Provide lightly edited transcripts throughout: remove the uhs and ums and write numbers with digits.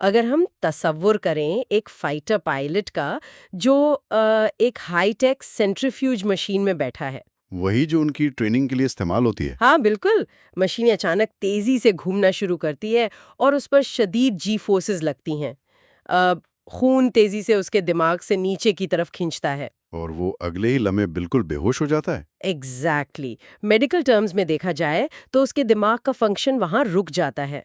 अगर हम तसव्वुर करें एक फाइटर पायलट का जो एक हाईटेक सेंट्रीफ्यूज मशीन में बैठा है। वही जो उनकी ट्रेनिंग के लिए इस्तेमाल होती है। हाँ बिल्कुल। मशीन अचानक तेजी से घूमना शुरू करती है और उस पर शदीद जी फोर्सेस लगती हैं। अ, खून तेजी से उसके दिमाग से नीचे की तरफ खींचता है। और वो अगले ही लम्हे बिल्कुल बेहोश हो जाता है। एग्जैक्टली मेडिकल टर्म्स में देखा जाए तो उसके दिमाग का फंक्शन वहां रुक जाता है।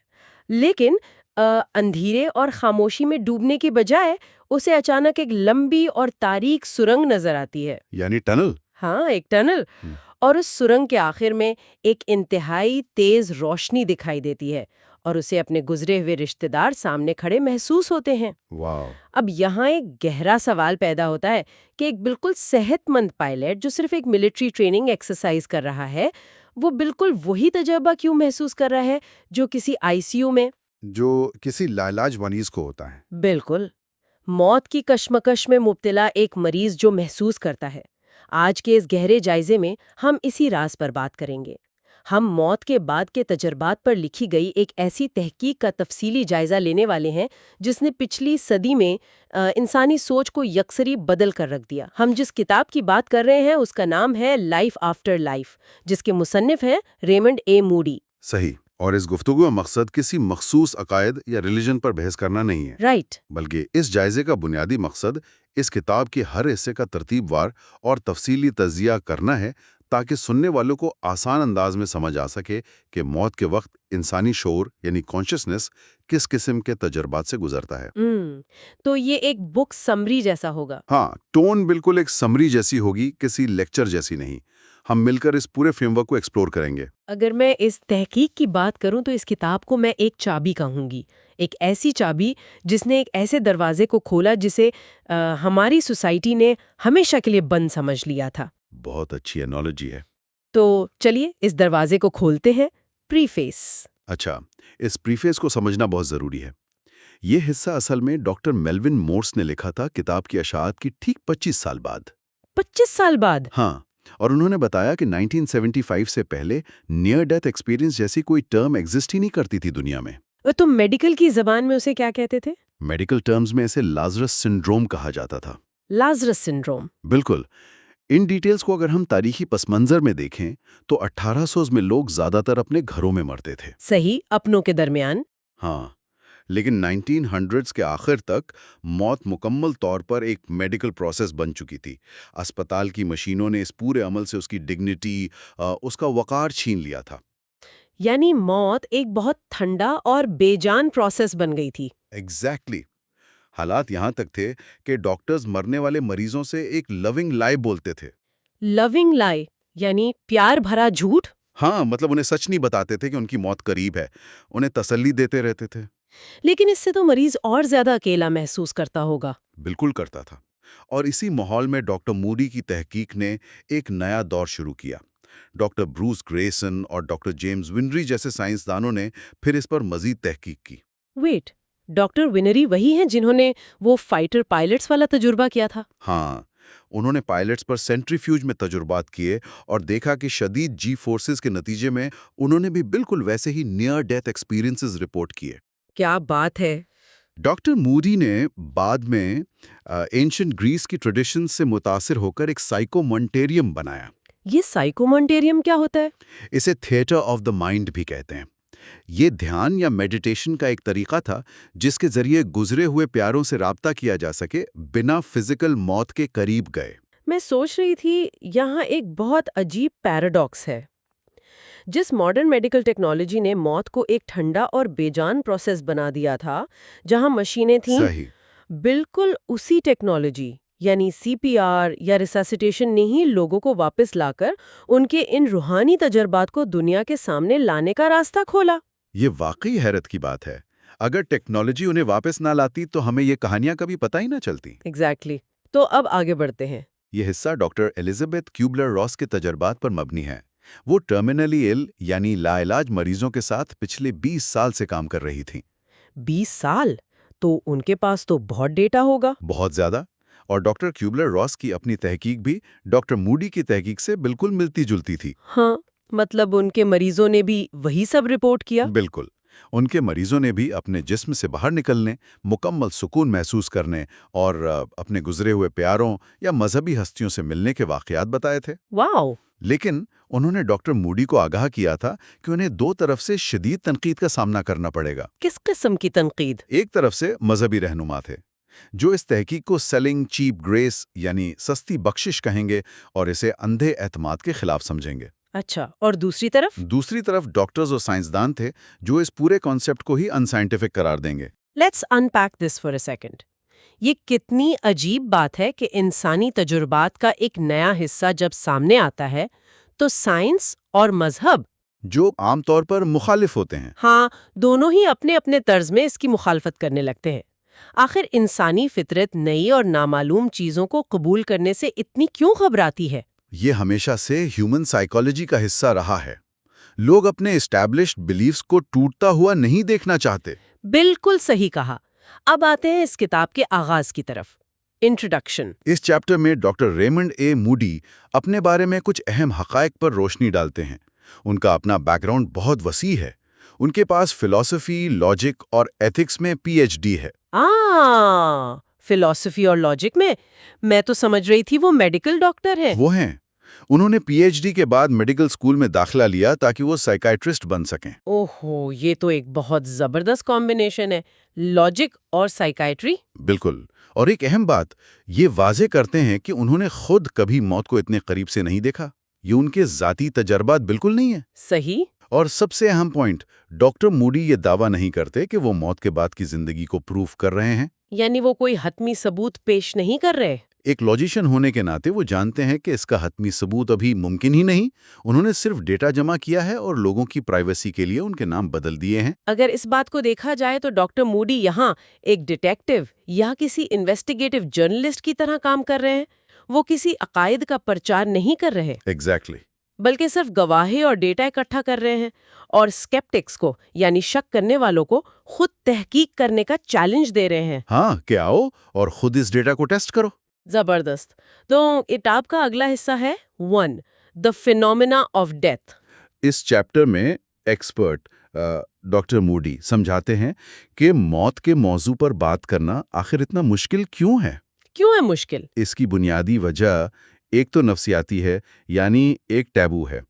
लेकिन अंधेरे और खामोशी में डूबने के बजाय उसे अचानक एक लंबी और तारीक सुरंग नजर आती है। यानी टनल। हाँ, एक टनल। हम्म, और उस सुरंग के आखिर में एक इंतहाई तेज रोशनी दिखाई देती है और उसे अपने गुजरे हुए रिश्तेदार सामने खड़े महसूस होते हैं। वाह। अब यहाँ एक गहरा सवाल पैदा होता है कि एक बिल्कुल सेहतमंद पायलट जो सिर्फ एक मिलिट्री ट्रेनिंग एक्सरसाइज कर रहा है, वो बिल्कुल वही तजुर्बा क्यों महसूस कर रहा है जो किसी आईसीयू में। जो किसी लाइलाज मरीज को होता है। बिल्कुल, मौत की कश्मकश में मुब्तला एक मरीज जो महसूस करता है। आज के इस गहरे जायजे में हम इसी राज पर बात करेंगे। हम मौत के बाद के तजर्बात पर लिखी गई एक ऐसी तहकीक का तफसीली जायजा लेने वाले हैं जिसने पिछली सदी में इंसानी सोच को यकसरी बदल कर रख दिया। हम जिस किताब की बात कर रहे हैं उसका नाम है लाइफ आफ्टर लाइफ, जिसके मुसन्निफ हैं रेमंड ए मूडी। सही। और इस गुफ्तगू का मकसद किसी मखसूस अकायद या रिलीजन पर बहस करना नहीं है, राइट। बल्कि इस जायजे का बुनियादी मकसद इस किताब के हर हिस्से का तरतीबवार और तफसीली तजिया करना है, ताकि सुनने वालों को आसान अंदाज में समझ आ सके कि मौत के वक्त इंसानी शोर यानी कॉन्शियसनेस किस किस्म के तजर्बात से गुजरता है। तो ये एक बुक समरी जैसा होगा। हाँ, टोन बिल्कुल एक समरी जैसी होगी, किसी लेक्चर जैसी नहीं। हम मिलकर इस पूरे फ्रेमवर्क को एक्सप्लोर करेंगे। अगर मैं इस तहकीक की बात करूं तो इस किताब को मैं एक चाबी कहूंगी। एक ऐसी चाबी जिसने एक ऐसे दरवाजे को खोला जिसे हमारी सोसाइटी ने हमेशा के लिए बंद समझ लिया था। बहुत अच्छी एनोलॉजी है। तो चलिए इस दरवाजे को खोलते हैं। प्रीफेस। अच्छा, इस प्रीफेस को समझना बहुत ज़रूरी है। ये हिस्सा असल में डॉक्टर मेल्विन मोर्स ने लिखा था किताब की अशात की ठीक 25 साल बाद। 25 साल बाद? हाँ, और उन्होंने बताया कि 1975 से पहले नियर डेथ एक्सपीरियंस जैसी कोई टर्म एग्जिस्ट ही नहीं करती थी दुनिया में। तो मेडिकल की जबान में उसे क्या कहते थे? मेडिकल टर्म्स में इसे लाजरस सिंड्रोम कहा जाता था। Lazarus syndrome. बिल्कुल। इन डिटेल्स को अगर हम तारीखी पसमंजर में देखें तो 1800s में लोग ज्यादातर अपने घरों में मरते थे। सही, अपनों के दरमियान। हाँ, लेकिन 1900s के आखिर तक मौत मुकम्मल तौर पर एक मेडिकल प्रोसेस बन चुकी थी। अस्पताल की मशीनों ने इस पूरे अमल से उसकी डिग्निटी, उसका वकार छीन लिया था। यानी मौत एक बहुत ठंडा और बेजान प्रोसेस बन गई थी। एग्जैक्टली। हालात यहाँ तक थे कि डॉक्टर्स मरने वाले मरीजों से एक लविंग लाई बोलते थे। लविंग लाई यानी प्यार भरा झूठ। हाँ, मतलब उन्हें सच नहीं बताते थे कि उनकी मौत करीब है, उन्हें तसल्ली देते रहते थे। लेकिन इससे तो मरीज और ज्यादा अकेला महसूस करता होगा। बिल्कुल करता था। और इसी माहौल में डॉक्टर मूडी की तहकीक ने एक नया दौर शुरू किया। डॉक्टर ब्रूस ग्रेसन और डॉक्टर जेम्स विनरी जैसे साइंसदानों ने फिर इस पर मजीद तहकीक की। वेट, डॉक्टर विनरी वही हैं जिन्होंने वो फाइटर पायलट्स वाला तजुर्बा किया था? हाँ, उन्होंने पायलट्स पर सेंट्रीफ्यूज में तजुर्बात किए और देखा कि शदीद जी फोर्सेस के नतीजे में उन्होंने भी बिल्कुल वैसे ही नियर डेथ एक्सपीरियंसेस रिपोर्ट किए। क्या बात है। डॉक्टर मूडी ने बाद में एंशिएंट ग्रीस की ट्रेडिशन से मुतासिर होकर एक साइकोमोंटेरियम बनाया। ये साइकोमोंटेरियम क्या होता है? इसे थिएटर ऑफ द माइंड भी कहते हैं। ये ध्यान या मेडिटेशन का एक तरीका था जिसके जरिए गुजरे हुए प्यारों से राब्ता किया जा सके, बिना फिजिकल मौत के करीब गए। मैं सोच रही थी यहाँ एक बहुत अजीब पैराडॉक्स है। जिस मॉडर्न मेडिकल टेक्नोलॉजी ने मौत को एक ठंडा और बेजान प्रोसेस बना दिया था, जहाँ मशीनें थीं, सही। बिल्कुल उसी टेक्नोलॉजी यानी सीपीआर या रिससिटेशन ने ही लोगों को वापस लाकर उनके इन रूहानी तजर्बात को दुनिया के सामने लाने का रास्ता खोला। ये वाकई हैरत की बात है। अगर टेक्नोलॉजी उन्हें वापस ना लाती तो हमें ये कहानियां कभी पता ही ना चलती। एग्जैक्टली। तो अब आगे बढ़ते हैं। ये हिस्सा डॉक्टर एलिजाबेथ क्यूबलर रॉस के तजर्बात पर मबनी है। वो टर्मिनली इल यानी लाइलाज मरीजों के साथ पिछले 20 साल से काम कर रही थीं। 20 साल? तो उनके पास तो बहुत डेटा होगा। बहुत ज्यादा। और डॉक्टर क्यूबलर रॉस की अपनी तहकीक भी डॉक्टर मूडी की तहकीक से बिल्कुल मिलती जुलती थी। हाँ, मतलब उनके मरीजों ने भी वही सब रिपोर्ट किया। बिल्कुल। उनके मरीजों ने भी अपने जिस्म से बाहर निकलने, मुकम्मल सुकून महसूस करने और अपने गुजरे हुए प्यारों या मजहबी हस्तियों से मिलने के वाकयात बताए थे। वाओ। लेकिन उन्होंने डॉक्टर मूडी को आगाह किया था कि उन्हें दो तरफ से शदीद तनकीद का सामना करना पड़ेगा। किस किस्म की तनकीद? एक तरफ से मजहबी रहनुमा थे, जो इस तहकीक को सेलिंग चीप ग्रेस यानी सस्ती बख्शिश कहेंगे और इसे अंधे एतमाद के खिलाफ समझेंगे। अच्छा, और दूसरी तरफ? दूसरी तरफ डॉक्टर्स और साइंसदान थे, जो इस पूरे कॉन्सेप्ट को ही अनसाइंटिफिक करार देंगे। Let's unpack this for a second. ये कितनी अजीब बात है कि इंसानी तजुर्बात का एक नया हिस्सा जब सामने आता है तो साइंस और मजहब, जो आमतौर पर मुखालिफ होते हैं। हाँ, दोनों ही अपने अपने तर्ज में इसकी मुखालफत करने लगते हैं। आखिर इंसानी फितरत नई और नामालूम चीजों को कबूल करने से इतनी क्यों घबराती है? ये हमेशा से ह्यूमन साइकोलॉजी का हिस्सा रहा है। लोग अपने एस्टैब्लिश्ड बिलीफ्स को टूटता हुआ नहीं देखना चाहते। बिल्कुल सही कहा। अब आते हैं इस किताब के आगाज की तरफ। इंट्रोडक्शन। इस चैप्टर में डॉक्टर रेमंड ए मूडी अपने बारे में कुछ अहम हकायक पर रोशनी डालते हैं। उनका अपना बैकग्राउंड बहुत वसी है। उनके पास फिलॉसफी, लॉजिक और एथिक्स में पीएचडी है। फिलॉसफी और लॉजिक में? मैं तो समझ रही थी वो मेडिकल डॉक्टर है। वो हैं। उन्होंने पीएचडी के बाद मेडिकल स्कूल में दाखिला लिया ताकि वो साइकाइट्रिस्ट बन सकें। ओहो, ये तो एक बहुत जबरदस्त कॉम्बिनेशन है, लॉजिक और साइकाइट्री। बिल्कुल। और एक अहम बात, ये वाजे करते हैं कि उन्होंने खुद कभी मौत को इतने करीब से नहीं देखा। ये उनके ज़ाती तजर्बात बिल्कुल नहीं है। सही। और सबसे अहम पॉइंट, डॉक्टर मूडी ये दावा नहीं करते कि वो मौत के बाद की जिंदगी को प्रूफ कर रहे हैं। यानी वो कोई हतमी सबूत पेश नहीं कर रहे। एक लॉजिशियन होने के नाते वो जानते हैं कि इसका हतमी सबूत अभी मुमकिन ही नहीं। उन्होंने सिर्फ डेटा जमा किया है और लोगों की प्राइवेसी के लिए उनके नाम बदल दिए हैं। अगर इस बात को देखा जाए तो डॉक्टर मूडी यहाँ एक डिटेक्टिव या किसी इन्वेस्टिगेटिव जर्नलिस्ट की तरह काम कर रहे हैं। वो किसी अकायद का प्रचार नहीं कर रहे, एग्जैक्टली। बल्कि सिर्फ गवाही और डेटा इकट्ठा कर रहे हैं और स्केप्टिक्स को यानी शक करने वालों को खुद तहकीक करने का चैलेंज दे रहे हैं। हाँ, कि आओ और खुद इस डेटा को टेस्ट करो। जबरदस्त। तो किताब का अगला हिस्सा है 1, द फिनोमेना ऑफ डेथ। इस चैप्टर में एक्सपर्ट डॉक्टर मूडी समझाते हैं कि मौत के मौजू पर बात करना आखिर इतना मुश्किल क्यों है। क्यों है मुश्किल? इसकी बुनियादी वजह एक तो नफ्सियाती है, यानी एक टैबू है,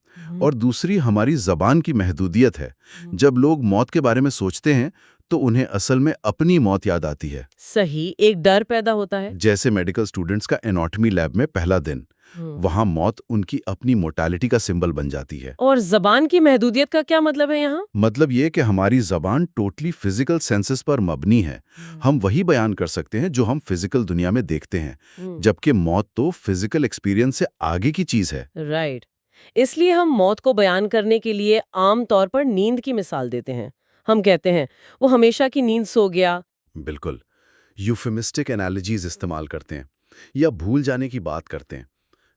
और दूसरी हमारी ज़बान की महदूदियत है। जब लोग मौत के बारे में सोचते हैं तो उन्हें असल में अपनी मौत याद आती है। सही, एक डर पैदा होता है। जैसे मेडिकल स्टूडेंट्स का एनाटॉमी लैब में पहला दिन, वहाँ मौत उनकी अपनी मोर्टालिटी का सिंबल बन जाती है। और जबान की महदूदियत का क्या मतलब है यहाँ? मतलब ये कि हमारी जबान टोटली फिजिकल सेंसेस पर मबनी है। हम वही बयान कर सकते हैं जो हम फिजिकल दुनिया में देखते हैं, जबकि मौत तो फिजिकल एक्सपीरियंस से आगे की चीज है। राइट। इसलिए हम मौत को बयान करने के लिए आम तौर पर नींद की मिसाल देते हैं। हम कहते हैं वो हमेशा की नींद सो गया। बिल्कुल। यूफेमिस्टिक एनालॉजीज इस्तेमाल करते हैं या भूल जाने की बात करते हैं।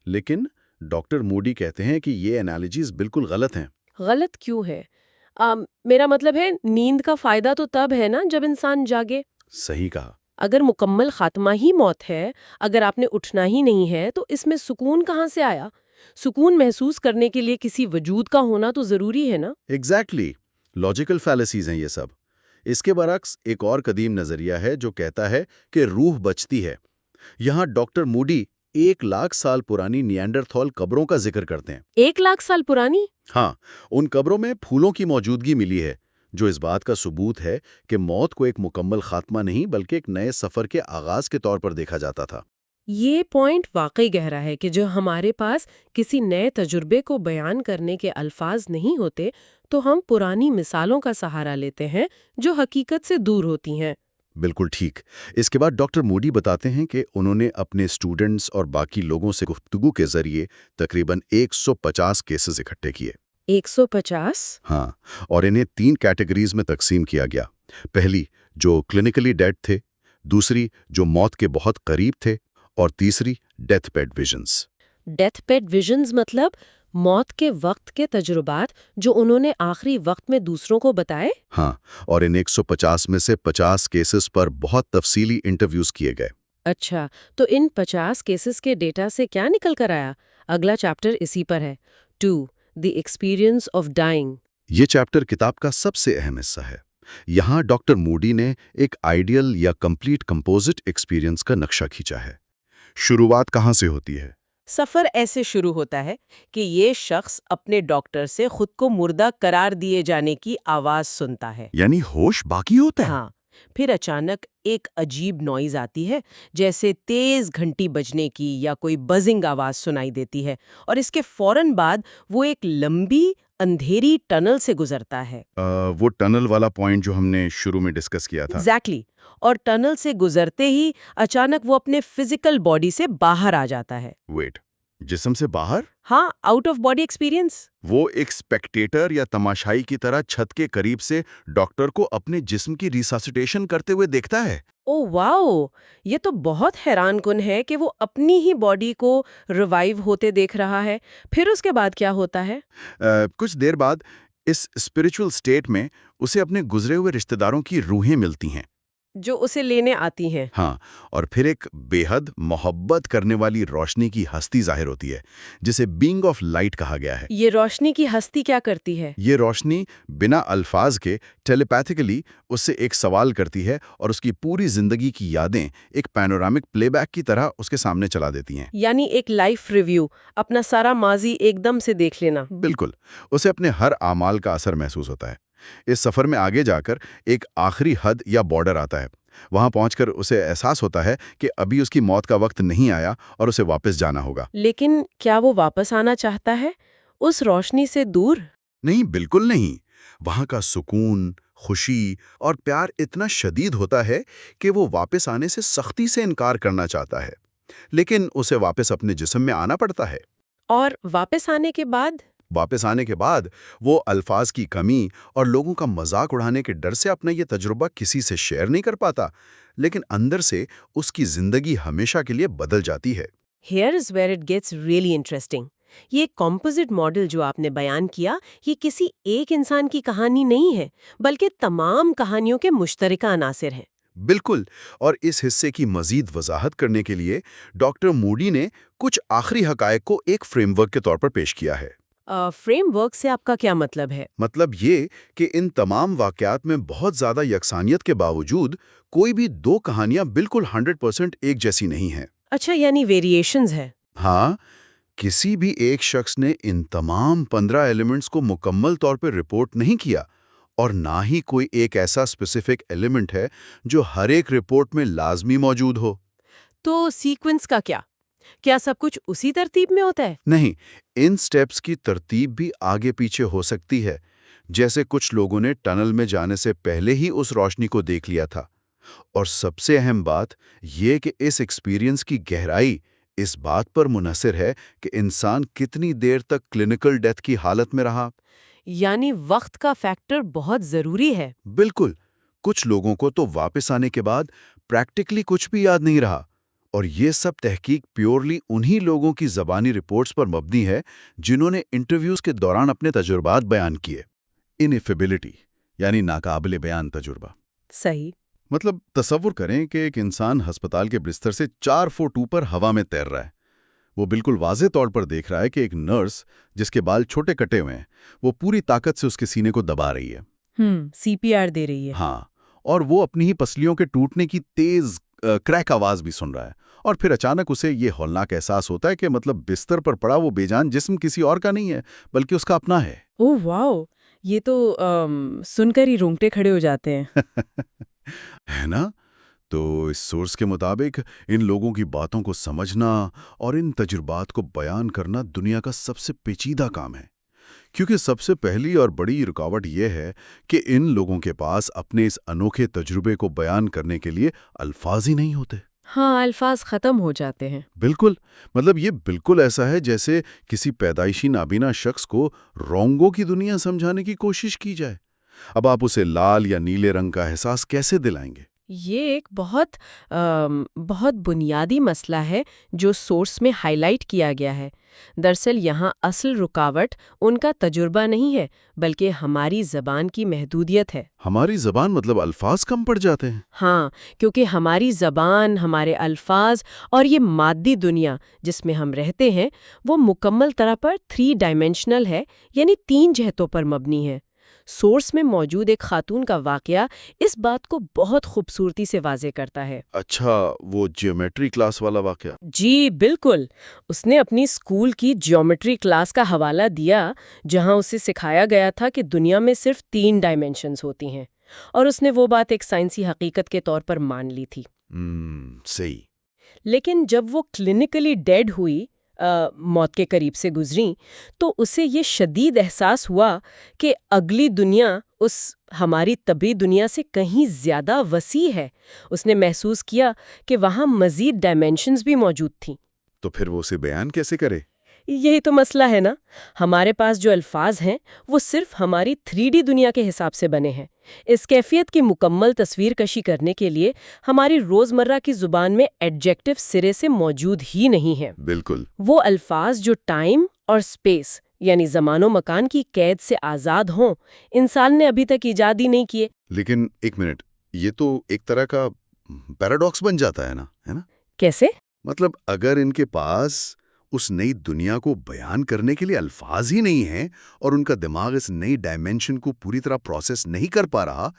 लेकिन डॉक्टर मूडी कहते हैं कि ये एनालॉजीज बिल्कुल गलत हैं। गलत क्यों है? मेरा मतलब है नींद का फायदा तो तब है ना जब इंसान जागे। सही कहा। अगर मुकम्मल खात्मा ही मौत है, अगर आपने उठना ही नहीं है, तो इसमें सुकून कहाँ से आया? सुकून महसूस करने के लिए किसी वजूद का होना तो जरूरी है ना? एग्जैक्टली। लॉजिकल फैलेसीज हैं ये सब। इसके बरक्स एक और कदीम नजरिया है जो कहता है कि रूह बचती है। यहाँ डॉक्टर मूडी 1 लाख साल पुरानी निएंडरथॉल कब्रों का जिक्र करते हैं। 1 लाख साल पुरानी? हाँ, उन कब्रों में फूलों की मौजूदगी मिली है, जो इस बात का सबूत है कि मौत को एक मुकम्मल खात्मा नहीं बल्कि एक नए सफर के आगाज के तौर पर देखा जाता था। ये पॉइंट वाकई गहरा है कि जो हमारे पास किसी नए तजुर्बे को बयान करने के अल्फाज नहीं होते, तो हम पुरानी मिसालों का सहारा लेते हैं जो हकीकत से दूर होती हैं। बिल्कुल ठीक। इसके बाद डॉक्टर मूडी बताते हैं कि उन्होंने अपने स्टूडेंट्स और बाकी लोगों से गुफ्तगू के जरिए तकरीबन 150 केसेस इकट्ठे किए। 150? हाँ, और इन्हें 3 कैटेगरीज में तकसीम किया गया। पहली, जो क्लिनिकली डेड थे, दूसरी, जो मौत के बहुत करीब थे, और तीसरी, death bed visions. Death bed visions मतलब मौत के वक्त के तजुर्बात जो उन्होंने आखिरी वक्त में दूसरों को बताए? हाँ, और इन 150 में से 50 केसेस पर बहुत तफसीली इंटरव्यूज किए गए। अच्छा, तो इन 50 केसेस के डेटा से क्या निकल कर आया? अगला चैप्टर इसी पर है, 2, द एक्सपीरियंस ऑफ डाइंग। ये चैप्टर किताब का सबसे अहम हिस्सा है। यहाँ डॉक्टर मूडी ने एक आइडियल या कंप्लीट कंपोजिट एक्सपीरियंस का नक्शा खींचा है। शुरुआत कहाँ से होती है? सफर ऐसे शुरू होता है कि ये शख्स अपने डॉक्टर से खुद को मुर्दा करार दिए जाने की आवाज सुनता है। यानी होश बाकी होता है। हाँ, फिर अचानक एक अजीब नॉइज आती है, जैसे तेज घंटी बजने की या कोई बजिंग आवाज सुनाई देती है, और इसके फौरन बाद वो एक लंबी अंधेरी टनल से गुजरता है। वो टनल वाला पॉइंट जो हमने शुरू में डिस्कस किया था। एग्जैक्टली और टनल से गुजरते ही अचानक वो अपने फिजिकल बॉडी से बाहर आ जाता है। वेट, जिस्म से बाहर? हाँ, आउट ऑफ बॉडी एक्सपीरियंस। वो एक स्पेक्टेटर या तमाशाई की तरह छत के करीब से डॉक्टर को अपने जिस्म की रिससिटेशन करते हुए देखता है। ओह वाओ, ये तो बहुत हैरानकुन है कि वो अपनी ही बॉडी को रिवाइव होते देख रहा है। फिर उसके बाद क्या होता है? कुछ देर बाद इस स्पिरिचुअल स्टेट में उसे अपने गुजरे हुए रिश्तेदारों की रूहें मिलती हैं। जो उसे लेने आती हैं। हाँ, और फिर एक बेहद मोहब्बत करने वाली रोशनी की हस्ती जाहिर होती है, जिसे बीइंग ऑफ लाइट कहा गया है। ये रोशनी की हस्ती क्या करती है? ये रोशनी बिना अल्फाज के टेलीपैथिकली उससे एक सवाल करती है और उसकी पूरी जिंदगी की यादें एक पैनोरामिक प्लेबैक की तरह उसके सामने चला देती हैं। यानी एक लाइफ रिव्यू, अपना सारा माजी एकदम से देख लेना। बिल्कुल, उसे अपने हर आमाल का असर महसूस होता है। इस सफर में आगे जाकर एक आखिरी हद या बॉर्डर आता है। वहां पहुंचकर उसे एहसास होता है कि अभी उसकी मौत का वक्त नहीं आया और उसे वापस जाना होगा। लेकिन क्या वो वापस आना चाहता है उस रोशनी से दूर? नहीं, बिल्कुल नहीं। वहां का सुकून, खुशी और प्यार इतना शदीद होता है कि वो वापस आने से सख्ती से इनकार करना चाहता है, लेकिन उसे वापस अपने जिस्म में आना पड़ता है। और वापस आने के बाद? वापस आने के बाद वो अल्फाज की कमी और लोगों का मजाक उड़ाने के डर से अपना ये तजुर्बा किसी से शेयर नहीं कर पाता, लेकिन अंदर से उसकी जिंदगी हमेशा के लिए बदल जाती है। Here is where it gets really interesting. ये कॉम्पोजिट मॉडल जो आपने बयान किया, ये किसी एक इंसान की कहानी नहीं है, बल्कि तमाम कहानियों के मुश्तरका अनासिर हैं। बिल्कुल, और इस हिस्से की मजीद वजाहत करने के लिए डॉक्टर मूडी ने कुछ आखिरी हकायक को एक फ्रेमवर्क के तौर पर पेश किया है। फ्रेमवर्क से आपका क्या मतलब है? मतलब ये कि इन तमाम वाकयात में बहुत ज़्यादा यकसानियत के बावजूद कोई भी दो कहानियां बिल्कुल 100% एक जैसी नहीं हैं। अच्छा, यानी वेरिएशंस है। हाँ, किसी भी एक शख्स ने इन तमाम 15 एलिमेंट्स को मुकम्मल तौर पर रिपोर्ट नहीं किया, और ना ही कोई एक ऐसा स्पेसिफिक एलिमेंट है जो हर एक रिपोर्ट में लाजमी मौजूद हो। तो सीक्वेंस का क्या? क्या सब कुछ उसी तरतीब में होता है? नहीं, इन स्टेप्स की तरतीब भी आगे पीछे हो सकती है। जैसे कुछ लोगों ने टनल में जाने से पहले ही उस रोशनी को देख लिया था। और सबसे अहम बात यह कि इस एक्सपीरियंस की गहराई इस बात पर मुनहसिर है कि इंसान कितनी देर तक क्लिनिकल डेथ की हालत में रहा। यानी वक्त का फैक्टर बहुत जरूरी है। बिल्कुल, कुछ लोगों को तो वापस आने के बाद प्रैक्टिकली कुछ भी याद नहीं रहा, और ये सब तहकीक प्योरली उन्हीं लोगों की ज़बानी रिपोर्ट्स पर मबनी है जिन्होंने इंटरव्यूज़ के दौरान अपने तजुर्बात बयान किए। इनएफिबिलिटी यानी नाकाबिले बयान तजुर्बा। सही। मतलब तसव्वुर करें कि एक इंसान अस्पताल के बिस्तर से 4 फुट ऊपर हवा में तैर रहा है। वो बिल्कुल वाज़े तौर पर देख रहा है कि एक नर्स, जिसके बाल छोटे कटे हुए हैं, वो पूरी ताकत से उसके सीने को दबा रही है। सीपीआर दे रही है। हाँ, और वो अपनी ही पसलियों के टूटने की तेज क्रैक आवाज भी सुन रहा है। और फिर अचानक उसे ये हौलनाक एहसास होता है कि मतलब बिस्तर पर पड़ा वो बेजान जिस्म किसी और का नहीं है, बल्कि उसका अपना है। ओह वाओ, ये तो सुनकर ही रोंगटे खड़े हो जाते हैं। है ना? तो इस सोर्स के मुताबिक इन लोगों की बातों को समझना और इन तजुर्बात को बयान करना दुनिया का सबसे पेचीदा काम है, क्योंकि सबसे पहली और बड़ी रुकावट यह है कि इन लोगों के पास अपने इस अनोखे तजुर्बे को बयान करने के लिए अल्फाज ही नहीं होते। हाँ, अल्फाज खत्म हो जाते हैं। बिल्कुल, मतलब ये बिल्कुल ऐसा है जैसे किसी पैदाइशी नाबीना शख्स को रौंगों की दुनिया समझाने की कोशिश की जाए। अब आप उसे लाल या नीले रंग का एहसास कैसे दिलाएंगे? ये एक बहुत बुनियादी मसला है जो सोर्स में हाईलाइट किया गया है। दरअसल यहाँ असल रुकावट उनका तजुर्बा नहीं है, बल्कि हमारी ज़बान की महदूदियत है। हमारी ज़बान मतलब अल्फाज कम पड़ जाते हैं। हाँ, क्योंकि हमारी ज़बान, हमारे अल्फाज और ये मादी दुनिया जिसमें हम रहते हैं, वो मुकम्मल तरह पर 3 डायमेंशनल है, यानी 3 जहतों पर मबनी है। सोर्स में मौजूद एक खातून का वाकया इस बात को बहुत खूबसूरती से वाजे करता है। अच्छा, वो ज्योमेट्री क्लास वाला वाकया। जी बिल्कुल। उसने अपनी स्कूल की ज्योमेट्री क्लास का हवाला दिया, जहां उसे सिखाया गया था कि दुनिया में सिर्फ 3 डायमेंशंस होती हैं, और उसने वो बात एक साइंसी हकीकत के तौर पर मान ली थी। सही। लेकिन जब वो क्लिनिकली डेड हुई, मौत के करीब से गुजरी, तो उसे ये शदीद एहसास हुआ कि अगली दुनिया उस हमारी तबी दुनिया से कहीं ज्यादा वसी है। उसने महसूस किया कि वहाँ मजीद डायमेंशंस भी मौजूद थीं। तो फिर वो उसे बयान कैसे करे? यही तो मसला है ना। हमारे पास जो अल्फाज हैं वो सिर्फ हमारी 3D दुनिया के हिसाब से बने हैं। इस कैफियत की मुकम्मल तस्वीर कशी करने के लिए हमारी रोजमर्रा की जुबान में एडजेक्टिव सिरे से मौजूद ही नहीं है। बिल्कुल। वो अल्फाज जो टाइम और स्पेस यानी ज़मानो मकान की कैद से आज़ाद हों, इंसान ने अभी तक ईजाद ही नहीं किए। लेकिन एक मिनट, ये तो एक तरह का पैराडॉक्स बन जाता है ना? कैसे? मतलब अगर इनके पास उस नई दुनिया को बयान करने के लिए अल्फाज ही नहीं हैं और उनका दिमाग इस नई डायमेंशन को पूरी तरह प्रोसेस नहीं कर पा रहा,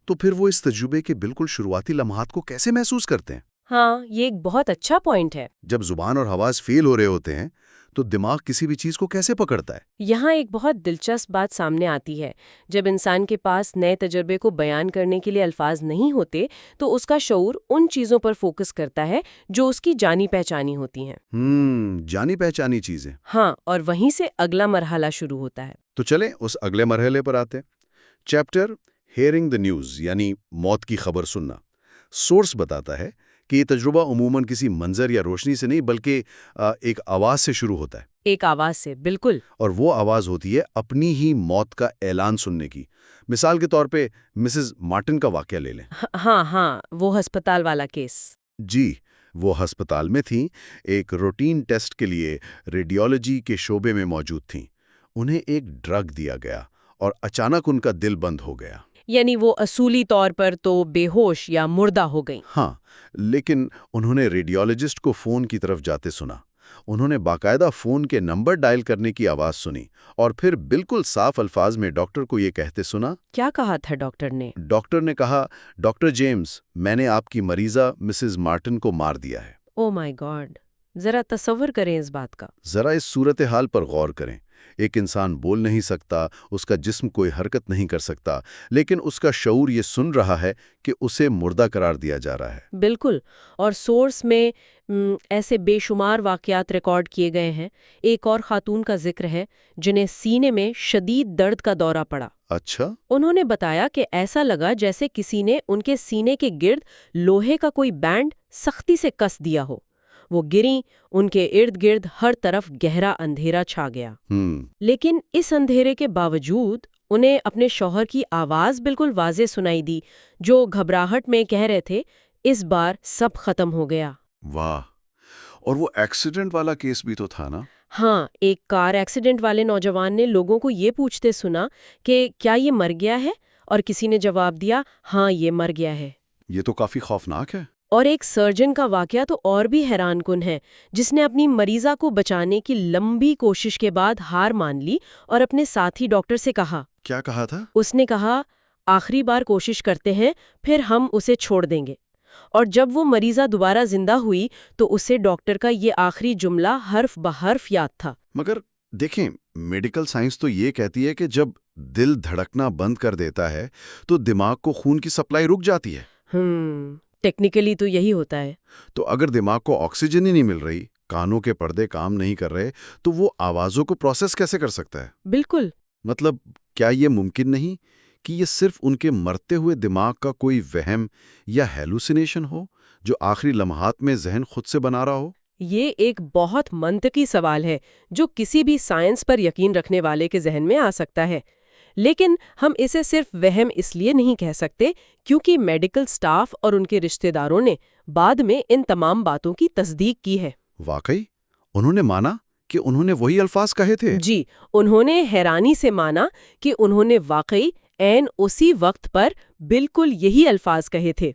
तो फिर वो इस तजुर्बे के बिल्कुल शुरुआती लम्हात को कैसे महसूस करते हैं? हाँ, ये एक बहुत अच्छा पॉइंट है। जब जुबान और हवास फेल हो रहे होते हैं, तो दिमाग किसी भी चीज को कैसे पकड़ता है? यहाँ एक बहुत दिलचस्प बात सामने आती है। जब इंसान के पास नए तजुर्बे को बयान करने के लिए अल्फाज नहीं होते, तो उसका शऊर उन चीज़ों पर फोकस करता है जो उसकी जानी पहचानी होती हैं। जानी पहचानी चीजें। हाँ, और वहीं से अगला मरहला शुरू होता है। तो चलें उस अगले मरहले पर आते हैं। चैप्टर हेयरिंग द न्यूज, यानी मौत की खबर सुनना। सोर्स बताता है कि ये तजुर्बा उमूमन किसी मंजर या रोशनी से नहीं बल्कि एक आवाज से शुरू होता है। एक आवाज से, बिल्कुल। और वो आवाज होती है अपनी ही मौत का ऐलान सुनने की। मिसाल के तौर पे मिसेस मार्टिन का वाकया ले लें। हाँ हाँ, वो अस्पताल वाला केस। जी, वो अस्पताल में थीं, एक रूटीन टेस्ट के लिए रेडियोलॉजी के शोबे में मौजूद थीं। उन्हें एक ड्रग दिया गया और अचानक उनका दिल बंद हो गया। यानी वो असूली तौर पर तो बेहोश या मुर्दा हो गई। हाँ, लेकिन उन्होंने रेडियोलॉजिस्ट को फोन की तरफ जाते सुना। उन्होंने बाकायदा फोन के नंबर डायल करने की आवाज सुनी और फिर बिल्कुल साफ अल्फाज में डॉक्टर को ये कहते सुना। क्या कहा था डॉक्टर ने? डॉक्टर ने कहा, डॉक्टर जेम्स, मैंने आपकी मरीजा मिसेस मार्टिन को मार दिया है। ओ माय गॉड, जरा तसव्वुर करें इस बात का। जरा इस सूरत हाल पर गौर करें। एक इंसान बोल नहीं सकता, उसका जिस्म कोई हरकत नहीं कर सकता, लेकिन उसका शऊर ये सुन रहा है कि उसे मुर्दा करार दिया जा रहा है। बिल्कुल। और सोर्स में ऐसे बेशुमार वाकयात रिकॉर्ड किए गए हैं। एक और खातून का जिक्र है जिन्हें सीने में शदीद दर्द का दौरा पड़ा। अच्छा। उन्होंने बताया कि ऐसा लगा जैसे किसी ने उनके सीने के गिर्द लोहे का कोई बैंड सख्ती से कस दिया हो। वो गिरी, उनके इर्द गिर्द हर तरफ गहरा अंधेरा छा गया। लेकिन इस अंधेरे के बावजूद उन्हें अपने शौहर की आवाज बिल्कुल वाज़े सुनाई दी, जो घबराहट में कह रहे थे, इस बार सब खत्म हो गया। वाह। और वो एक्सीडेंट वाला केस भी तो था ना? हाँ, एक कार एक्सीडेंट वाले नौजवान ने लोगों को ये पूछते सुना कि क्या ये मर गया है, और किसी ने जवाब दिया, हाँ ये मर गया है। ये तो काफी खौफनाक है। और एक सर्जन का वाकया तो और भी हैरानकुन है, जिसने अपनी मरीजा को बचाने की लंबी कोशिश के बाद हार मान ली और अपने साथी डॉक्टर से कहा। क्या कहा था? उसने कहा, आखिरी बार कोशिश करते हैं, फिर हम उसे छोड़ देंगे। और जब वो मरीजा दोबारा जिंदा हुई तो उसे डॉक्टर का ये आखिरी जुमला हर्फ ब हर्फ याद था। मगर देखें, मेडिकल साइंस तो ये कहती है कि जब दिल धड़कना बंद कर देता है तो दिमाग को खून की सप्लाई रुक जाती है। टेक्निकली तो यही होता है। तो अगर दिमाग को ऑक्सीजन ही नहीं मिल रही, कानों के पर्दे काम नहीं कर रहे, तो वो आवाजों को प्रोसेस कैसे कर सकता है? बिल्कुल। मतलब क्या ये मुमकिन नहीं कि ये सिर्फ उनके मरते हुए दिमाग का कोई वहम या हेलुसिनेशन हो जो आखिरी लम्हात में जहन खुद से बना रहा हो? ये एक बहुत मंतकी सवाल है जो किसी भी साइंस पर यकीन रखने वाले के जहन में आ सकता है। लेकिन हम इसे सिर्फ वहम इसलिए नहीं कह सकते क्योंकि मेडिकल स्टाफ और उनके रिश्तेदारों ने बाद में इन तमाम बातों की तस्दीक की है। वाकई उन्होंने माना कि उन्होंने वही अल्फाज कहे थे? जी, उन्होंने हैरानी से माना कि उन्होंने वाकई ऐन उसी वक्त पर बिल्कुल यही अल्फाज कहे थे।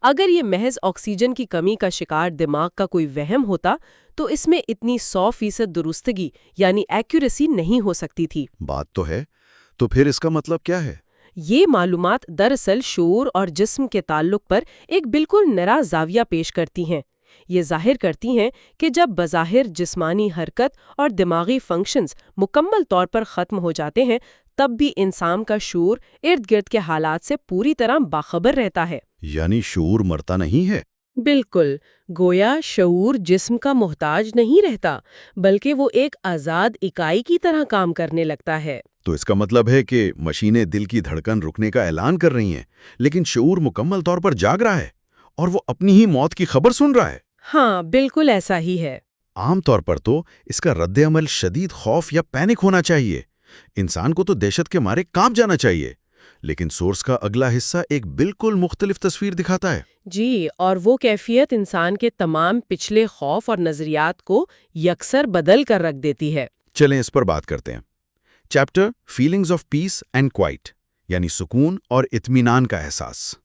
अगर ये महज ऑक्सीजन की कमी का शिकार दिमाग का कोई वहम होता तो इसमें इतनी 100% दुरुस्तगी यानी एक्यूरेसी नहीं हो सकती थी। बात तो है। तो फिर इसका मतलब क्या है? ये मालूमात दरअसल शऊर और जिस्म के ताल्लुक पर एक बिल्कुल नया जाविया पेश करती हैं। ये जाहिर करती हैं कि जब बज़ाहिर जिस्मानी हरकत और दिमागी फंक्शंस मुकम्मल तौर पर ख़त्म हो जाते हैं, तब भी इंसान का शऊर इर्द गिर्द के हालात से पूरी तरह बाखबर रहता है। यानी शऊर मरता नहीं है? बिल्कुल, गोया शऊर जिस्म का मोहताज नहीं रहता, बल्कि वो एक आज़ाद इकाई की तरह काम करने लगता है। तो इसका मतलब है कि मशीनें दिल की धड़कन रुकने का ऐलान कर रही हैं, लेकिन शऊर मुकम्मल तौर पर जाग रहा है और वो अपनी ही मौत की खबर सुन रहा है। हाँ, बिल्कुल ऐसा ही है। आमतौर पर तो इसका रद्द-ए-अमल शदीद खौफ या पैनिक होना चाहिए। इंसान को तो दहशत के मारे कांप जाना चाहिए। लेकिन सोर्स का अगला हिस्सा एक बिल्कुल मुख्तलिफ तस्वीर दिखाता है। जी, और वो कैफियत इंसान के तमाम पिछले खौफ और नजरियात को यकसर बदल कर रख देती है। चलें इस पर बात करते हैं। Chapter feelings of peace and quite, यानी सुकून और इत्मीनान का एहसास।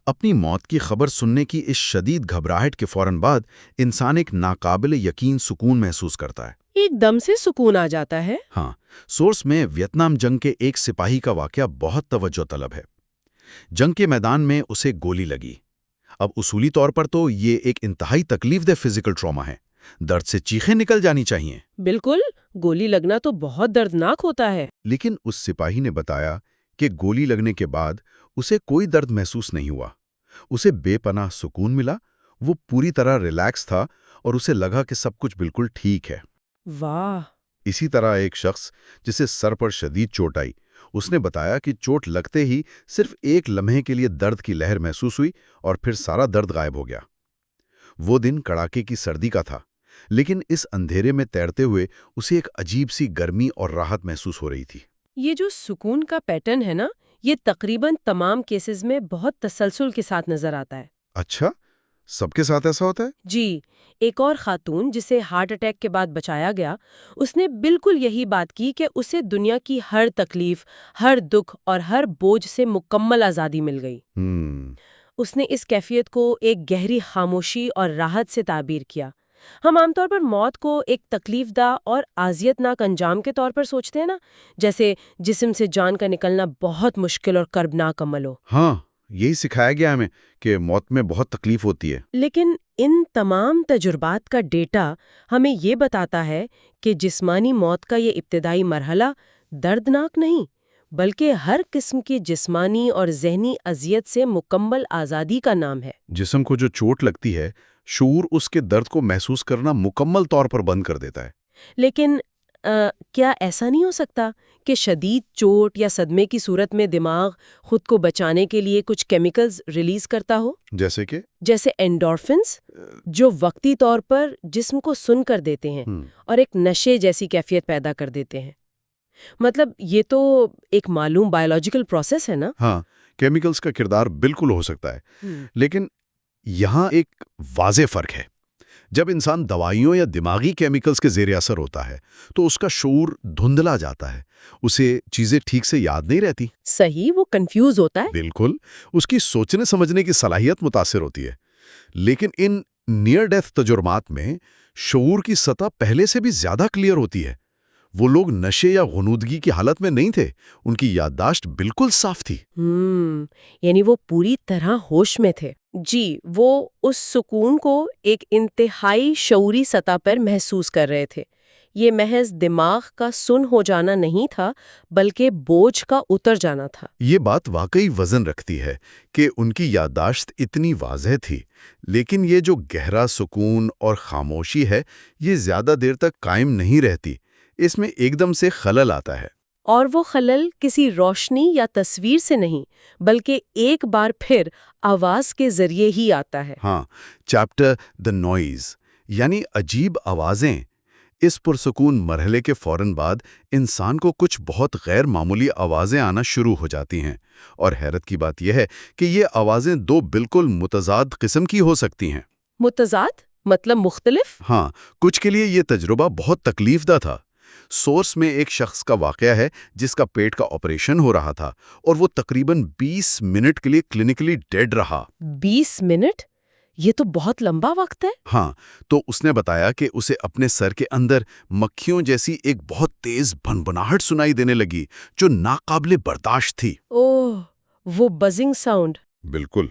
अपनी मौत की खबर सुनने की इस शदीद घबराहट के फौरन बाद इंसान एक नाकाबिल यकीन सुकून महसूस करता है। एकदम से सुकून आ जाता है। हाँ, सोर्स में वियतनाम जंग के एक सिपाही का वाकया बहुत तवज्जो तलब है। जंग के मैदान में उसे गोली लगी। अब उसूली तौर पर तो ये एक इंतहाई तकलीफदेह फिजिकल ट्रॉमा है। दर्द से चीखें निकल जानी चाहिए। बिल्कुल, गोली लगना तो बहुत दर्दनाक होता है। लेकिन उस सिपाही ने बताया कि गोली लगने के बाद उसे कोई दर्द महसूस नहीं हुआ। उसे बेपनाह सुकून मिला, वो पूरी तरह रिलैक्स था और उसे लगा कि सब कुछ बिल्कुल ठीक है। वाह! इसी तरह एक शख्स जिसे सर पर शदीद चोट आई, उसने बताया कि चोट लगते ही सिर्फ एक लम्हे के लिए दर्द की लहर महसूस हुई और फिर सारा दर्द गायब हो गया। वो दिन कड़ाके की सर्दी का था, लेकिन इस अंधेरे में तैरते हुए उसे एक अजीब सी गर्मी और राहत महसूस हो रही थी। ये जो सुकून का पैटर्न है ना, ये तकरीबन तमाम केसेस में बहुत तसलसल के साथ नजर आता है। अच्छा, सबके साथ ऐसा होता है? जी, एक और खातून जिसे हार्ट अटैक के बाद बचाया गया, उसने बिल्कुल यही बात की कि उसे दुनिया की हर तकलीफ, हर दुख और हर बोझ से मुकम्मल आज़ादी मिल गई। उसने इस कैफियत को एक गहरी खामोशी और राहत से ताबीर किया। हम आमतौर पर मौत को एक तकलीफदा और आजियतनाक अंजाम के तौर पर सोचते हैं ना, जैसे जिस्म से जान का निकलना बहुत मुश्किल और कर्बनाक अमल हो। हाँ, यही सिखाया गया हमें कि मौत में बहुत तकलीफ होती है। लेकिन इन तमाम तजुर्बात का डेटा हमें ये बताता है कि जिस्मानी मौत का ये इब्तिदाई मरहला दर्दनाक नहीं, बल्कि हर किस्म की जिस्मानी और ज़हनी अजियत से मुकम्मल आज़ादी का नाम है। जिस्म को जो चोट लगती है, शऊर उसके दर्द को महसूस करना मुकम्मल तौर पर बंद कर देता है। लेकिन क्या ऐसा नहीं हो सकता कि शदीद चोट या सदमे की सूरत में दिमाग खुद को बचाने के लिए कुछ केमिकल्स रिलीज करता हो, जैसे कि जैसे एंडोर्फिन्स, जो वक्ती तौर पर जिस्म को सुन कर देते हैं और एक नशे जैसी कैफियत पैदा कर देते हैं? मतलब ये तो एक मालूम बायोलॉजिकल प्रोसेस है ना। हाँ, केमिकल्स का किरदार बिल्कुल हो सकता है, लेकिन यहाँ एक वाज़ेह फ़र्क है। जब इंसान दवाइयों या दिमागी केमिकल्स के ज़ेरे असर होता है, तो उसका शऊर धुंधला जाता है। उसे चीज़ें ठीक से याद नहीं रहती। सही, वो कंफ्यूज होता है। बिल्कुल, उसकी सोचने समझने की सलाहियत मुतासिर होती है। लेकिन इन नियर डेथ तजुर्मात में शऊर की सतह पहले से भी ज़्यादा क्लियर होती है। वो लोग नशे या गुनूदगी की हालत में नहीं थे, उनकी याददाश्त बिल्कुल साफ थी। यानी वो पूरी तरह होश में थे। जी, वो उस सुकून को एक इंतहाई शऊरी सतह पर महसूस कर रहे थे। ये महज दिमाग का सुन हो जाना नहीं था, बल्कि बोझ का उतर जाना था। ये बात वाकई वजन रखती है कि उनकी याददाश्त इतनी वाज़ेह थी, लेकिन ये जो गहरा सुकून और खामोशी है, ये ज़्यादा देर तक कायम नहीं रहती। इसमें एकदम से खलल आता है। और वो खलल किसी रोशनी या तस्वीर से नहीं, बल्कि एक बार फिर आवाज के जरिए ही आता है। हाँ, चैप्टर द नॉइज, यानी अजीब आवाज़ें। इस पुरसुकून मरहले के फौरन बाद इंसान को कुछ बहुत गैर मामूली आवाज़ें आना शुरू हो जाती हैं, और हैरत की बात यह है कि ये आवाज़ें दो बिल्कुल मुतज़ाद किस्म की हो सकती हैं। मुतज़ाद मतलब मुख्तलिफ? हाँ, कुछ के लिए ये तजुर्बा बहुत तकलीफदा था। सोर्स में एक शख्स का वाकया है जिसका पेट का ऑपरेशन हो रहा था और वो तकरीबन 20 मिनट के लिए क्लिनिकली डेड रहा। 20 मिनट? ये तो बहुत लंबा वक्त है। हाँ, तो उसने बताया कि उसे अपने सर के अंदर मक्खियों जैसी एक बहुत तेज भनभनाहट सुनाई देने लगी, जो नाकाबिले बर्दाश्त थी। ओह, वो बजिंग साउंड। बिल्कुल।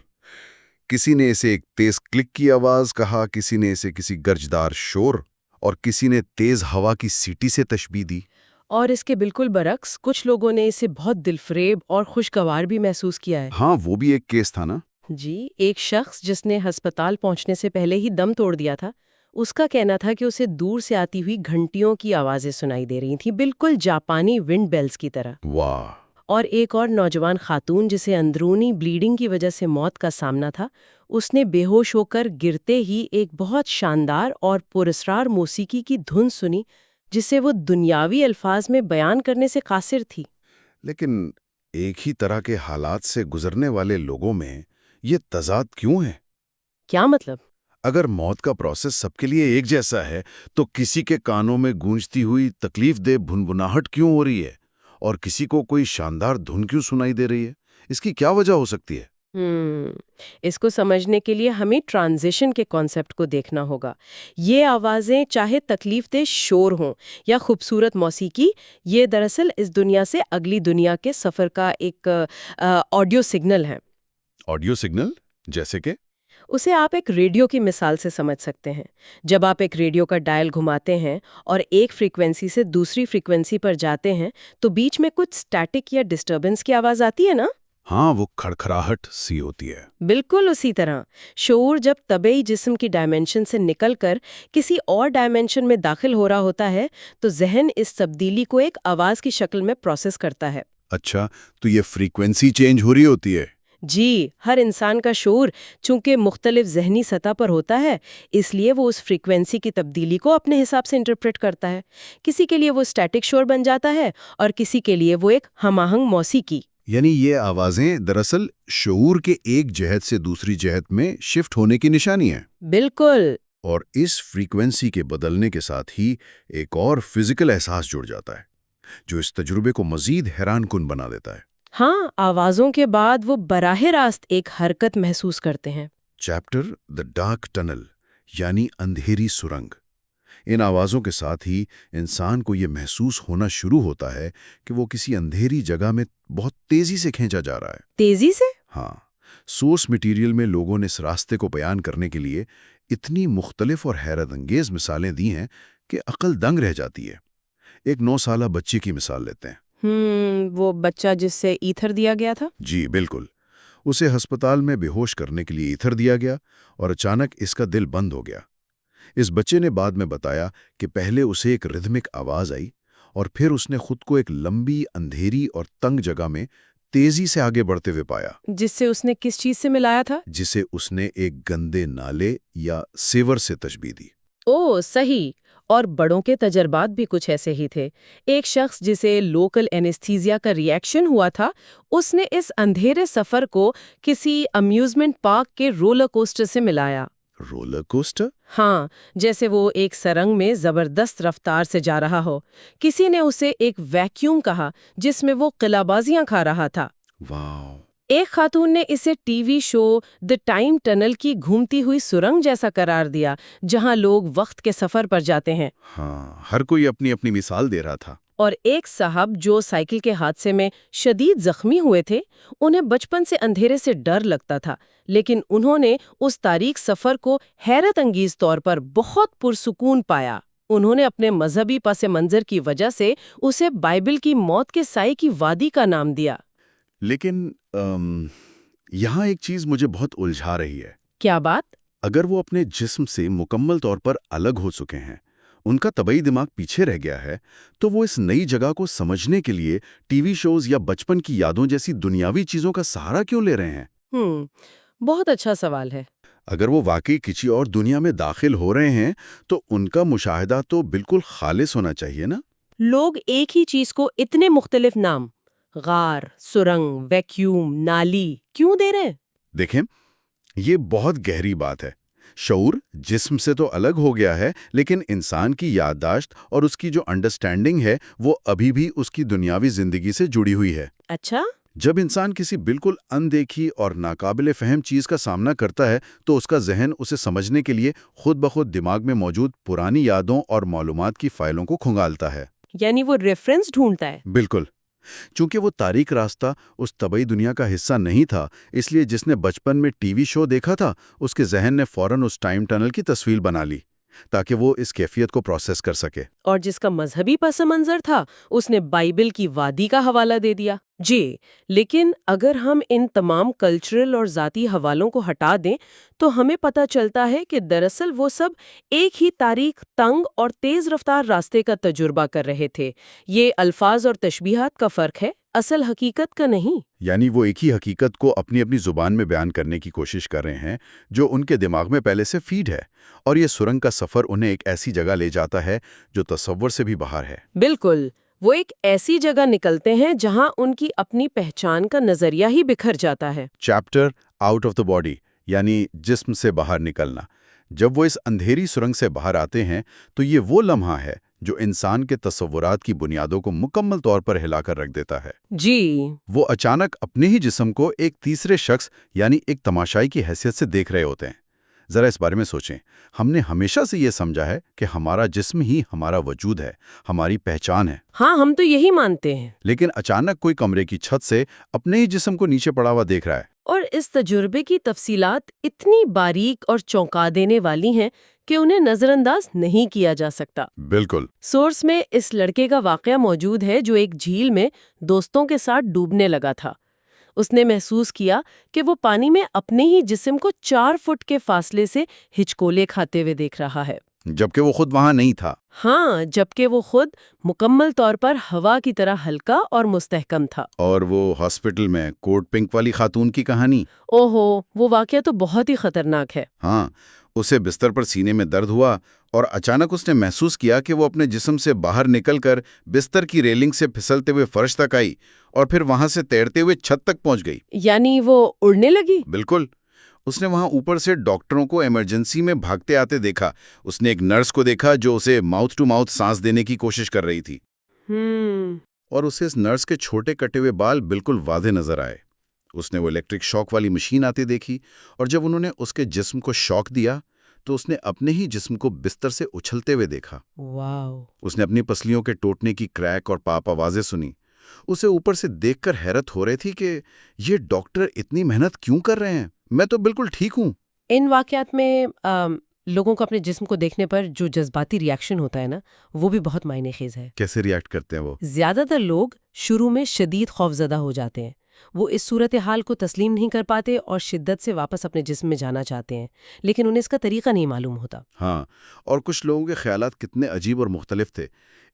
किसी ने इसे एक तेज क्लिक की आवाज कहा, किसी ने इसे किसी गर्जदार शोर, और किसी ने तेज हवा की सीटी से तशबीह दी। और इसके बिल्कुल बरक्स कुछ लोगों ने इसे बहुत दिलफरेब और खुशगवार भी महसूस किया है। हाँ, वो भी एक केस था ना। जी, एक शख्स जिसने अस्पताल पहुंचने से पहले ही दम तोड़ दिया था, उसका कहना था कि उसे दूर से आती हुई घंटियों की आवाजें सुनाई दे रही थीं, बिल्कुल जापानी विंड बेल्स की तरह। वाह। और एक और नौजवान खातून जिसे अंदरूनी ब्लीडिंग की वजह से मौत का सामना था, उसने बेहोश होकर गिरते ही एक बहुत शानदार और पुरस्कार मौसीकी की धुन सुनी, जिसे वो दुनियावी अल्फाज में बयान करने से कासिर थी। लेकिन एक ही तरह के हालात से गुजरने वाले लोगों में ये तज़ाद क्यों है? क्या मतलब? अगर मौत का प्रोसेस सबके लिए एक जैसा है, तो किसी के कानों में गूंजती हुई तकलीफदेह भुनभुनाहट क्यों हो रही है और किसी को कोई शानदार धुन क्यों सुनाई दे रही है? इसकी क्या वजह हो सकती है? इसको समझने के लिए हमें ट्रांजिशन के कॉन्सेप्ट को देखना होगा। ये आवाज़ें चाहे तकलीफदेह शोर हों या खूबसूरत मौसीकी, ये दरअसल इस दुनिया से अगली दुनिया के सफ़र का एक ऑडियो सिग्नल है। Audio signal? जैसे कि? उसे आप एक रेडियो की मिसाल से समझ सकते हैं। जब आप एक रेडियो का डायल घुमाते हैं और एक फ्रीक्वेंसी से दूसरी फ्रीक्वेंसी पर जाते हैं, तो बीच में कुछ स्टैटिक या डिस्टर्बेंस की आवाज़ आती है ना? हाँ, वो खड़खड़ाहट सी होती है। बिल्कुल उसी तरह शऊर जब तबेई जिस्म की डायमेंशन से निकलकर किसी और डायमेंशन में दाखिल हो रहा होता है, तो जहन इस तब्दीली को एक आवाज़ की शक्ल में प्रोसेस करता है। अच्छा, तो ये फ्रीक्वेंसी चेंज हो रही होती है? जी, हर इंसान का शऊर चूंकि मुख्तलिफ जहनी सतह पर होता है, इसलिए वो उस फ्रीक्वेंसी की तब्दीली को अपने हिसाब से इंटरप्रेट करता है। किसी के लिए वो स्टैटिक शोर बन जाता है और किसी के लिए वो एक हमाहंग मौसीकी। यानी ये आवाजें दरअसल शऊर के एक जहत से दूसरी जहत में शिफ्ट होने की निशानी है। बिल्कुल। और इस फ्रीक्वेंसी के बदलने के साथ ही एक और फिजिकल एहसास जुड़ जाता है, जो इस तजुर्बे को मजीद हैरानकुन बना देता है। हाँ, आवाज़ों के बाद वो बराह रास्त एक हरकत महसूस करते हैं। चैप्टर द डार्क टनल, यानी अंधेरी सुरंग। इन आवाज़ों के साथ ही इंसान को ये महसूस होना शुरू होता है कि वो किसी अंधेरी जगह में बहुत तेज़ी से खींचा जा रहा है। तेजी से? हाँ, सोर्स मटेरियल में लोगों ने इस रास्ते को बयान करने के लिए इतनी मुख्तलिफ और हैरतअंगेज मिसालें दी हैं कि अक्ल दंग रह जाती है। एक 9 साला बच्चे की मिसाल लेते हैं। वो बच्चा जिससे ईथर दिया गया था? जी बिल्कुल। उसे अस्पताल में बेहोश करने के लिए ईथर दिया गया और अचानक इसका दिल बंद हो गया। इस बच्चे ने बाद में बताया कि पहले उसे एक रिदमिक आवाज़ आई और फिर उसने खुद को एक लंबी, अंधेरी और तंग जगह में तेजी से आगे बढ़ते हुए पाया, जिससे उसने किस चीज से मिलाया था? जिसे उसने एक गंदे नाले या सेवर से तशबीह दी। ओह सही। और बड़ों के तजर्बात भी कुछ ऐसे ही थे। एक शख्स जिसे लोकल एनेस्थीसिया का रिएक्शन हुआ था, उसने इस अंधेरे सफर को किसी अम्यूजमेंट पार्क के रोलर कोस्टर से मिलाया। Roller coaster? हाँ, जैसे वो एक सरंग में जबरदस्त रफ्तार से जा रहा हो। किसी ने उसे एक वैक्यूम कहा जिसमें वो किलाबाजियां खा रहा था। वाह। एक खातून ने इसे TV show the time tunnel की घूमती हुई सुरंग जैसा करार दिया, जहां लोग वक्त के सफर पर जाते हैं। हाँ, हर कोई अपनी अपनी मिसाल दे रहा था। और एक साहब जो साइकिल के हादसे में शदीद जख्मी हुए थे, उन्हें बचपन से अंधेरे से डर लगता था, लेकिन उन्होंने उस तारीख सफर को हैरत अंगीज तौर पर बहुत पुरसुकून पाया। उन्होंने अपने मजहबी पस मंजर की वजह से उसे बाइबल की मौत के साए की वादी का नाम दिया। लेकिन यहाँ एक चीज़ मुझे बहुत उलझा रही है। क्या बात? अगर वो अपने जिस्म से मुकम्मल तौर पर अलग हो चुके हैं, उनका तबई दिमाग पीछे रह गया है, तो वो इस नई जगह को समझने के लिए टीवी शोज या बचपन की यादों जैसी दुनियावी चीज़ों का सहारा क्यों ले रहे हैं? बहुत अच्छा सवाल है। अगर वो वाकई किसी और दुनिया में दाखिल हो रहे हैं, तो उनका मुशाहिदा तो बिल्कुल खालिस होना चाहिए ना? लोग एक ही चीज को इतने मुख्तलिफ नाम, गार, सुरंग, वैक्यूम, नाली, क्यों दे रहे हैं? देखें, ये बहुत गहरी बात है। शऊर जिस्म से तो अलग हो गया है, लेकिन इंसान की याददाश्त और उसकी जो अंडरस्टैंडिंग है, वो अभी भी उसकी दुनियावी जिंदगी से जुड़ी हुई है। अच्छा। जब इंसान किसी बिल्कुल अनदेखी और नाकाबिले फहम चीज़ का सामना करता है तो उसका जहन उसे समझने के लिए खुद ब खुद दिमाग में मौजूद पुरानी यादों और मालूमात की फाइलों को खंगालता है। यानी वो रेफरेंस ढूंढता है। बिल्कुल। चूंकि वो तारीख रास्ता उस तबई दुनिया का हिस्सा नहीं था, इसलिए जिसने बचपन में टीवी शो देखा था उसके जहन ने फौरन उस टाइम टनल की तस्वीर बना ली ताकि वो इस कैफियत को प्रोसेस कर सके। और जिसका मजहबी पस मंजर था उसने बाइबल की वादी का हवाला दे दिया। जी, लेकिन अगर हम इन तमाम कल्चरल और ज़ाती हवालों को हटा दें तो हमें पता चलता है कि दरअसल वो सब एक ही तारीख, तंग और तेज़ रफ्तार रास्ते का तजुर्बा कर रहे थे। ये अल्फाज और तशबीहात का फ़र्क है, असल हकीकत का नहीं। यानी वो एक ही हकीकत को अपनी अपनी जुबान में बयान करने की कोशिश कर रहे हैं जो उनके दिमाग में पहले से फीड है, और ये सुरंग का सफ़र उन्हें एक ऐसी जगह ले जाता है जो तसव्वुर से भी बाहर है। बिल्कुल, वो एक ऐसी जगह निकलते हैं जहां उनकी अपनी पहचान का नजरिया ही बिखर जाता है। Chapter out of the body, यानी जिस्म से बाहर निकलना। जब वो इस अंधेरी सुरंग से बाहर आते हैं तो ये वो लम्हा है जो इंसान के तसव्वुरात की बुनियादों को मुकम्मल तौर पर हिलाकर रख देता है। जी। वो अचानक अपने ही जिस्म को एक तीसरे शख्स यानी एक तमाशाई की हैसियत से देख रहे होते हैं। जरा इस बारे में सोचें। हमने हमेशा से ये समझा है कि हमारा जिस्म ही हमारा वजूद है, हमारी पहचान है। हाँ, हम तो यही मानते हैं। लेकिन अचानक कोई कमरे की छत से अपने ही जिस्म को नीचे पड़ा हुआ देख रहा है। और इस तजुर्बे की तफसीलात इतनी बारीक और चौंका देने वाली हैं कि उन्हें नजरअंदाज नहीं किया जा सकता। बिल्कुल। सोर्स में इस लड़के का वाकया मौजूद है जो एक झील में दोस्तों के साथ डूबने लगा था। उसने महसूस किया कि वो पानी में अपने ही जिस्म को 4 फुट के फासले से हिचकोले खाते हुए देख रहा है। जबकि वो खुद वहां नहीं था। हाँ, जबकि वो खुद मुकम्मल तौर पर हवा की तरह हल्का और मुस्तहकम था। और वो हॉस्पिटल में कोट पिंक वाली खातून की कहानी। ओहो, वो वाकया तो बहुत ही खतरनाक है। हाँ, उसे बिस्तर पर सीने में दर्द हुआ और अचानक उसने महसूस किया कि वो अपने जिस्म से बाहर निकलकर बिस्तर की रेलिंग से फिसलते हुए फर्श तक आई और फिर वहां से तैरते हुए छत तक पहुंच गई। यानी वो उड़ने लगी? बिल्कुल। उसने वहां ऊपर से डॉक्टरों को इमरजेंसी में भागते आते देखा। उसने एक नर्स को देखा जो उसे माउथ टू माउथ सांस देने की कोशिश कर रही थी। और उसे इस नर्स के छोटे कटे हुए बाल बिल्कुल वाज़े नजर आए। उसने वो इलेक्ट्रिक शॉक वाली मशीन आती देखी और जब उन्होंने उसके जिस्म को शॉक दिया तो उसने अपने ही जिस्म को बिस्तर से उछलते हुए देखा। वाओ! उसने अपनी पसलियों के टूटने की क्रैक और पाप आवाजें सुनी। उसे ऊपर से देखकर हैरत हो रही थी कि ये डॉक्टर इतनी मेहनत क्यों कर रहे हैं, मैं तो बिल्कुल ठीक हूँ। इन वाकयात में लोगों को अपने जिस्म को देखने पर जो जज्बाती रिएक्शन होता है ना, वो भी बहुत मायने-ख़ेज़ है। कैसे रिएक्ट करते हैं वो? ज्यादातर लोग शुरू में शदीद खौफजदा हो जाते हैं। वो इस सूरत हाल को तस्लीम नहीं कर पाते और शिद्दत से वापस अपने जिस्म में जाना चाहते हैं, लेकिन उन्हें इसका तरीका नहीं मालूम होता। हाँ, और कुछ लोगों के ख्यालात कितने अजीब और मुख्तलिफ थे।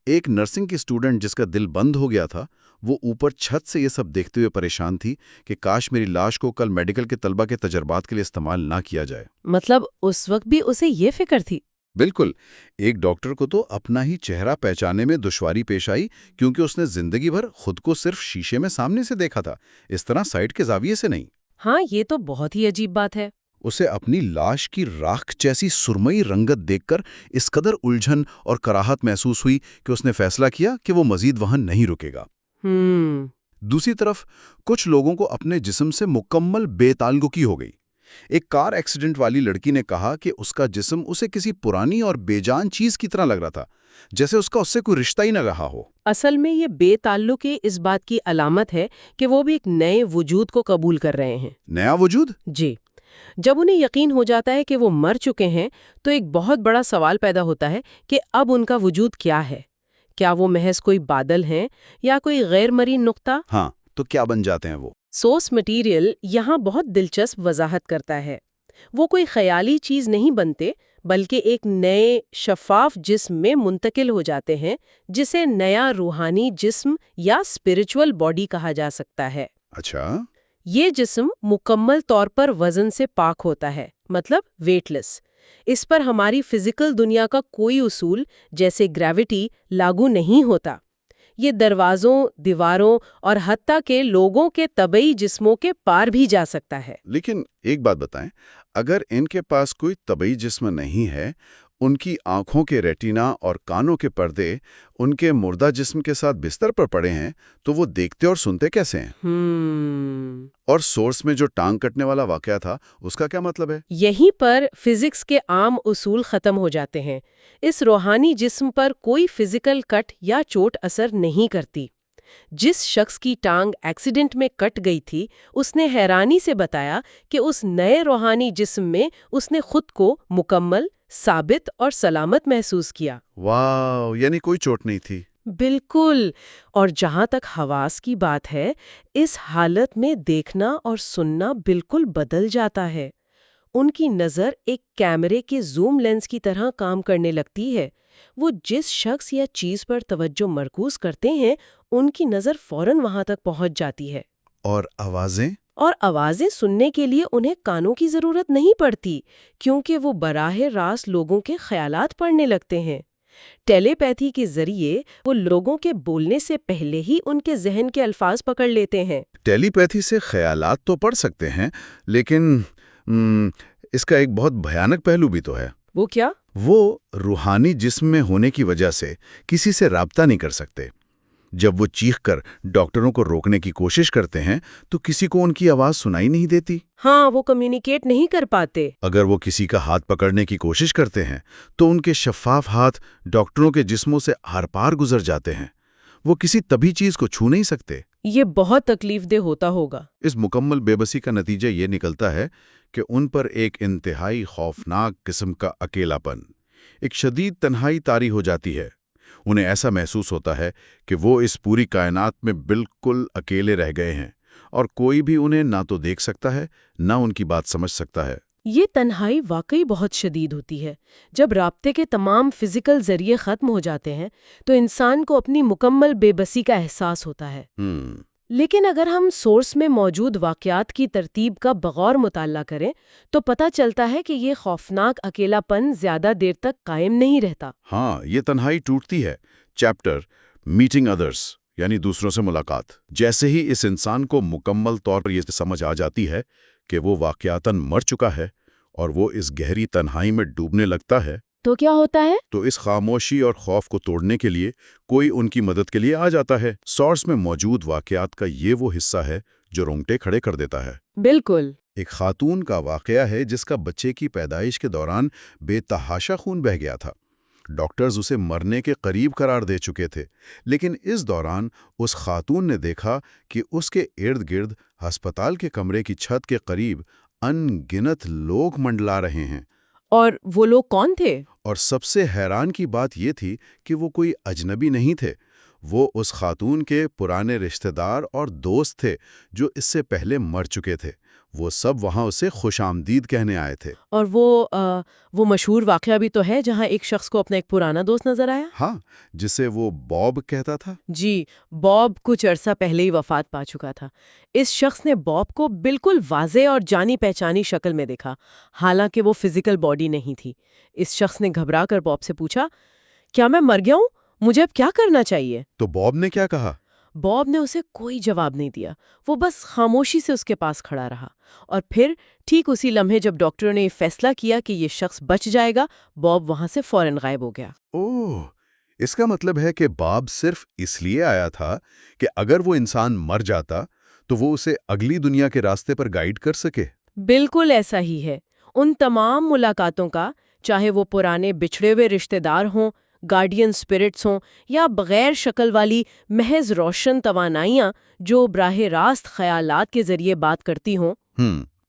एक नर्सिंग की स्टूडेंट जिसका दिल बंद हो गया था, वो ऊपर छत से ये सब देखते हुए परेशान थी कि काश मेरी लाश को कल मेडिकल के तलबा के तजर्बात के लिए इस्तेमाल ना किया जाए। मतलब उस वक्त भी उसे ये फिक्र थी। बिल्कुल। एक डॉक्टर को तो अपना ही चेहरा पहचानने में दुश्वारी पेश आई क्योंकि उसने जिंदगी भर खुद को सिर्फ शीशे में सामने से देखा था, इस तरह साइड के जाविये से नहीं। हाँ, ये तो बहुत ही अजीब बात है। उसे अपनी लाश की राख जैसी सुरमई रंगत देखकर इस कदर उलझन और कराहत महसूस हुई कि उसने फैसला किया कि वो मजीद वहां नहीं रुकेगा। दूसरी तरफ कुछ लोगों को अपने जिस्म से मुकम्मल बेताल्लुकी हो गई। एक कार एक्सीडेंट वाली लड़की ने कहा कि उसका जिस्म उसे किसी पुरानी और बेजान चीज की तरह लग रहा था, जैसे उसका उससे कोई रिश्ता ही न रहा हो। असल में ये बेताल्लुकी इस बात की अलामत है कि वो भी एक नए वजूद को कबूल कर रहे हैं। नया वजूद? जी। जब उन्हें यकीन हो जाता है कि वो मर चुके हैं तो एक बहुत बड़ा सवाल पैदा होता है कि अब उनका वजूद क्या है। क्या वो महज कोई बादल हैं या कोई गैर मरीन नुक्ता? हाँ, तो क्या बन जाते हैं वो? सोर्स मटेरियल यहाँ बहुत दिलचस्प वजाहत करता है। वो कोई ख्याली चीज नहीं बनते, बल्कि एक नए शफाफ जिस्म में मुंतकिल हो जाते हैं, जिसे नया रूहानी जिस्म या स्पिरिचुअल बॉडी कहा जा सकता है। अच्छा। ये जिस्म मुकम्मल तौर पर वजन से पाक होता है, मतलब वेटलेस। इस पर हमारी फिजिकल दुनिया का कोई उसूल जैसे ग्रेविटी लागू नहीं होता। ये दरवाज़ों, दीवारों और हत्ता के लोगों के तबई जिस्मों के पार भी जा सकता है। लेकिन एक बात बताएं, अगर इनके पास कोई तबई जिस्म नहीं है, उनकी आंखों के रेटिना और कानों के पर्दे उनके मुर्दा जिस्म के साथ बिस्तर पर पड़े हैं, तो वो देखते और सुनते कैसे हैं? और सोर्स में जो टांग कटने वाला वाकया था, उसका क्या मतलब है? यहीं पर फिजिक्स के आम उसूल खत्म हो जाते हैं। इस रूहानी जिस्म पर कोई फिजिकल कट या चोट असर नहीं करती। जिस शख्स की टांग एक्सीडेंट में कट गई थी, उसने हैरानी से बताया कि उस नए रूहानी जिस्म में उसने खुद को मुकम्मल, साबित और सलामत महसूस किया। वाह, यानी कोई चोट नहीं थी। बिल्कुल। और जहां तक हवास की बात है, इस हालत में देखना और सुनना बिल्कुल बदल जाता है। उनकी नज़र एक कैमरे के जूम लेंस की तरह काम करने लगती है। वो जिस शख्स या चीज़ पर तवज्जो मरकूज करते हैं, उनकी नज़र फौरन वहां तक पहुंच जाती है। और आवाजें? और आवाज़ें सुनने के लिए उन्हें कानों की ज़रूरत नहीं पड़ती, क्योंकि वो बराह रास्त लोगों के ख्यालात पढ़ने लगते हैं। टेलीपैथी के जरिए वो लोगों के बोलने से पहले ही उनके जहन के अल्फाज पकड़ लेते हैं। टेलीपैथी से ख्यालात तो पढ़ सकते हैं, लेकिन इसका एक बहुत भयानक पहलू भी तो है। वो क्या? वो रूहानी जिस्म में होने की वजह से किसी से राब्ता नहीं कर सकते। जब वो चीखकर डॉक्टरों को रोकने की कोशिश करते हैं, तो किसी को उनकी आवाज सुनाई नहीं देती। हाँ, वो कम्युनिकेट नहीं कर पाते। अगर वो किसी का हाथ पकड़ने की कोशिश करते हैं, तो उनके शफाफ हाथ डॉक्टरों के जिस्मों से आर पार गुजर जाते हैं। वो किसी तभी चीज को छू नहीं सकते। ये बहुत तकलीफदेह होता होगा। इस मुकम्मल बेबसी का नतीजा ये निकलता है कि उन पर एक इंतहाई खौफनाक किस्म का अकेलापन, एक शदीद तन्हाई तारी हो जाती है। उन्हें ऐसा महसूस होता है कि वो इस पूरी कायनात में बिल्कुल अकेले रह गए हैं और कोई भी उन्हें ना तो देख सकता है, ना उनकी बात समझ सकता है। ये तन्हाई वाकई बहुत शदीद होती है। जब राब्ते के तमाम फिजिकल जरिए खत्म हो जाते हैं, तो इंसान को अपनी मुकम्मल बेबसी का एहसास होता है। लेकिन अगर हम सोर्स में मौजूद वाक़यात की तरतीब का बगौर मुताला करें, तो पता चलता है कि ये खौफनाक अकेलापन ज़्यादा देर तक कायम नहीं रहता। हाँ, ये तन्हाई टूटती है। चैप्टर मीटिंग अदर्स, यानी दूसरों से मुलाकात। जैसे ही इस इंसान को मुकम्मल तौर पर यह समझ आ जाती है कि वो वाक़यातन मर चुका है और वो इस गहरी तन्हाई में डूबने लगता है, तो क्या होता है? तो इस खामोशी और खौफ को तोड़ने के लिए कोई उनकी मदद के लिए आ जाता है। सोर्स में मौजूद वाक़यात का ये वो हिस्सा है जो रोंगटे खड़े कर देता है। बिल्कुल। एक खातून का वाक़या है जिसका बच्चे की पैदाइश के दौरान बेतहाशा खून बह गया था। डॉक्टर्स उसे मरने के करीब करार दे चुके थे, लेकिन इस दौरान उस खातून ने देखा कि उसके इर्द गिर्द अस्पताल के कमरे की छत के करीब अनगिनत लोग मंडला रहे हैं। और वो लोग कौन थे? और सबसे हैरान की बात ये थी कि वो कोई अजनबी नहीं थे। वो उस खातून के पुराने रिश्तेदार और दोस्त थे जो इससे पहले मर चुके थे। वो सब वहाँ उसे खुशामदीद कहने आए थे। और वो मशहूर वाक़या भी तो है जहाँ एक शख्स को अपना एक पुराना दोस्त नजर आया। हाँ, जिसे वो बॉब कहता था। जी, बॉब कुछ अरसा पहले ही वफात पा चुका था। इस शख्स ने बॉब को बिल्कुल वाज़े और जानी पहचानी शक्ल में देखा, हालांकि वो फिजिकल बॉडी नहीं थी। इस शख्स ने घबरा कर बॉब से पूछा, क्या मैं मर गया हूँ? मुझे अब क्या करना चाहिए? तो बॉब ने क्या कहा? बॉब ने उसे कोई जवाब नहीं दिया। वो बस खामोशी से उसके पास खड़ा रहा। और फिर ठीक उसी लम्हे जब डॉक्टरों ने फैसला किया कि ये शख्स बच जाएगा, बॉब वहां से फौरन गायब हो गया। ओह, इसका मतलब है कि बॉब सिर्फ इसलिए आया था कि अगर वो इंसान मर जाता तो वो उसे अगली दुनिया के रास्ते पर गाइड कर सके। बिल्कुल ऐसा ही है। उन तमाम मुलाकातों का, चाहे वो पुराने बिछड़े हुए रिश्तेदार हों, गार्डियन स्पिरिट्स हों या बगैर शक्ल वाली महज रोशन तवानाइयाँ जो बराह रास्त ख्यालात के जरिए बात करती हों,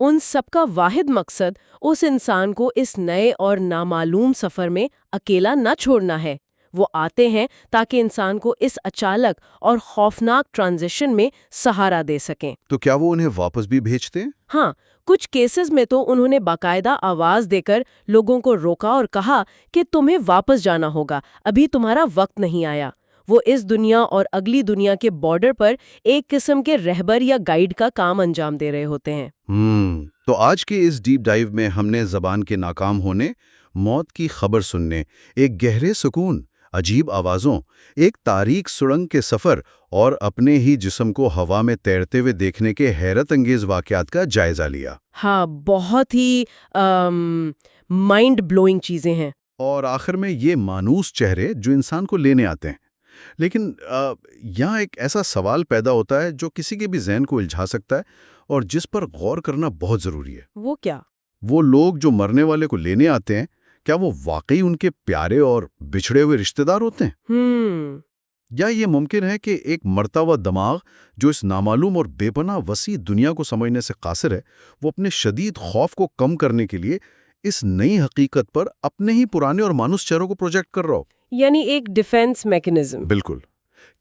उन सबका वाहिद मकसद उस इंसान को इस नए और नामालूम सफ़र में अकेला न छोड़ना है। वो आते हैं ताकि इंसान को इस अचानक और खौफनाक ट्रांजिशन में सहारा दे सकें। तो क्या वो उन्हें वापस भी भेजते हैं? हाँ, कुछ केसेस में तो उन्होंने बाकायदा आवाज देकर लोगों को रोका और कहा कि तुम्हें वापस जाना होगा, अभी तुम्हारा वक्त नहीं आया। वो इस दुनिया और अगली दुनिया के बॉर्डर पर एक किस्म के रहबर या गाइड का काम अंजाम दे रहे होते हैं। तो आज के इस डीप डाइव में हमने ज़बान के नाकाम होने, मौत की खबर सुनने, एक गहरे सुकून, अजीब आवाज़ों, एक तारीक सुरंग के सफ़र और अपने ही जिस्म को हवा में तैरते हुए देखने के हैरत अंगेज वाक़यात का जायज़ा लिया। हाँ, बहुत ही माइंड ब्लोइंग चीज़ें हैं। और आखिर में ये मानूस चेहरे जो इंसान को लेने आते हैं। लेकिन यहाँ एक ऐसा सवाल पैदा होता है जो किसी के भी ज़हन को उलझा सकता है और जिस पर गौर करना बहुत ज़रूरी है। वो क्या? वो लोग जो मरने वाले को लेने आते हैं, क्या वो वाकई उनके प्यारे और बिछड़े हुए रिश्तेदार होते हैं? या ये मुमकिन है कि एक मरता हुआ दिमाग जो इस नामालूम और बेपनाह वसी दुनिया को समझने से कासिर है, वो अपने शदीद खौफ को कम करने के लिए इस नई हकीकत पर अपने ही पुराने और मानुस चेहरों को प्रोजेक्ट कर रहा हो? यानी एक डिफेंस मैकेनिज्म। बिल्कुल।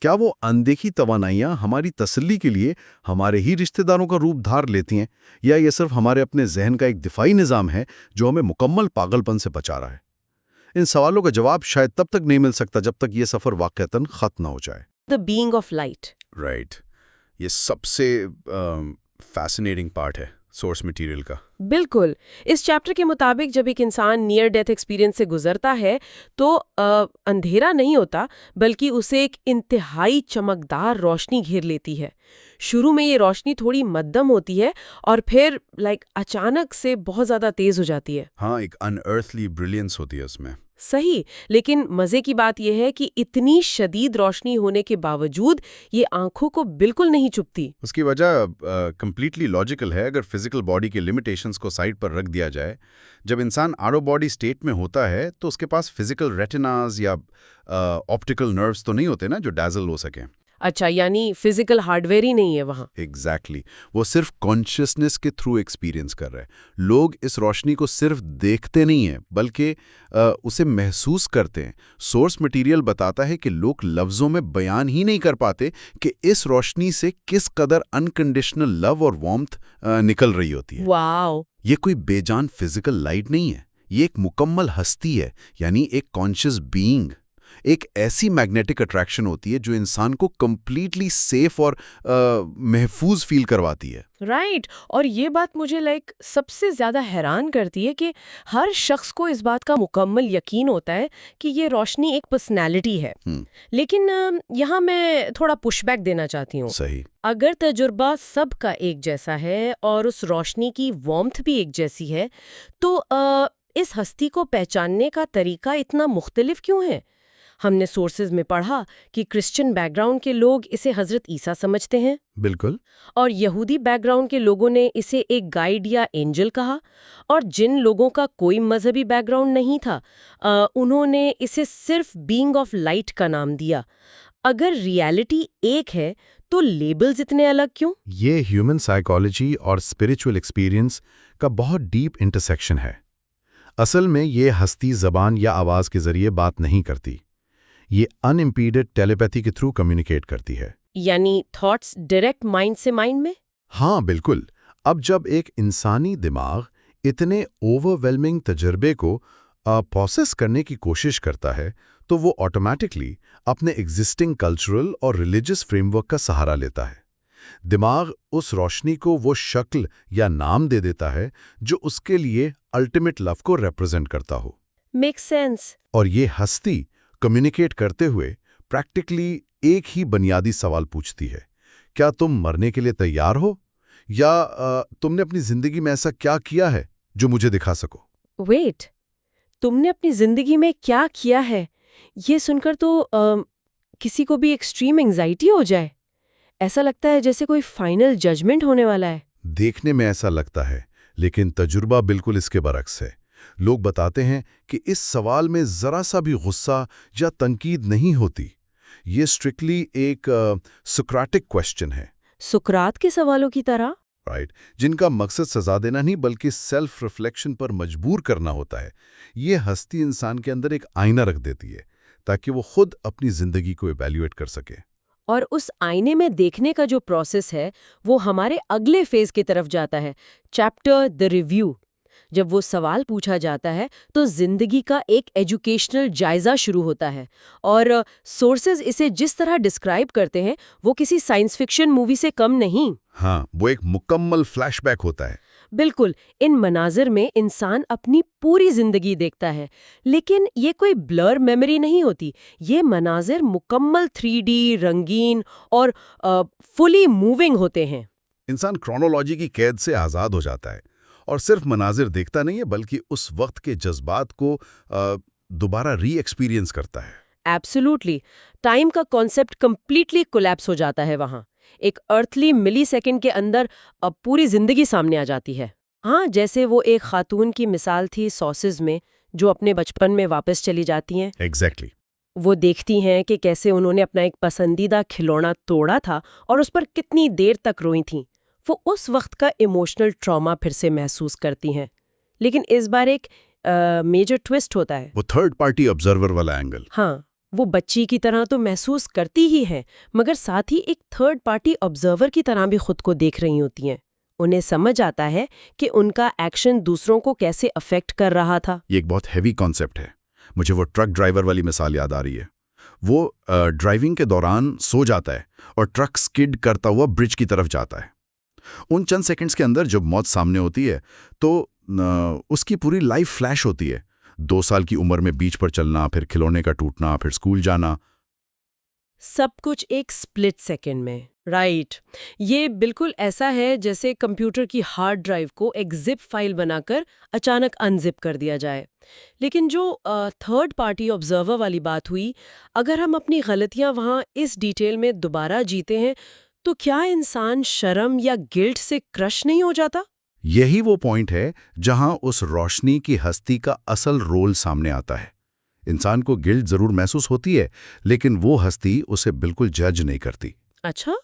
क्या वो अनदेखी तवानाइयां हमारी तसल्ली के लिए हमारे ही रिश्तेदारों का रूप धार लेती हैं, या ये सिर्फ हमारे अपने जहन का एक दिफाई निज़ाम है जो हमें मुकम्मल पागलपन से बचा रहा है? इन सवालों का जवाब शायद तब तक नहीं मिल सकता जब तक ये सफ़र वाक़तन ख़त्म ना हो जाए। The being of light. Right. ये सबसे फैसिनेटिंग पार्ट है सोर्स मटेरियल का। बिल्कुल। इस चैप्टर के मुताबिक जब एक इंसान नियर डेथ एक्सपीरियंस से गुजरता है तो अंधेरा नहीं होता, बल्कि उसे एक इंतहाई चमकदार रोशनी घेर लेती है। शुरू में ये रोशनी थोड़ी मध्यम होती है और फिर अचानक से बहुत ज़्यादा तेज हो जाती है। हाँ, एक अनअर्थली ब्रिलियंस होती है उसमें। सही, लेकिन मजे की बात यह है कि इतनी शदीद रोशनी होने के बावजूद ये आंखों को बिल्कुल नहीं चुभती। उसकी वजह कंप्लीटली लॉजिकल है। अगर फिजिकल बॉडी के लिमिटेशंस को साइड पर रख दिया जाए, जब इंसान आउट ऑफ बॉडी स्टेट में होता है तो उसके पास फिजिकल रेटिनाज या ऑप्टिकल नर्व्स तो नहीं होते ना जो डैजल हो सकें। अच्छा, यानी फिजिकल हार्डवेयर ही नहीं है वहाँ। एग्जैक्टली। वो सिर्फ कॉन्शियसनेस के थ्रू एक्सपीरियंस कर रहे हैं। लोग इस रोशनी को सिर्फ देखते नहीं हैं, बल्कि उसे महसूस करते हैं। सोर्स मटेरियल बताता है कि लोग लफ्ज़ों में बयान ही नहीं कर पाते कि इस रोशनी से किस कदर अनकंडीशनल लव और वार्मथ निकल रही होती है। वाओ! ये कोई बेजान फिजिकल लाइट नहीं है, ये एक मुकम्मल हस्ती है, यानी एक कॉन्शियस बीइंग। एक ऐसी मैग्नेटिक अट्रैक्शन होती है जो इंसान को कंप्लीटली सेफ और महफूज फील करवाती है। राइट। और ये बात मुझे सबसे ज्यादा हैरान करती है कि हर शख्स को इस बात का मुकम्मल यकीन होता है कि ये रोशनी एक पर्सनैलिटी है। लेकिन यहाँ मैं थोड़ा पुशबैक देना चाहती हूँ। सही। अगर तजुर्बा सबका एक जैसा है और उस रोशनी की वार्मथ भी एक जैसी है, तो इस हस्ती को पहचानने का तरीका इतना मुख्तलिफ क्यों है? हमने सोर्सेज में पढ़ा कि क्रिश्चियन बैकग्राउंड के लोग इसे हजरत ईसा समझते हैं। बिल्कुल। और यहूदी बैकग्राउंड के लोगों ने इसे एक गाइड या एंजल कहा। और जिन लोगों का कोई मजहबी बैकग्राउंड नहीं था, उन्होंने इसे सिर्फ बीइंग ऑफ लाइट का नाम दिया। अगर रियलिटी एक है तो लेबल्स इतने अलग क्यों? ये ह्यूमन साइकोलॉजी और स्पिरिचुअल एक्सपीरियंस का बहुत डीप इंटरसेक्शन है। असल में ये हस्ती जबान या आवाज के जरिए बात नहीं करती, ये अनइम्पीडेड टेलीपैथी के थ्रू कम्युनिकेट करती है। यानी थॉट्स डायरेक्ट माइंड से माइंड में? हाँ बिल्कुल। अब जब एक इंसानी दिमाग इतने ओवरवेलमिंग तजर्बे को प्रोसेस करने की कोशिश करता है, तो वो ऑटोमेटिकली अपने एग्जिस्टिंग कल्चरल और रिलीजियस फ्रेमवर्क का सहारा लेता है। दिमाग उस रोशनी को वो शक्ल या नाम दे देता है जो उसके लिए अल्टीमेट लव को रिप्रेजेंट करता हो। Make sense. और ये हस्ती कम्युनिकेट करते हुए प्रैक्टिकली एक ही बुनियादी सवाल पूछती है, क्या तुम मरने के लिए तैयार हो? या तुमने अपनी जिंदगी में ऐसा क्या किया है जो मुझे दिखा सको? वेट, तुमने अपनी जिंदगी में क्या किया है? ये सुनकर तो किसी को भी एक्सट्रीम एंजाइटी हो जाए। ऐसा लगता है जैसे कोई फाइनल जजमेंट होने वाला है। देखने में ऐसा लगता है, लेकिन तजुर्बा बिल्कुल इसके बरक्स है। लोग बताते हैं कि इस सवाल में जरा सा भी गुस्सा या तंकीद नहीं होती। ये स्ट्रिक्टली एक सुक्राटिक क्वेश्चन है। सुकरात के सवालों की तरह? राइट, जिनका मकसद सजा देना नहीं बल्कि सेल्फ रिफ्लेक्शन पर मजबूर करना होता है। ये हस्ती इंसान के अंदर एक आईना रख देती है ताकि वो खुद अपनी जिंदगी को इवैल्यूएट कर सके। और उस आईने में देखने का जो प्रोसेस है वो हमारे अगले फेज की तरफ जाता है, चैप्टर द रिव्यू। जब वो सवाल पूछा जाता है तो जिंदगी का एक एजुकेशनल जायजा शुरू होता है। और सोर्सेज इसे जिस तरह डिस्क्राइब करते हैं वो किसी साइंस फिक्शन मूवी से कम नहीं। हाँ, वो एक मुकम्मल फ्लैशबैक होता है। बिल्कुल। इन मनाजिर में इंसान अपनी पूरी जिंदगी देखता है, लेकिन ये कोई ब्लर मेमोरी नहीं होती। ये मनाजिर मुकम्मल 3D रंगीन और फुली मूविंग होते हैं। इंसान क्रोनोलॉजी की कैद से आज़ाद हो जाता है और सिर्फ मनाजिर देखता नहीं है बल्कि उस वक्त के जज्बात को दोबारा री एक्सपीरियंस करता है। एब्सोल्युटली। टाइम का कॉन्सेप्ट कंप्लीटली कोलैप्स हो जाता है वहां। एक अर्थली मिलीसेकंड के अंदर अब पूरी जिंदगी सामने आ जाती है। हाँ, जैसे वो एक खातून की मिसाल थी सॉसेज में, जो अपने बचपन में वापस चली जाती हैं। एग्जैक्टली। वो देखती हैं कि कैसे उन्होंने अपना एक पसंदीदा खिलौना तोड़ा था और उस पर कितनी देर तक रोई थीं। वो उस वक्त का इमोशनल ट्रॉमा फिर से महसूस करती हैं। लेकिन इस बार एक मेजर ट्विस्ट होता है। वो थर्ड पार्टी ऑब्जर्वर वाला एंगल। हाँ, वो बच्ची की तरह तो महसूस करती ही हैं, मगर साथ ही एक थर्ड पार्टी ऑब्जर्वर की तरह भी खुद को देख रही होती हैं। उन्हें समझ आता है कि उनका एक्शन दूसरों को कैसे अफेक्ट कर रहा था। ये एक बहुत हैवी कॉन्सेप्ट है। मुझे वो ट्रक ड्राइवर वाली मिसाल याद आ रही है। वो ड्राइविंग के दौरान सो जाता है और ट्रक स्किड करता हुआ ब्रिज की तरफ जाता है। उन चंद सेकंड्स के अंदर जब मौत सामने होती है तो उसकी पूरी लाइफ फ्लैश होती है। 2 साल की उम्र में बीच पर चलना, फिर खिलौने का टूटना, फिर स्कूल जाना। सब कुछ एक स्प्लिट सेकंड में। राइट। ये बिल्कुल ऐसा है जैसे कंप्यूटर की हार्ड ड्राइव को एक जिप फाइल बनाकर अचानक अनजिप कर दिया जाए। लेकिन जो थर्ड पार्टी ऑब्जर्वर वाली बात हुई, अगर हम अपनी गलतियां वहां इस डिटेल में दोबारा जीते हैं, तो क्या इंसान शर्म या गिल्ट से क्रश नहीं हो जाता? यही वो पॉइंट है जहां उस रोशनी की हस्ती का असल रोल सामने आता है। इंसान को गिल्ट जरूर महसूस होती है, लेकिन वो हस्ती उसे बिल्कुल जज नहीं करती। अच्छा,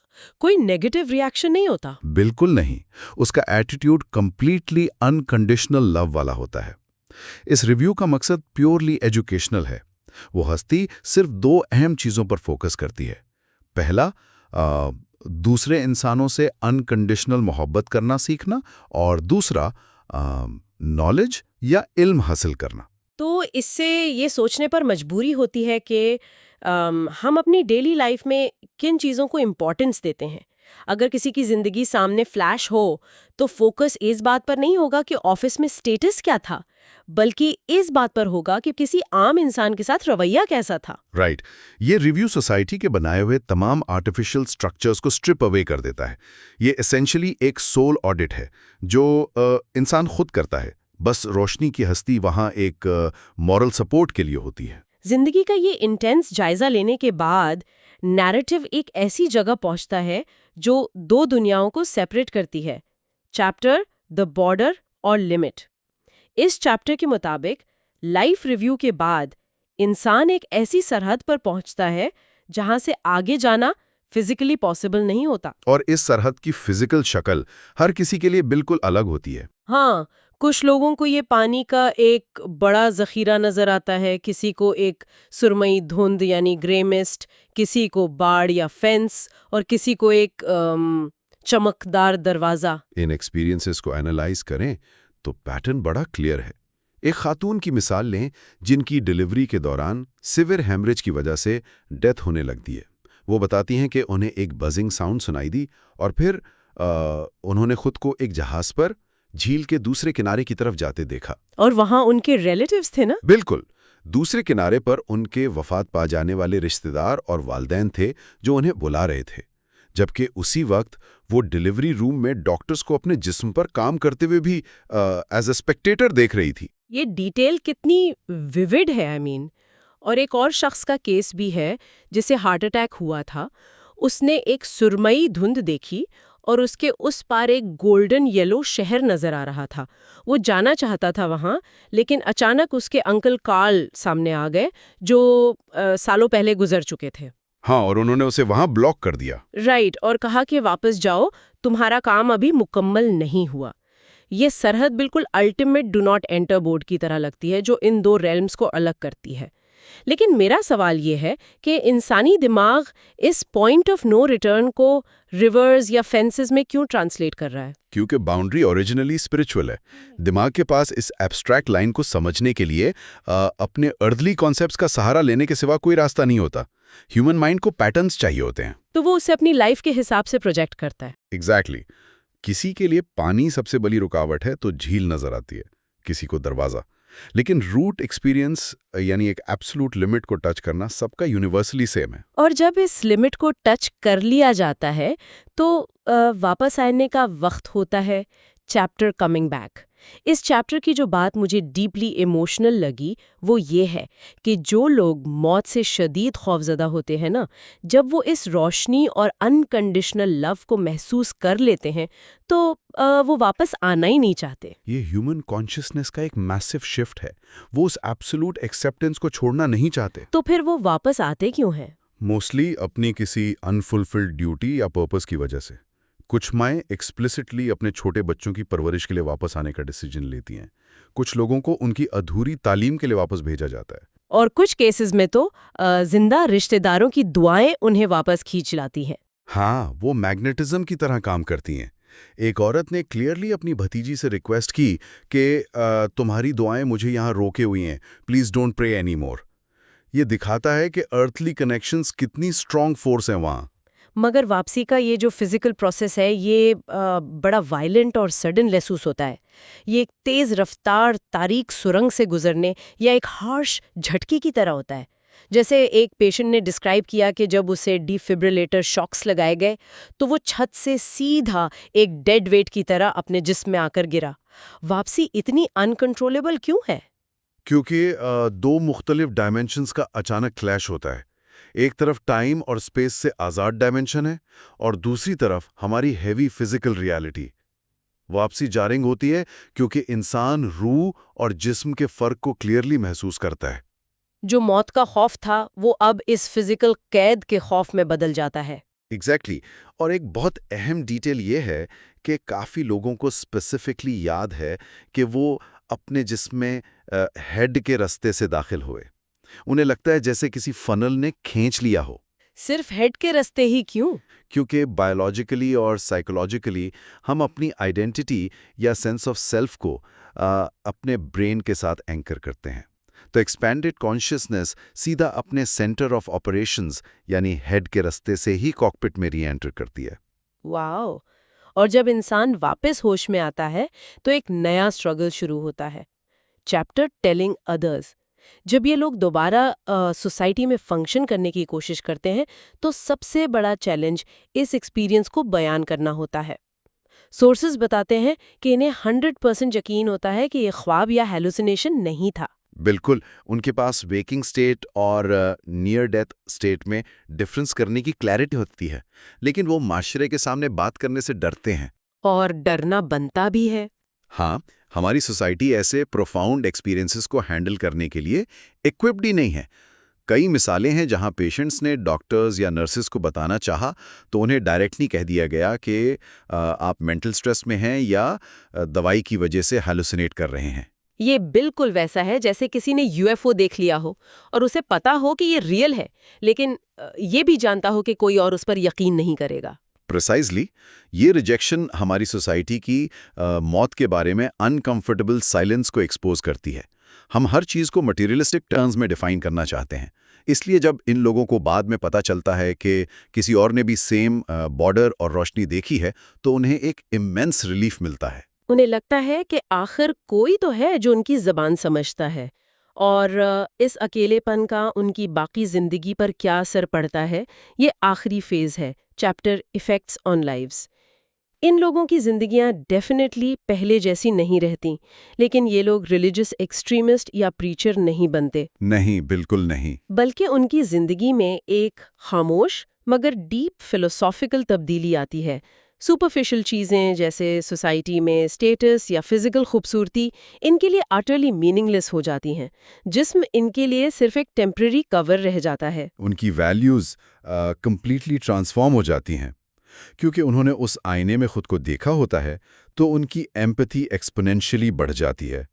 कोई नेगेटिव रिएक्शन नहीं होता? बिल्कुल नहीं। उसका एटीट्यूड कंप्लीटली अनकंडीशनल लव वाला होता है। इस रिव्यू का मकसद प्योरली एजुकेशनल है। वो हस्ती सिर्फ 2 अहम चीजों पर फोकस करती है। पहला, दूसरे इंसानों से अनकंडीशनल मोहब्बत करना सीखना, और दूसरा, नॉलेज या इल्म हासिल करना। तो इससे ये सोचने पर मजबूरी होती है कि हम अपनी डेली लाइफ में किन चीज़ों को इम्पोर्टेंस देते हैं। अगर किसी की ज़िंदगी सामने फ्लैश हो, तो फोकस इस बात पर नहीं होगा कि ऑफिस में स्टेटस क्या था, बल्कि इस बात पर होगा कि किसी आम इंसान के साथ रवैया कैसा था। राइट। ये रिव्यू सोसाइटी के बनाए हुए तमाम आर्टिफिशियल स्ट्रक्चर्स को स्ट्रिप अवे कर देता है। ये एसेंशियली एक सोल ऑडिट है जो इंसान खुद करता है। बस रोशनी की हस्ती वहाँ एक मॉरल सपोर्ट के लिए होती है। जिंदगी का ये इंटेंस जायजा लेने के बाद नैरेटिव एक ऐसी जगह पहुंचता है जो 2 दुनियाओं को सेपरेट करती है। चैप्टर द बॉर्डर और लिमिट। इस चैप्टर के मुताबिक लाइफ रिव्यू के बाद इंसान एक ऐसी सरहद पर पहुंचता है जहां से आगे जाना फिजिकली पॉसिबल नहीं होता। और इस सरहद की फिजिकल शक्ल हर किसी के लिए बिल्कुल अलग होती है। हाँ, कुछ लोगों को ये पानी का एक बड़ा जखीरा नजर आता है, किसी को एक सुरमई धुंध यानी ग्रे मिस्ट, किसी को बाड़ या फेंस, और किसी को एक चमकदार दरवाजा। इन एक्सपीरियंसेस को एनालाइज करें तो पैटर्न बड़ा क्लियर है। एक खातून की मिसाल लें जिनकी डिलीवरी के दौरान सिवियर हेमरेज की वजह से डेथ होने लगती है। वो बताती हैं कि उन्हें एक बजिंग साउंड सुनाई दी और फिर उन्होंने खुद को एक जहाज पर झील के दूसरे किनारे की तरफ जाते देखा। और वहां उनके रिलेटिव्स थे ना? बिल्कुल। दूसरे किनारे पर उनके वफात पा जाने वाले रिश्तेदार और वालिदैन थे जो उन्हें बुला रहे थे, जबकि उसी वक्त वो डिलीवरी रूम में डॉक्टर्स को अपने जिस्म पर काम करते हुए भी एज अ स्पेक्टेटर देख रही थी। ये डिटेल कितनी विविड है, आई मीन। और एक और शख्स का केस भी है जिसे हार्ट अटैक हुआ था। उसने एक सुरमई धुंध देखी और उसके उस पार एक गोल्डन येलो शहर नजर आ रहा था। वो जाना चाहता था वहां, लेकिन अचानक उसके अंकल कार्ल सामने आ गए जो सालों पहले गुजर चुके थे। हाँ, और उन्होंने उसे वहां ब्लॉक कर दिया। राइट, और कहा कि वापस जाओ, तुम्हारा काम अभी मुकम्मल नहीं हुआ। ये सरहद बिल्कुल ultimate do not enter board की तरह लगती है जो इन 2 रेल्म्स को अलग करती है। लेकिन मेरा सवाल ये है कि इंसानी दिमाग इस पॉइंट ऑफ नो रिटर्न को रिवर्स या फेंसेस में क्यों ट्रांसलेट कर रहा है? क्योंकि बाउंड्री ओरिजिनली स्पिरिचुअल है। दिमाग के पास इस एब्स्ट्रैक्ट लाइन को समझने के लिए अपने अर्दली कॉन्सेप्ट्स का सहारा लेने के सिवा कोई रास्ता नहीं होता। ह्यूमन माइंड को पैटर्न्स चाहिए होते हैं, तो वो उसे अपनी लाइफ के हिसाब से प्रोजेक्ट करता है। एग्जैक्टली। किसी के लिए पानी सबसे बड़ी रुकावट है तो झील नजर आती है, किसी को दरवाजा। लेकिन रूट एक्सपीरियंस यानी एक एब्सोल्यूट लिमिट को टच करना सबका यूनिवर्सली सेम है। और जब इस लिमिट को टच कर लिया जाता है तो वापस आने का वक्त होता है, चैप्टर कमिंग बैक। इस चैप्टर की जो बात मुझे डीपली इमोशनल लगी वो ये है कि जो लोग मौत से शदीद खौफजदा होते हैं ना, जब वो इस रोशनी और अनकंडीशनल लव को महसूस कर लेते हैं तो वो वापस आना ही नहीं चाहते। ये ह्यूमन कॉन्शियसनेस का एक मैसिव शिफ्ट है। वो उस एब्सोल्यूट एक्सेप्टेंस को छोड़ना नहीं चाहते। तो फिर वो वापस आते क्यों हैं? मोस्टली अपनी किसी अनफुलफिल्ड ड्यूटी या पर्पस की वजह से। कुछ माएँ एक्सप्लिसिटली अपने छोटे बच्चों की परवरिश के लिए वापस आने का डिसीजन लेती हैं। कुछ लोगों को उनकी अधूरी तालीम के लिए वापस भेजा जाता है। और कुछ केसेस में तो जिंदा रिश्तेदारों की दुआएं उन्हें वापस खींच लाती हैं। हाँ, वो मैग्नेटिज्म की तरह काम करती हैं। एक औरत ने क्लियरली अपनी भतीजी से रिक्वेस्ट की कि तुम्हारी दुआएं मुझे यहाँ रोके हुई हैं, please don't pray any more. ये दिखाता है कि अर्थली कनेक्शंस कितनी स्ट्रॉन्ग फोर्स हैं वहाँ। मगर वापसी का ये जो फिजिकल प्रोसेस है ये बड़ा वायलेंट और सडन महसूस होता है। ये एक तेज रफ्तार तारीक सुरंग से गुजरने या एक हार्श झटके की तरह होता है। जैसे एक पेशेंट ने डिस्क्राइब किया कि जब उसे डिफिब्रिलेटर शॉक्स लगाए गए तो वो छत से सीधा एक डेड वेट की तरह अपने जिस्म में आकर गिरा। वापसी इतनी अनकंट्रोलेबल क्यों है? क्योंकि दो मुख्तलिफ डायमेंशंस का अचानक क्लैश होता है। एक तरफ टाइम और स्पेस से आज़ाद डायमेंशन है और दूसरी तरफ हमारी हैवी फिजिकल रियलिटी। वापसी जारिंग होती है क्योंकि इंसान रूह और जिस्म के फर्क को क्लियरली महसूस करता है। जो मौत का खौफ था वो अब इस फिजिकल कैद के खौफ में बदल जाता है। एग्जैक्टली और एक बहुत अहम डिटेल ये है कि काफ़ी लोगों को स्पेसिफिकली याद है कि वो अपने जिस्म में हेड के रास्ते से दाखिल हुए। उन्हें लगता है जैसे किसी फनल ने खींच लिया हो। सिर्फ हेड के रास्ते ही क्यों? क्योंकि बायोलॉजिकली और साइकोलॉजिकली हम अपनी आइडेंटिटी या सेंस ऑफ सेल्फ को अपने ब्रेन के साथ एंकर करते हैं। तो एक्सपैंडेड कॉन्शियसनेस सीधा अपने सेंटर ऑफ ऑपरेशंस यानी हेड के रास्ते से ही कॉकपिट में री एंटर करती है। वाओ! और जब इंसान वापस होश में आता है तो एक नया स्ट्रगल शुरू होता है। Chapter telling others. जब ये लोग दोबारा सोसाइटी में फंक्शन करने की कोशिश करते हैं तो सबसे बड़ा चैलेंज इस एक्सपीरियंस को बयान करना होता है। सोर्सेज बताते हैं कि इन्हें 100% यकीन होता है कि ये ख्वाब या हेलुसिनेशन नहीं था। बिल्कुल, उनके पास वेकिंग स्टेट और नियर डेथ स्टेट में डिफरेंस करने की क्लैरिटी होती है, लेकिन वो माशरे के सामने बात करने से डरते हैं। और डरना बनता भी है। हाँ, हमारी सोसाइटी ऐसे प्रोफाउंड एक्सपीरियंसेस को हैंडल करने के लिए इक्विप्ड ही नहीं है। कई मिसालें हैं जहां पेशेंट्स ने डॉक्टर्स या नर्सेस को बताना चाहा तो उन्हें डायरेक्टली कह दिया गया कि आप मेंटल स्ट्रेस में हैं या दवाई की वजह से हैलुसिनेट कर रहे हैं। ये बिल्कुल वैसा है जैसे किसी ने यूएफओ देख लिया हो और उसे पता हो कि ये रियल है, लेकिन ये भी जानता हो कि कोई और उस पर यकीन नहीं करेगा। प्रिसाइजली ये रिजेक्शन हमारी सोसाइटी की मौत के बारे में अनकंफर्टेबल साइलेंस को एक्सपोज करती है। हम हर चीज़ को मटेरियलिस्टिक टर्म्स में डिफाइन करना चाहते हैं। इसलिए जब इन लोगों को बाद में पता चलता है कि किसी और ने भी सेम बॉर्डर और रोशनी देखी है तो उन्हें एक इमेंस रिलीफ मिलता है। उन्हें लगता है कि आखिर कोई तो है जो उनकी ज़बान समझता है। और इस अकेलेपन का उनकी बाकी ज़िंदगी पर क्या असर पड़ता है, ये आखिरी फेज़ है चैप्टर इफ़ेक्ट्स ऑन लाइव्स। इन लोगों की ज़िंदगियां डेफिनेटली पहले जैसी नहीं रहती, लेकिन ये लोग रिलीजियस एक्सट्रीमिस्ट या प्रीचर नहीं बनते। नहीं, बिल्कुल नहीं। बल्कि उनकी ज़िंदगी में एक खामोश मगर डीप फिलोसॉफिकल तब्दीली आती है। सुपरफिशियल चीज़ें जैसे सोसाइटी में स्टेटस या फिजिकल खूबसूरती इनके लिए अटरली मीनिंगलेस हो जाती हैं। जिस्म इनके लिए सिर्फ एक टेम्पररी कवर रह जाता है। उनकी वैल्यूज़ कंप्लीटली ट्रांसफॉर्म हो जाती हैं। क्योंकि उन्होंने उस आईने में खुद को देखा होता है तो उनकी एम्पैथी एक्सपोनेंशियली बढ़ जाती है।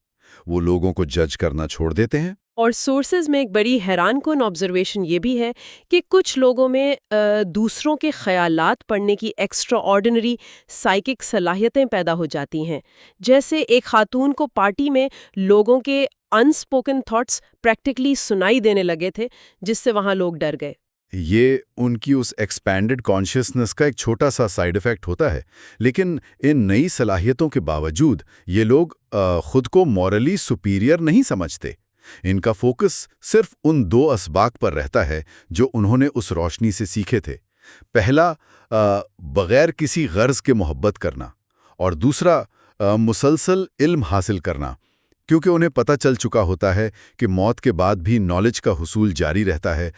वो लोगों को जज करना छोड़ देते हैं। और सोर्सेज में एक बड़ी हैरानकुन ऑब्जर्वेशन ये भी है कि कुछ लोगों में दूसरों के ख्यालात पढ़ने की एक्स्ट्रा ऑर्डिनरी साइकिक सलाहियतें पैदा हो जाती हैं। जैसे एक खातून को पार्टी में लोगों के अनस्पोकन थॉट्स प्रैक्टिकली सुनाई देने लगे थे, जिससे वहाँ लोग डर गए। ये उनकी उस एक्सपैंडेड कॉन्शियसनेस का एक छोटा सा साइड इफेक्ट होता है, लेकिन इन नई सलाहियतों के बावजूद ये लोग खुद को मॉरली सुपीरियर नहीं समझते। इनका फोकस सिर्फ उन दो असबाक पर रहता है जो उन्होंने उस रोशनी से सीखे थे। पहला, बगैर किसी गर्ज के मोहब्बत करना, और दूसरा, मुसलसल इल्म हासिल करना, क्योंकि उन्हें पता चल चुका होता है कि मौत के बाद भी नॉलेज का हुसूल जारी रहता है,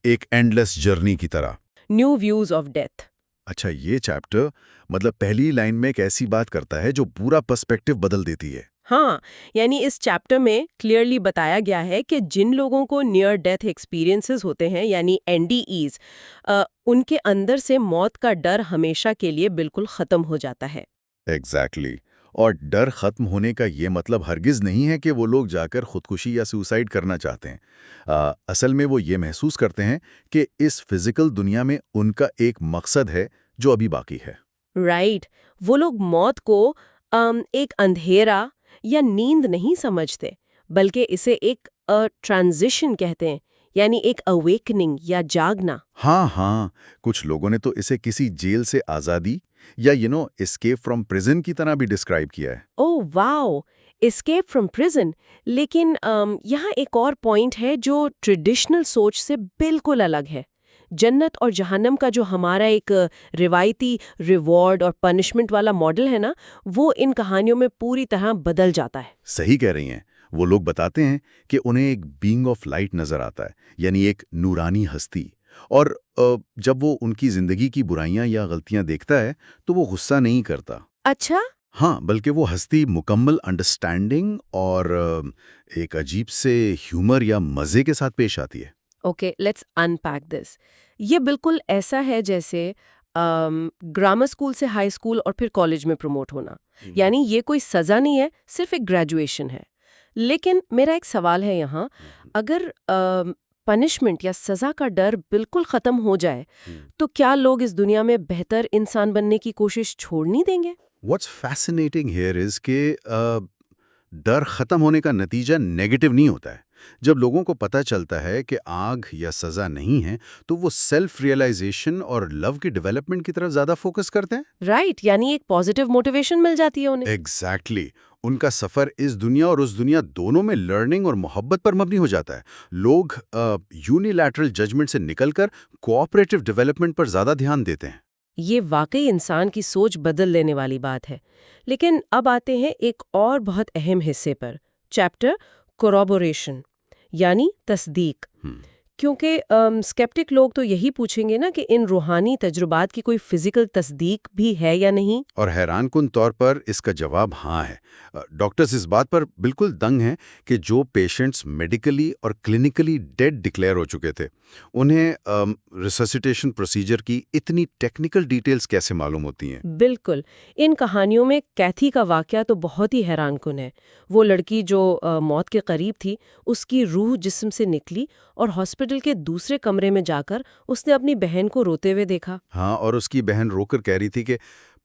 एक एंडलेस जर्नी की तरह। New views of death. अच्छा, ये चैप्टर मतलब पहली लाइन में एक ऐसी बात करता है जो पूरा पर्सपेक्टिव बदल देती है। हाँ, यानी इस चैप्टर में क्लियरली बताया गया है कि जिन लोगों को नियर डेथ एक्सपीरियंसेस होते हैं यानी एनडीईज, उनके अंदर से मौत का डर हमेशा के लिए बिल्कुल खत्म हो जाता है। एग्जैक्टली और डर खत्म होने का ये मतलब हरगिज नहीं है कि वो लोग जाकर खुदकुशी या सुसाइड करना चाहते हैं। असल में वो ये महसूस करते हैं कि इस फिजिकल दुनिया में उनका एक मकसद है जो अभी बाकी है। राइट, वो लोग मौत को एक अंधेरा या नींद नहीं समझते, बल्कि इसे एक ट्रांजिशन कहते हैं, यानी एक अवेकनिंग या जागना। हाँ हाँ, कुछ लोगों ने तो इसे किसी जेल से आज़ादी या एस्केप फ्रॉम प्रिजन की तरह भी डिस्क्राइब किया है। Oh wow, escape from prison. लेकिन यहाँ एक और पॉइंट है जो ट्रेडिशनल सोच से बिल्कुल अलग है। जन्नत और जहन्नम का जो हमारा एक रिवायती रिवॉर्ड और पनिशमेंट वाला मॉडल है ना, वो इन कहानियों में पूरी तरह बदल जाता है। सही कह रही हैं। वो लोग बताते हैं कि उन्हें एक बीइंग ऑफ लाइट नजर आता है, यानी एक नूरानी हस्ती। और जब वो उनकी जिंदगी की बुराइयां या गलतियां देखता है तो वो गुस्सा नहीं करता। अच्छा। हाँ, बल्कि वो हस्ती मुकम्मल अंडरस्टैंडिंग और एक अजीब से ह्यूमर या मजे के साथ पेश आती है। Okay, let's unpack this. ये बिल्कुल ऐसा है जैसे ग्रामर स्कूल से हाई स्कूल और फिर कॉलेज में प्रमोट होना। यानी ये कोई सज़ा नहीं है, सिर्फ एक ग्रेजुएशन है। लेकिन मेरा एक सवाल है यहाँ, अगर पनिशमेंट या सज़ा का डर बिल्कुल ख़त्म हो जाए, तो क्या लोग इस दुनिया में बेहतर इंसान बनने की कोशिश छोड़ नहीं देंगे? व्हाट्स फैसिनेटिंग हियर इज कि डर खत्म होने का नतीजा नेगेटिव नहीं होता है। जब लोगों को पता चलता है कि आग या सजा नहीं है, तो वो सेल्फ रियलाइजेशन और लव की डेवलपमेंट की तरफ ज्यादा फोकस करते हैं। राइट, यानी एक पॉजिटिव मोटिवेशन मिल जाती है उन्हें। एग्जैक्टली उनका सफर इस दुनिया और उस दुनिया दोनों में लर्निंग और मोहब्बत पर मबनी हो जाता है। लोग यूनिलैटरल जजमेंट से निकलकर कोऑपरेटिव डेवलपमेंट पर ज्यादा ध्यान देते हैं। ये वाकई इंसान की सोच बदल देने वाली बात है। लेकिन अब आते हैं एक और बहुत अहम हिस्से पर, चैप्टर कोरॉबोरेशन, यानी तस्दीक। क्योंकि स्केप्टिक लोग तो यही पूछेंगे ना कि इन रूहानी तजुर्बात की कोई फिजिकल तस्दीक भी है या नहीं। और हैरानकुन तौर पर इसका जवाब हाँ है। डॉक्टर्स इस बात पर बिल्कुल दंग हैं कि जो पेशेंट्स मेडिकली और क्लिनिकली डेड डिक्लेयर हो चुके थे, उन्हें रिससिटेशन प्रोसीजर की इतनी टेक्निकल डिटेल्स कैसे मालूम होती हैं। बिल्कुल, इन कहानियों में कैथी का वाकया तो बहुत ही हैरानकुन है। वो लड़की जो मौत के करीब थी, उसकी रूह जिस्म से निकली और हॉस्पिटल के दूसरे कमरे में जाकर उसने अपनी बहन को रोते हुए देखा। हाँ, और उसकी बहन रोकर कह रही थी कि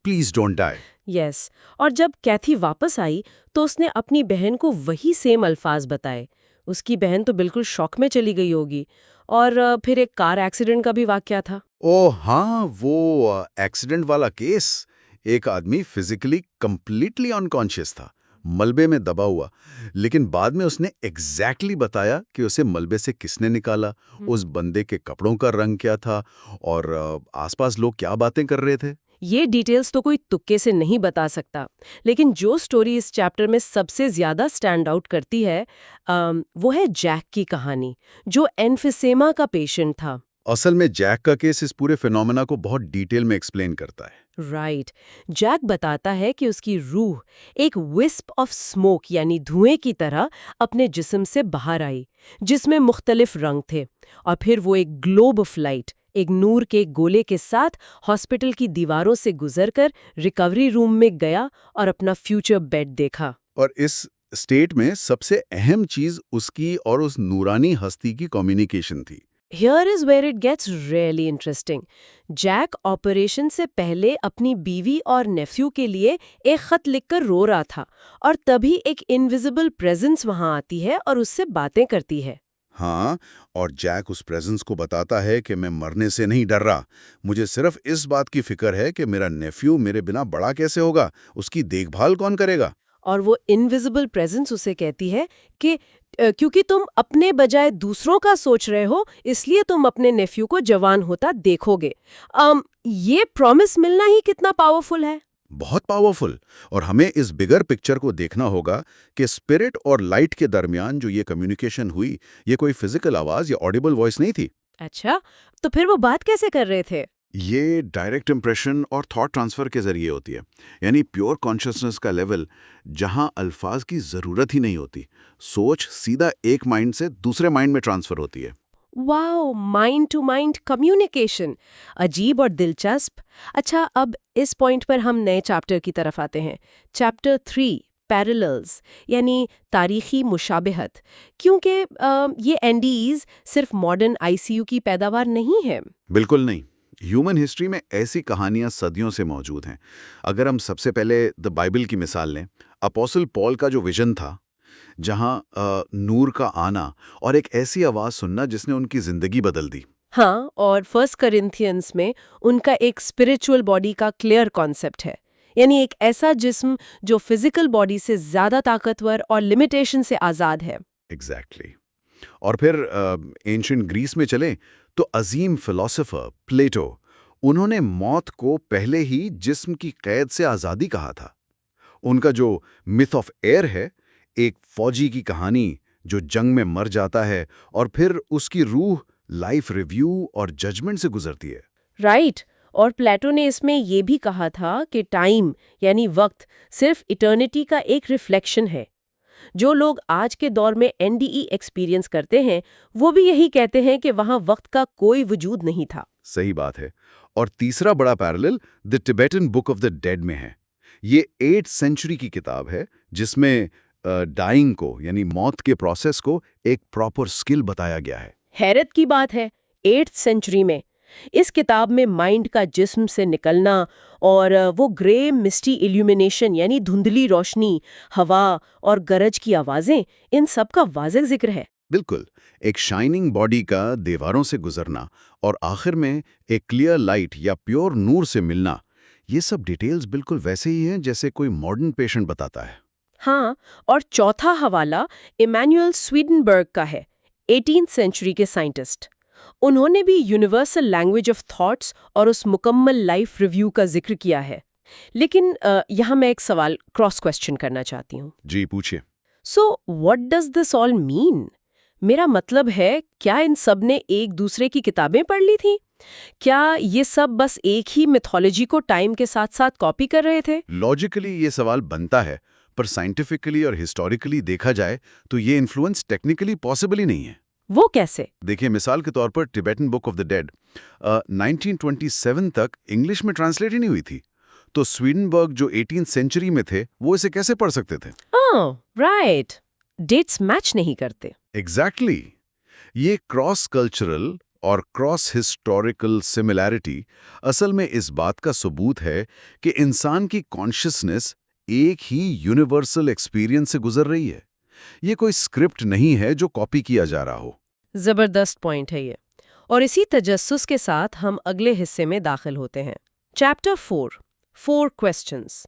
प्लीज डोंट डाई। यस, और जब कैथी वापस आई तो उसने अपनी बहन को वही सेम अल्फाज बताए। उसकी बहन तो बिल्कुल शॉक में चली गई होगी। और फिर एक कार एक्सीडेंट का भी वाकया था। ओह हाँ, वो एक्सीडेंट वाला केस। एक आदमी फिजिकली कंप्लीटली अनकॉन्शियस था, मलबे में दबा हुआ, लेकिन बाद में उसने एग्जैक्टली बताया कि उसे मलबे से किसने निकाला, उस बंदे के कपड़ों का रंग क्या था और आसपास लोग क्या बातें कर रहे थे। ये डिटेल्स तो कोई तुक्के से नहीं बता सकता, लेकिन जो स्टोरी इस चैप्टर में सबसे ज्यादा स्टैंड आउट करती है वो है जैक की कहानी, जो एम्फिसेमा का पेशेंट था। असल में जैक का केस इस पूरे फिनोमेना को बहुत डिटेल में एक्सप्लेन करता है। राइट, जैक बताता है कि उसकी रूह एक विस्प ऑफ स्मोक यानी धुएं की तरह अपने जिस्म से बाहर आई, जिसमें मुख्तलिफ रंग थे, और फिर वो एक ग्लोब ऑफ लाइट, एक नूर के गोले के साथ हॉस्पिटल की दीवारों से गुजरकर रिकवरी रूम में गया और अपना फ्यूचर बेड देखा। और इस स्टेट में सबसे अहम चीज उसकी और उस नूरानी हस्ती की कम्युनिकेशन थी। Here is where it gets really interesting. Jack operation से पहले अपनी बीवी और नेफ्यू के लिए एक खत लिखकर रो रहा था, और तभी एक इनविजिबल प्रेजेंस वहां आती है और उससे बातें करती है। हाँ, और जैक उस प्रेजेंस को बताता है कि मैं मरने से नहीं डर रहा, मुझे सिर्फ इस बात की फिक्र है कि मेरा नेफ्यू मेरे बिना बड़ा कैसे होगा, उसकी देखभाल कौन करेगा। और वो इनविजिबल प्रेजेंस उसे कहती है कि क्योंकि तुम अपने बजाय दूसरों का सोच रहे हो, इसलिए तुम अपने नेफ्यू को जवान होता देखोगे। ये प्रॉमिस मिलना ही कितना पावरफुल है। बहुत पावरफुल। और हमें इस बिगर पिक्चर को देखना होगा कि स्पिरिट और लाइट के दरमियान जो ये कम्युनिकेशन हुई, ये कोई फिजिकल आवाज या ऑडिबल वॉइस नहीं थी। अच्छा, तो फिर वो बात कैसे कर रहे थे? ये डायरेक्ट इंप्रेशन और थॉट ट्रांसफर के जरिए होती है, यानी प्योर कॉन्शियसनेस का लेवल जहां अल्फाज की जरूरत ही नहीं होती। सोच सीधा एक माइंड से दूसरे माइंड में ट्रांसफर होती है। Wow, mind to mind communication, अजीब और दिलचस्प। अच्छा, अब इस पॉइंट पर हम नए चैप्टर की तरफ आते हैं। चैप्टर 3, पैरेलल्स, यानी तारीखी मुशाबहत। क्योंकि ये एनडीईज सिर्फ मॉडर्न आईसीयू की पैदावार नहीं है। बिल्कुल नहीं। ह्यूमन हिस्ट्री में ऐसी कहानियां सदियों से मौजूद हैं। अगर हम सबसे पहले द बाइबल की मिसाल लें, अपोस्टल पॉल का जो विजन था, जहां नूर का आना और एक ऐसी आवाज सुनना जिसने उनकी जिंदगी बदल दी। हाँ, और फर्स्ट करिंथियंस में उनका एक स्पिरिचुअल बॉडी का क्लियर कॉन्सेप्ट है, यानी एक ऐसा जिस्म जो फिजिकल बॉडी से ज्यादा ताकतवर और लिमिटेशन से आजाद है। एग्जैक्टली। और फिर एंशिएंट ग्रीस में चलें तो अजीम फिलोसोफर प्लेटो, उन्होंने मौत को पहले ही जिस्म की कैद से आज़ादी कहा था। उनका जो मिथ ऑफ एयर है, एक फौजी की कहानी जो जंग में मर जाता है और फिर उसकी रूह लाइफ रिव्यू और जजमेंट से गुजरती है। राइट। और प्लेटो ने इसमें ये भी कहा था कि टाइम यानी वक्त सिर्फ इटर्निटी का एक रिफ्लेक्शन है। जो लोग आज के दौर में एनडीई एक्सपीरियंस करते हैं, वो भी यही कहते हैं कि वहां वक्त का कोई वजूद नहीं था। सही बात है। और तीसरा बड़ा parallel the Tibetan book of the dead में है। ये 8th सेंचुरी की किताब है जिसमें डाइंग को यानी मौत के प्रोसेस को एक प्रॉपर स्किल बताया गया है। हैरत की बात है, 8th सेंचुरी में इस किताब में माइंड का जिस्म से निकलना और वो ग्रे मिस्टी इल्यूमिनेशन यानी धुंधली रोशनी, हवा और गरज की आवाजें, इन सब का वाज़ेह जिक्र है। बिल्कुल, एक शाइनिंग बॉडी का दीवारों से गुजरना और आखिर में एक क्लियर लाइट या प्योर नूर से मिलना, ये सब डिटेल्स बिल्कुल वैसे ही हैं जैसे कोई मॉडर्न पेशेंट बताता है। हाँ, और चौथा हवाला इमैनुअल स्वीडनबर्ग का है, 18th सेंचुरी के साइंटिस्ट। उन्होंने भी यूनिवर्सल लैंग्वेज ऑफ थॉट्स और उस मुकम्मल लाइफ रिव्यू का जिक्र किया है। लेकिन यहाँ मैं एक सवाल क्रॉस क्वेश्चन करना चाहती हूँ। जी पूछिए। So what does this all mean? मेरा मतलब है, क्या इन सब ने एक दूसरे की किताबें पढ़ ली थी? क्या ये सब बस एक ही मिथोलॉजी को टाइम के साथ साथ कॉपी कर रहे थे? लॉजिकली ये सवाल बनता है, पर साइंटिफिकली और हिस्टोरिकली देखा जाए तो ये इन्फ्लुएंस टेक्निकली पॉसिबल ही नहीं है। वो कैसे? देखिए, मिसाल के तौर पर Tibetan book of the dead 1927 तक इंग्लिश में ट्रांसलेट ही नहीं हुई थी। तो स्वीडनबर्ग जो 18th सेंचुरी में थे, वो इसे कैसे पढ़ सकते थे? ओह, राइट, डेट्स मैच नहीं करते। एग्जैक्टली। ये क्रॉस कल्चरल और क्रॉस हिस्टोरिकल सिमिलैरिटी असल में इस बात का सबूत है कि इंसान की कॉन्शियसनेस एक ही यूनिवर्सल एक्सपीरियंस से गुजर रही है। ये कोई स्क्रिप्ट नहीं है जो कॉपी किया जा रहा हो। जबरदस्त पॉइंट है ये। और इसी तजस्सुस के साथ हम अगले हिस्से में दाखिल होते हैं। Chapter 4, 4 questions.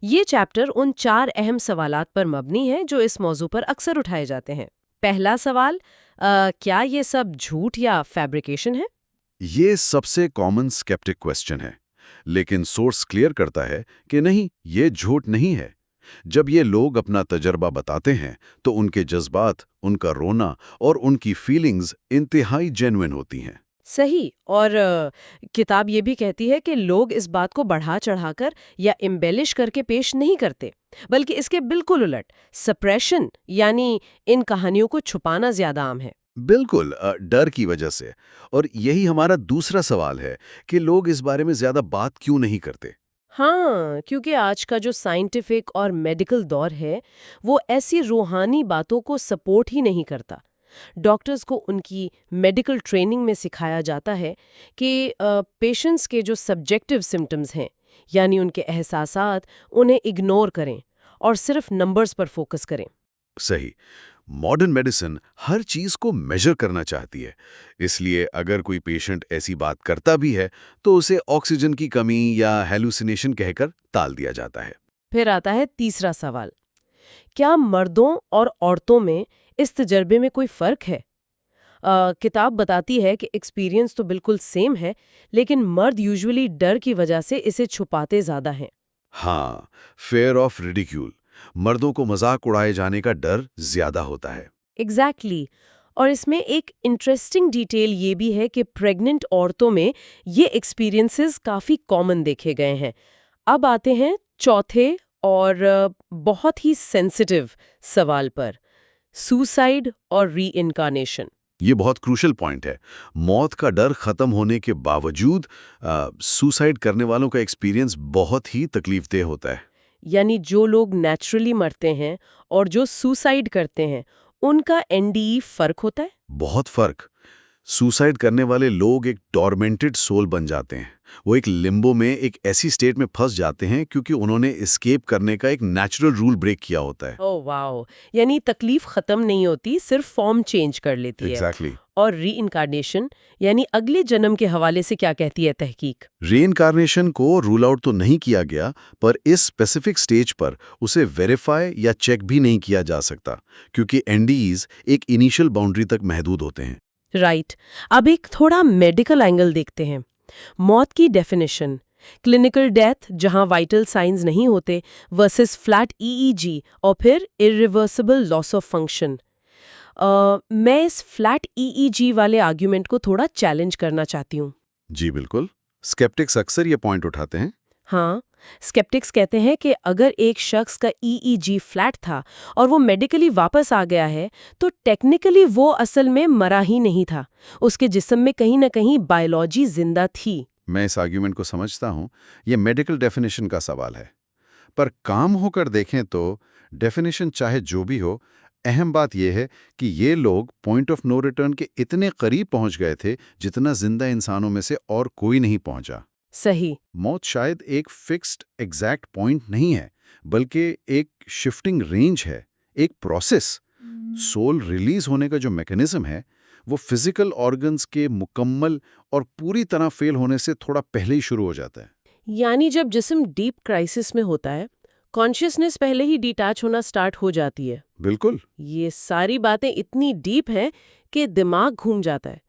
ये चैप्टर उन 4 अहम सवालात पर मबनी है जो इस मौजू पर अक्सर उठाए जाते हैं। पहला सवाल, क्या ये सब झूठ या फैब्रिकेशन है? ये सबसे कॉमन स्केप्टिक क्वेश्चन है, लेकिन सोर्स क्लियर करता है कि नहीं, ये झूठ नहीं है। जब ये लोग अपना तजर्बा बताते हैं तो उनके जज्बात, उनका रोना और उनकी फीलिंग्स इंतहाई जेन्युइन होती हैं। सही। और किताब ये भी कहती है कि लोग इस बात को बढ़ा चढ़ाकर या इम्बेलिश करके पेश नहीं करते, बल्कि इसके बिल्कुल उलट सप्रेशन यानी इन कहानियों को छुपाना ज्यादा आम है। बिल्कुल, डर की वजह से। और यही हमारा दूसरा सवाल है कि लोग इस बारे में ज्यादा बात क्यों नहीं करते। हाँ, क्योंकि आज का जो साइंटिफिक और मेडिकल दौर है, वो ऐसी रूहानी बातों को सपोर्ट ही नहीं करता। डॉक्टर्स को उनकी मेडिकल ट्रेनिंग में सिखाया जाता है कि पेशेंट्स के जो सब्जेक्टिव सिम्टम्स हैं, यानी उनके एहसासात, उन्हें इग्नोर करें और सिर्फ नंबर्स पर फोकस करें। सही। मॉडर्न मेडिसिन हर चीज को मेजर करना चाहती है, इसलिए अगर कोई पेशेंट ऐसी बात करता भी है तो उसे ऑक्सीजन की कमी या हेलुसिनेशन कहकर टाल दिया जाता है। फिर आता है तीसरा सवाल, क्या मर्दों और औरतों में इस तजर्बे में कोई फ़र्क है? किताब बताती है कि एक्सपीरियंस तो बिल्कुल सेम है, लेकिन मर्द यूजुअली डर की वजह से इसे छुपाते ज़्यादा हैं। हाँ, फेयर ऑफ रिडिक्यूल, मर्दों को मजाक उड़ाए जाने का डर ज्यादा होता है। एग्जैक्टली और इसमें एक इंटरेस्टिंग डिटेल ये भी है कि प्रेग्नेंट औरतों में ये एक्सपीरियंसेस काफ़ी कॉमन देखे गए हैं। अब आते हैं चौथे और बहुत ही सेंसिटिव सवाल पर, सुसाइड और रीइंकार्नेशन। ये बहुत क्रूशल पॉइंट है। मौत का डर खत्म होने के बावजूद सुसाइड करने वालों का एक्सपीरियंस बहुत ही तकलीफदेह होता है। यानी जो लोग नेचुरली मरते हैं और जो सुसाइड करते हैं, उनका एनडीई फर्क होता है। बहुत फर्क। सुसाइड करने वाले लोग एक टॉर्मेंटेड सोल बन जाते हैं। वो एक लिम्बो में, एक ऐसी स्टेट में फंस जाते हैं क्योंकि उन्होंने एस्केप करने का एक नेचुरल रूल ब्रेक किया होता है। ओह वाओ, यानी तकलीफ खत्म नहीं होती, सिर्फ फॉर्म चेंज कर लेती है। एग्जैक्टली। और रीइंकार्नेशन यानी अगले जन्म के हवाले से क्या कहती है तहकीक? रीइंकार्नेशन को रूल आउट तो नहीं किया गया, पर इस स्पेसिफिक स्टेज पर उसे वेरीफाई या चेक भी नहीं किया जा सकता, क्योंकि एनडीईज एक इनिशियल बाउंड्री तक महदूद होते हैं। राइट। अब एक थोड़ा मेडिकल एंगल देखते हैं। मौत की डेफिनेशन, क्लिनिकल डेथ जहां वाइटल साइंस नहीं होते वर्सेस फ्लैट ईईजी और फिर इरिवर्सिबल लॉस ऑफ फंक्शन। मैं इस फ्लैट ईईजी वाले आर्ग्यूमेंट को थोड़ा चैलेंज करना चाहती हूँ। जी बिल्कुल। स्केप्टिक्स अक्सर ये पॉइंट उठाते हैं। हाँ, स्केप्टिक्स कहते हैं कि अगर एक शख्स का ईईजी फ्लैट था और वो मेडिकली वापस आ गया है, तो टेक्निकली वो असल में मरा ही नहीं था। उसके जिस्म में कहीं ना कहीं बायोलॉजी जिंदा थी। मैं इस आर्ग्यूमेंट को समझता हूँ। ये मेडिकल डेफिनेशन का सवाल है, पर काम होकर देखें तो डेफिनेशन चाहे जो भी हो, अहम बात यह है कि ये लोग पॉइंट ऑफ नो रिटर्न के इतने करीब पहुंच गए थे जितना जिंदा इंसानों में से और कोई नहीं पहुंचा। सही। मौत शायद एक फिक्स्ड एग्जैक्ट पॉइंट नहीं है, बल्कि एक शिफ्टिंग रेंज है, एक प्रोसेस। सोल रिलीज होने का जो मैकेनिज्म है, वो फिजिकल ऑर्गन्स के मुकम्मल और पूरी तरह फेल होने से थोड़ा पहले ही शुरू हो जाता है। यानी जब जिस्म डीप क्राइसिस में होता है, कॉन्शियसनेस पहले ही डिटैच होना स्टार्ट हो जाती है। बिल्कुल। ये सारी बातें इतनी डीप हैं कि दिमाग घूम जाता है।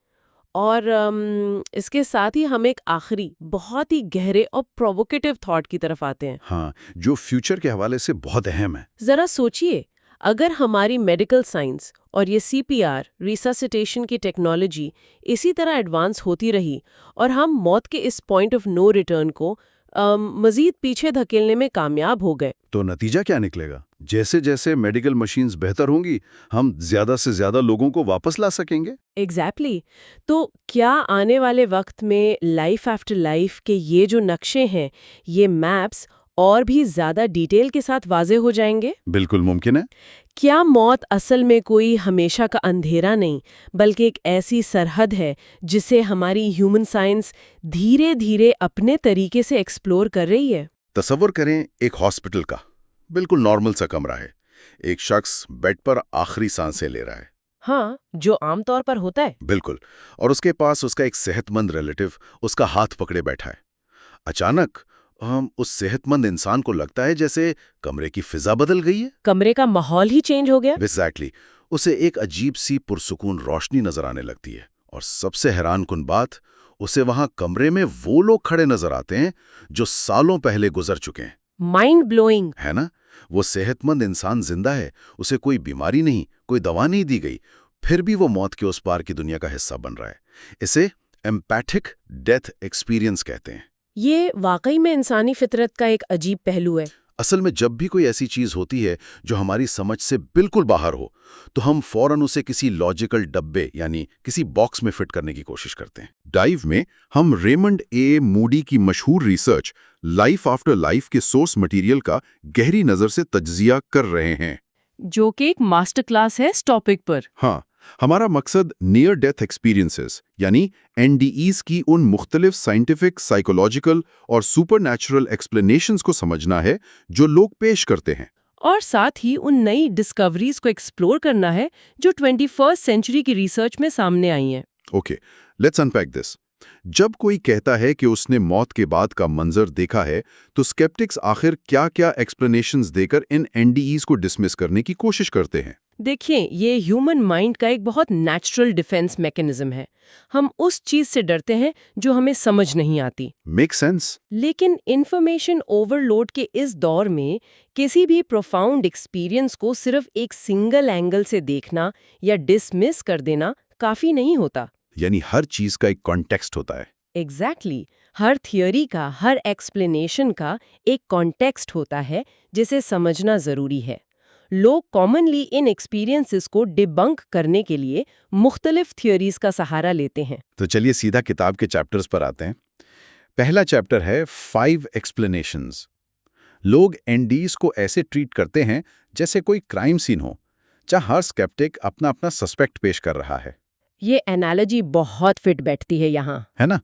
और इसके साथ ही हम एक आखिरी बहुत ही गहरे और प्रोवोकेटिव थॉट की तरफ आते हैं। हाँ, जो फ्यूचर के हवाले से बहुत अहम है। जरा सोचिए, अगर हमारी मेडिकल साइंस और ये सीपीआर रिससिटेशन की टेक्नोलॉजी इसी तरह एडवांस होती रही और हम मौत के इस पॉइंट ऑफ नो रिटर्न को मजीद पीछे धकेलने में कामयाब हो गए, तो नतीजा क्या निकलेगा? जैसे जैसे मेडिकल मशीन्स बेहतर होंगी, हम ज्यादा से ज्यादा लोगों को वापस ला सकेंगे। एग्जैक्टली। तो क्या आने वाले वक्त में लाइफ आफ्टर लाइफ के ये जो नक्शे हैं, ये मैप्स और भी ज्यादा डिटेल के साथ वाजे हो जाएंगे? बिल्कुल मुमकिन है। क्या मौत असल में कोई हमेशा का अंधेरा नहीं, बल्कि एक ऐसी सरहद है जिसे हमारी ह्यूमन साइंस धीरे धीरे अपने तरीके से एक्सप्लोर कर रही है? तसव्वुर करें एक हॉस्पिटल का बिल्कुल नॉर्मल सा कमरा है। एक शख्स बेड पर आखिरी सांसें ले रहा है। हाँ, जो आमतौर पर होता है। बिल्कुल। और उसके पास उसका एक सेहतमंद रिलेटिव उसका हाथ पकड़े बैठा है। अचानक उस सेहतमंद इंसान को लगता है जैसे कमरे की फिजा बदल गई है। कमरे का माहौल ही चेंज हो गया। एग्जैक्टली। उसे एक अजीब सी पुरसुकून रोशनी नजर आने लगती है, और सबसे हैरानकुन बात, उसे वहां कमरे में वो लोग खड़े नजर आते हैं जो सालों पहले गुजर चुके हैं। माइंड ब्लोइंग है ना? वो सेहतमंद इंसान जिंदा है, उसे कोई बीमारी नहीं, कोई दवा नहीं दी गई, फिर भी वो मौत के उस पार की दुनिया का हिस्सा बन रहा है। इसे एम्पैथिक डेथ एक्सपीरियंस कहते हैं। ये वाकई में इंसानी फितरत का एक अजीब पहलू है। असल में जब भी कोई ऐसी चीज होती है जो हमारी समझ से बिल्कुल बाहर हो, तो हम फौरन उसे किसी लॉजिकल डब्बे यानी किसी बॉक्स में फिट करने की कोशिश करते हैं। डाइव में हम रेमंड ए मूडी की मशहूर रिसर्च लाइफ आफ्टर लाइफ के सोर्स मटेरियल का गहरी नजर से तज्जिया कर रहे हैं, जो कि एक मास्टर क्लास है इस टॉपिक पर। हाँ, हमारा मकसद नियर डेथ एक्सपीरियंसेस यानी एनडीईज की उन मुख्तलिफ साइंटिफिक, साइकोलॉजिकल और सुपरनैचुरल एक्सप्लेनेशंस को समझना है जो लोग पेश करते हैं, और साथ ही उन नई डिस्कवरीज को एक्सप्लोर करना है जो 21st सेंचुरी की रिसर्च में सामने आई हैं। Okay, let's unpack this. जब कोई कहता है कि उसने मौत के बाद का मंजर देखा है, तो स्केप्टिक्स आखिर क्या-क्या एक्सप्लेनेशंस देकर इन एनडीईज को डिसमिस करने की कोशिश करते हैं? देखिए, ये ह्यूमन माइंड का एक बहुत नेचुरल डिफेंस मैकेनिज्म है। हम उस चीज से डरते हैं जो हमें समझ नहीं आती। Make sense. लेकिन इंफॉर्मेशन ओवरलोड के इस दौर में किसी भी प्रोफाउंड एक्सपीरियंस को सिर्फ एक सिंगल एंगल से देखना या डिसमिस कर देना काफी नहीं होता। यानी हर चीज का एक कॉन्टेक्स्ट होता है। एग्जैक्टली हर थियोरी का, हर एक्सप्लेनेशन का एक कॉन्टेक्स्ट होता है जिसे समझना जरूरी है। लोग कॉमनली इन एक्सपीरियंसेस को डिबंक करने के लिए मुख्तलिफ थियोरीज का सहारा लेते हैं। तो चलिए सीधा किताब के चैप्टर्स पर आते हैं। पहला चैप्टर है 5 एक्सप्लेनेशंस। लोग एनडीज को ऐसे ट्रीट करते हैं जैसे कोई क्राइम सीन हो, जहां हर स्केप्टिक अपना अपना सस्पेक्ट पेश कर रहा है। ये एनालॉजी बहुत फिट बैठती है यहाँ। है ना?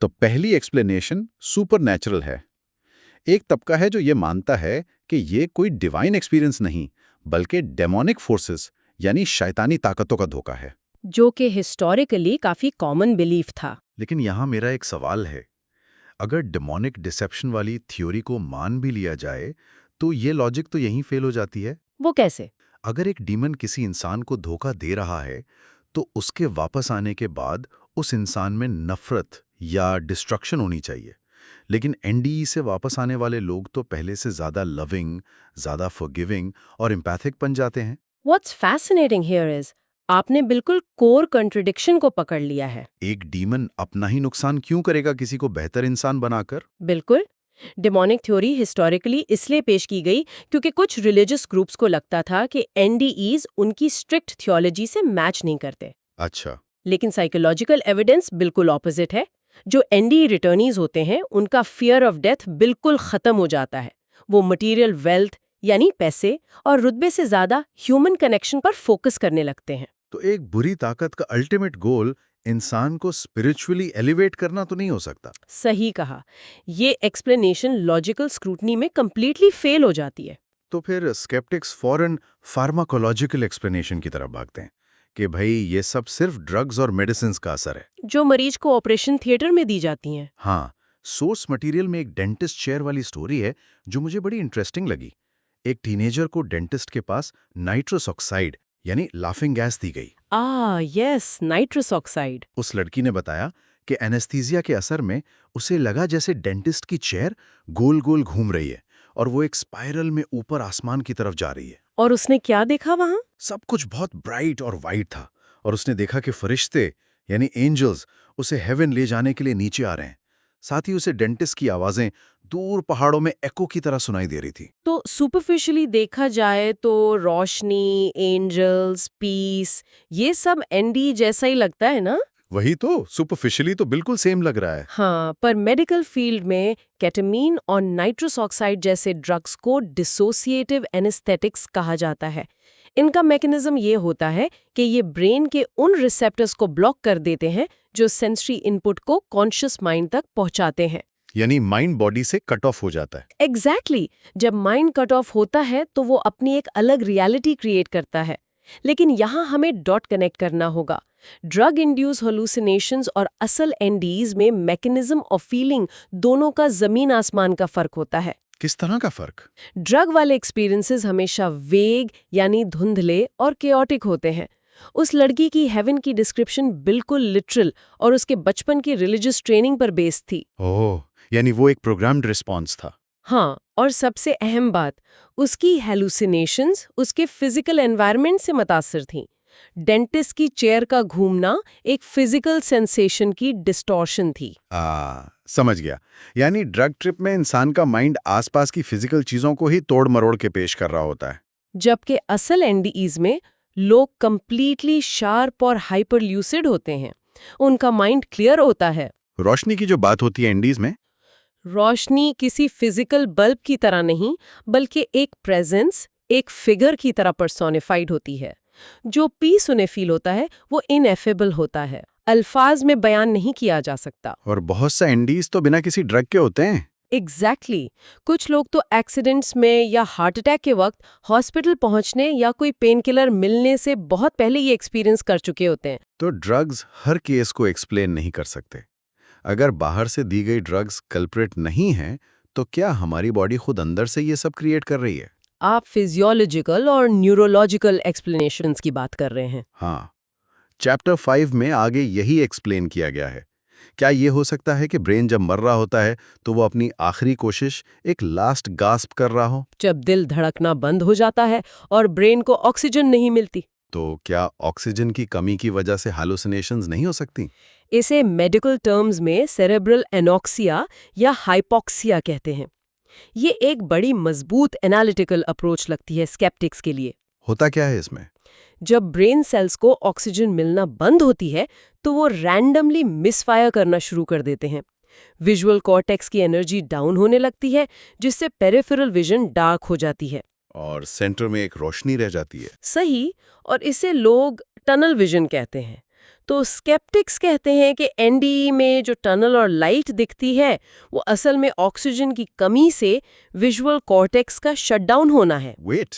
तो पहली एक्सप्लेनेशन सुपरनैचुरल है। एक तबका है जो ये मानता है कि ये कोई डिवाइन एक्सपीरियंस नहीं, बल्कि डेमोनिक फोर्सेस यानी शैतानी ताकतों का धोखा है। जो कि हिस्टोरिकली काफी कॉमन बिलीफ था। लेकिन यहाँ मेरा एक सवाल है, अगर डेमोनिक डिसेप्शन वाली थ्योरी को मान भी लिया जाए, तो ये लॉजिक तो यहीं फेल हो जाती है। वो कैसे? अगर एक डीमन किसी इंसान को धोखा दे रहा है, तो उसके वापस आने के बाद उस इंसान में नफरत या डिस्ट्रक्शन होनी चाहिए। लेकिन एनडीई से वापस आने वाले लोग तो पहले से ज्यादा लविंग, ज्यादा फॉरगिविंग और एम्पैथिक बन जाते हैं। व्हाट्स फैसिनेटिंग हियर इज आपने बिल्कुल कोर कॉन्ट्रडिक्शन को पकड़ लिया है। एक डीमन अपना ही नुकसान क्यों करेगा किसी को बेहतर इंसान बनाकर? बिल्कुल। डेमोनिक थ्योरी हिस्टोरिकली इसलिए पेश की गई क्योंकि कुछ रिलीजियस ग्रुप्स को लगता था कि एनडीईज उनकी स्ट्रिक्ट थियोलॉजी से मैच नहीं करते। अच्छा। लेकिन साइकोलॉजिकल एविडेंस बिल्कुल ऑपोजिट है। जो एनडीई रिटर्नीज होते हैं उनका फियर ऑफ डेथ बिल्कुल खत्म हो जाता है। वो मटेरियल वेल्थ यानी पैसे और रुतबे से ज्यादा ह्यूमन कनेक्शन पर फोकस करने लगते हैं। तो एक बुरी ताकत का अल्टीमेट गोल इंसान को स्पिरिचुअली एलिवेट करना तो नहीं हो सकता? सही कहा। ये एक्सप्लेनेशन लॉजिकल स्क्रूटनी में कंप्लीटली फेल हो जाती है। तो फिर स्केप्टिक्स फॉरन फार्माकोलॉजिकल एक्सप्लेनेशन की तरफ भागते हैं कि भाई ये सब सिर्फ ड्रग्स और मेडिसिन्स का असर है, जो मरीज को ऑपरेशन थिएटर में दी जाती हैं। हाँ। सोर्स मटेरियल में एक डेंटिस्ट चेयर वाली स्टोरी है जो मुझे बड़ी इंटरेस्टिंग लगी। एक टीनेजर को डेंटिस्ट के पास नाइट्रस ऑक्साइड यानी लाफिंग गैस दी गई। Yes, nitrous oxide. उस लड़की ने बताया कि एनेस्थीसिया के असर में उसे लगा जैसे डेंटिस्ट की चेयर गोल गोल घूम रही है और वो एक स्पाइरल में ऊपर आसमान की तरफ जा रही है। और उसने क्या देखा वहां? सब कुछ बहुत ब्राइट और वाइट था और उसने देखा कि फरिश्ते यानी एंजल्स उसे हेवन ले जाने के लिए नीचे आ रहे हैं। साथ ही उसे डेंटिस्ट की आवाजें दूर पहाड़ों में एको की तरह सुनाई दे रही थी। तो सुपरफिशियली देखा जाए तो रोशनी, एंजल्स, पीस, ये सब एनडी जैसा ही लगता है ना? वही तो, सुपरफिशियली तो बिल्कुल सेम लग रहा है। हाँ, पर मेडिकल फील्ड में केटामीन और नाइट्रस ऑक्साइड जैसे ड्रग्स को डिसोसिएटिव एनेस्थेटिक्स कहा जाता है। इनका मैकेनिज्म ये होता है कि ये ब्रेन के उन रिसेप्टर्स को ब्लॉक कर देते हैं जो सेंसरी इनपुट को कॉन्शियस माइंड तक पहुंचाते हैं। यानी माइंड बॉडी से कट ऑफ हो जाता है। एग्जैक्टली जब माइंड कट ऑफ होता है तो वो अपनी एक अलग रियलिटी क्रिएट करता है। लेकिन यहाँ हमें डॉट कनेक्ट करना होगा। ड्रग इंड्यूस हेलुसिनेशंस और असल एनडीज में मैकेनिज्म ऑफ फीलिंग दोनों का जमीन आसमान का फर्क होता है। किस तरह का फर्क? ड्रग वाले एक्सपीरियंसेस हमेशा वेग यानी धुंधले और केओटिक होते हैं। उस लड़की की हेवन की डिस्क्रिप्शन बिल्कुल लिटरल और उसके बचपन की रिलीजियस ट्रेनिंग पर बेस्ड थी। ओह, यानी वो एक प्रोग्राम्ड रिस्पॉन्स था। हाँ, और सबसे अहम बात, उसकी हेलुसिनेशंस उसके फिजिकल एनवायरनमेंट से मुतासिर थीं। डेंटिस्ट की चेयर का घूमना एक फिजिकल सेंसेशन की डिस्टॉर्शन थी। समझ गया। यानी ड्रग ट्रिप में इंसान का माइंड आसपास की फिजिकल चीजों को ही तोड़ मरोड़ के पेश कर रहा होता है। जबकि असल एनडीईज में लोग कंप्लीटली शार्प और हाइपर ल्यूसिड होते हैं। उनका माइंड क्लियर होता है। रोशनी की जो बात होती है एनडीज में, रोशनी किसी फिजिकल बल्ब की तरह नहीं, बल्कि एक प्रेजेंस, एक फिगर की तरह पर्सोनिफाइड होती है। जो पीस उन्हें फील होता है वो इनएफेबल होता है, अल्फाज में बयान नहीं किया जा सकता। और बहुत सा एनडीज तो बिना किसी ड्रग के होते हैं। एग्जैक्टली कुछ लोग तो एक्सीडेंट्स में या हार्ट अटैक के वक्त हॉस्पिटल पहुंचने या कोई पेन किलर मिलने से बहुत पहले ये एक्सपीरियंस कर चुके होते हैं। तो ड्रग्स हर केस को एक्सप्लेन नहीं कर सकते। अगर बाहर से दी गई ड्रग्स कल्प्रिट नहीं हैं, तो क्या हमारी बॉडी खुद अंदर से ये सब क्रिएट कर रही है? आप फिजियोलॉजिकल और न्यूरोलॉजिकल एक्सप्लेनेशंस की बात कर रहे हैं। हाँ, चैप्टर 5 में आगे यही एक्सप्लेन किया गया है। क्या ये हो सकता है कि ब्रेन जब मर रहा होता है तो वो अपनी आखिरी कोशिश, एक लास्ट गास्प कर रहा हो? जब दिल धड़कना बंद हो जाता है और ब्रेन को ऑक्सीजन नहीं मिलती। तो क्या ऑक्सीजन की कमी की वजह से हैलुसिनेशंस नहीं हो सकती? इसे मेडिकल टर्म्स में सेरेब्रल एनॉक्सिया या हाइपोक्सिया कहते हैं। ये एक बड़ी मजबूत एनालिटिकल अप्रोच लगती है स्केप्टिक्स के लिए। होता क्या है इसमें? जब ब्रेन सेल्स को ऑक्सीजन मिलना बंद होती है तो वो रैंडमली मिसफायर करना शुरू कर देते हैं। विजुअल कॉर्टेक्स की एनर्जी डाउन होने लगती है, जिससे पेरिफेरल विजन डार्क हो जाती है। और सेंटर में एक रोशनी रह जाती है। सही, और इसे लोग टनल विजन कहते हैं। तो स्केप्टिक्स कहते हैं कि एनडीई में जो टनल और लाइट दिखती है वो असल में ऑक्सीजन की कमी से विजुअल कॉर्टेक्स का शटडाउन होना है। वेट,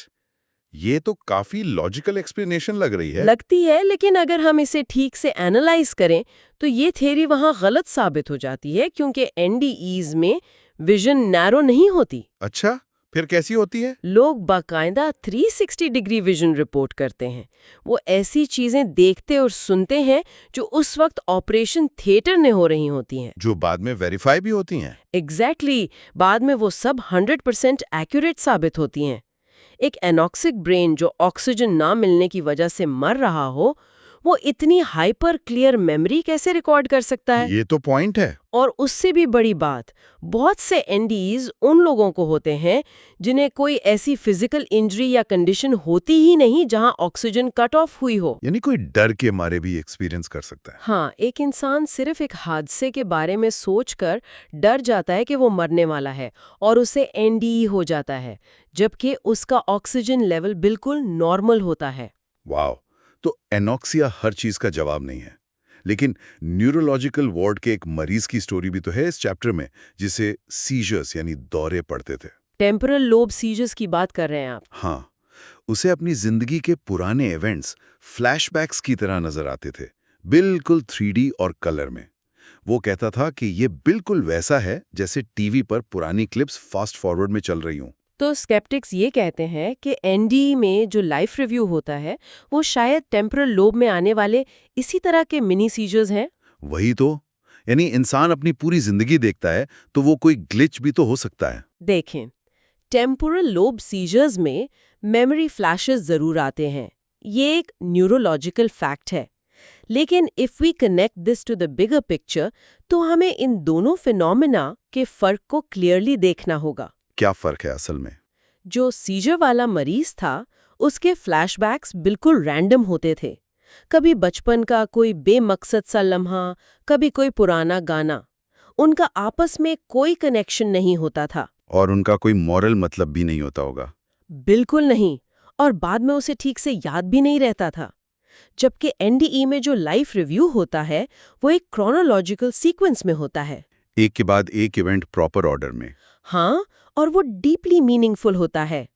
ये तो काफी लॉजिकल एक्सप्लेनेशन लग रही है। लगती है, लेकिन अगर हम इसे ठीक से एनालाइज करें तो ये थ्योरी वहां गलत साबित हो जाती है, क्योंकि एनडीईज में विजन नैरो नहीं होती। अच्छा, फिर कैसी होती है? लोग बाकायदा 360 डिग्री विजन रिपोर्ट करते हैं। वो ऐसी चीजें देखते और सुनते हैं जो उस वक्त ऑपरेशन थिएटर में हो रही होती हैं। जो बाद में वेरीफाई भी होती हैं। एग्जैक्टली, बाद में वो सब 100% एक्यूरेट साबित होती हैं। एक एनॉक्सिक ब्रेन जो ऑक्सीजन ना मिलने की वजह से मर रहा हो, वो इतनी हाइपर क्लियर मेमोरी कैसे रिकॉर्ड कर सकता है? ये तो पॉइंट है। और उससे भी बड़ी बात, बहुत से एनडीज उन लोगों को होते हैं जिन्हें कोई ऐसी फिजिकल इंजरी या कंडीशन होती ही नहीं जहां ऑक्सीजन कट ऑफ हुई हो। यानी कोई डर के मारे भी एक्सपीरियंस कर सकता है। हाँ, एक इंसान सिर्फ एक हादसे के बारे में सोचकर डर जाता है कि वो मरने वाला है और उसे एनडीई हो जाता है, जबकि उसका ऑक्सीजन लेवल बिल्कुल नॉर्मल होता है। वाह, तो एनॉक्सिया हर चीज का जवाब नहीं है। लेकिन न्यूरोलॉजिकल वार्ड के एक मरीज की स्टोरी भी तो है इस चैप्टर में, जिसे सीजर्स यानी दौरे पड़ते थे। टेम्पोरल लोब सीजर्स की बात कर रहे हैं आप? हाँ, उसे अपनी जिंदगी के पुराने इवेंट्स फ्लैशबैक्स की तरह नजर आते थे, बिल्कुल 3D और कलर में। वो कहता था कि ये बिल्कुल वैसा है जैसे टीवी पर पुरानी क्लिप्स फास्ट फॉरवर्ड में चल रही हूं। तो स्केप्टिक्स ये कहते हैं कि एनडीई में जो लाइफ रिव्यू होता है वो शायद टेम्पोरल लोब में आने वाले इसी तरह के मिनी सीजर्स हैं। वही तो, यानी इंसान अपनी पूरी जिंदगी देखता है तो वो कोई ग्लिच भी तो हो सकता है। देखें, टेम्पोरल लोब सीजर्स में मेमोरी फ्लैशेस जरूर आते हैं। ये एक न्यूरोलॉजिकल फैक्ट है। लेकिन if we connect this to the bigger picture तो हमें इन दोनों फिनोमेना के फर्क को क्लियरली देखना होगा। क्या फर्क है असल में? जो सीजर वाला मरीज था, उसके फ्लैशबैक्स बिल्कुल रैंडम होते थे। कभी बचपन का कोई बेमकसद सा लम्हा, कभी कोई पुराना गाना। उनका आपस में कोई कनेक्शन नहीं होता था। और उनका कोई मॉरल मतलब भी नहीं होता होगा। बिल्कुल नहीं, और बाद में उसे ठीक से याद भी नहीं रहता था। जबकि एनडीई में जो लाइफ रिव्यू होता है वो एक क्रोनोलॉजिकल सीक्वेंस में होता है, एक के बाद एक इवेंट प्रॉपर ऑर्डर में। हाँ, और वो डीपली मीनिंगफुल होता है।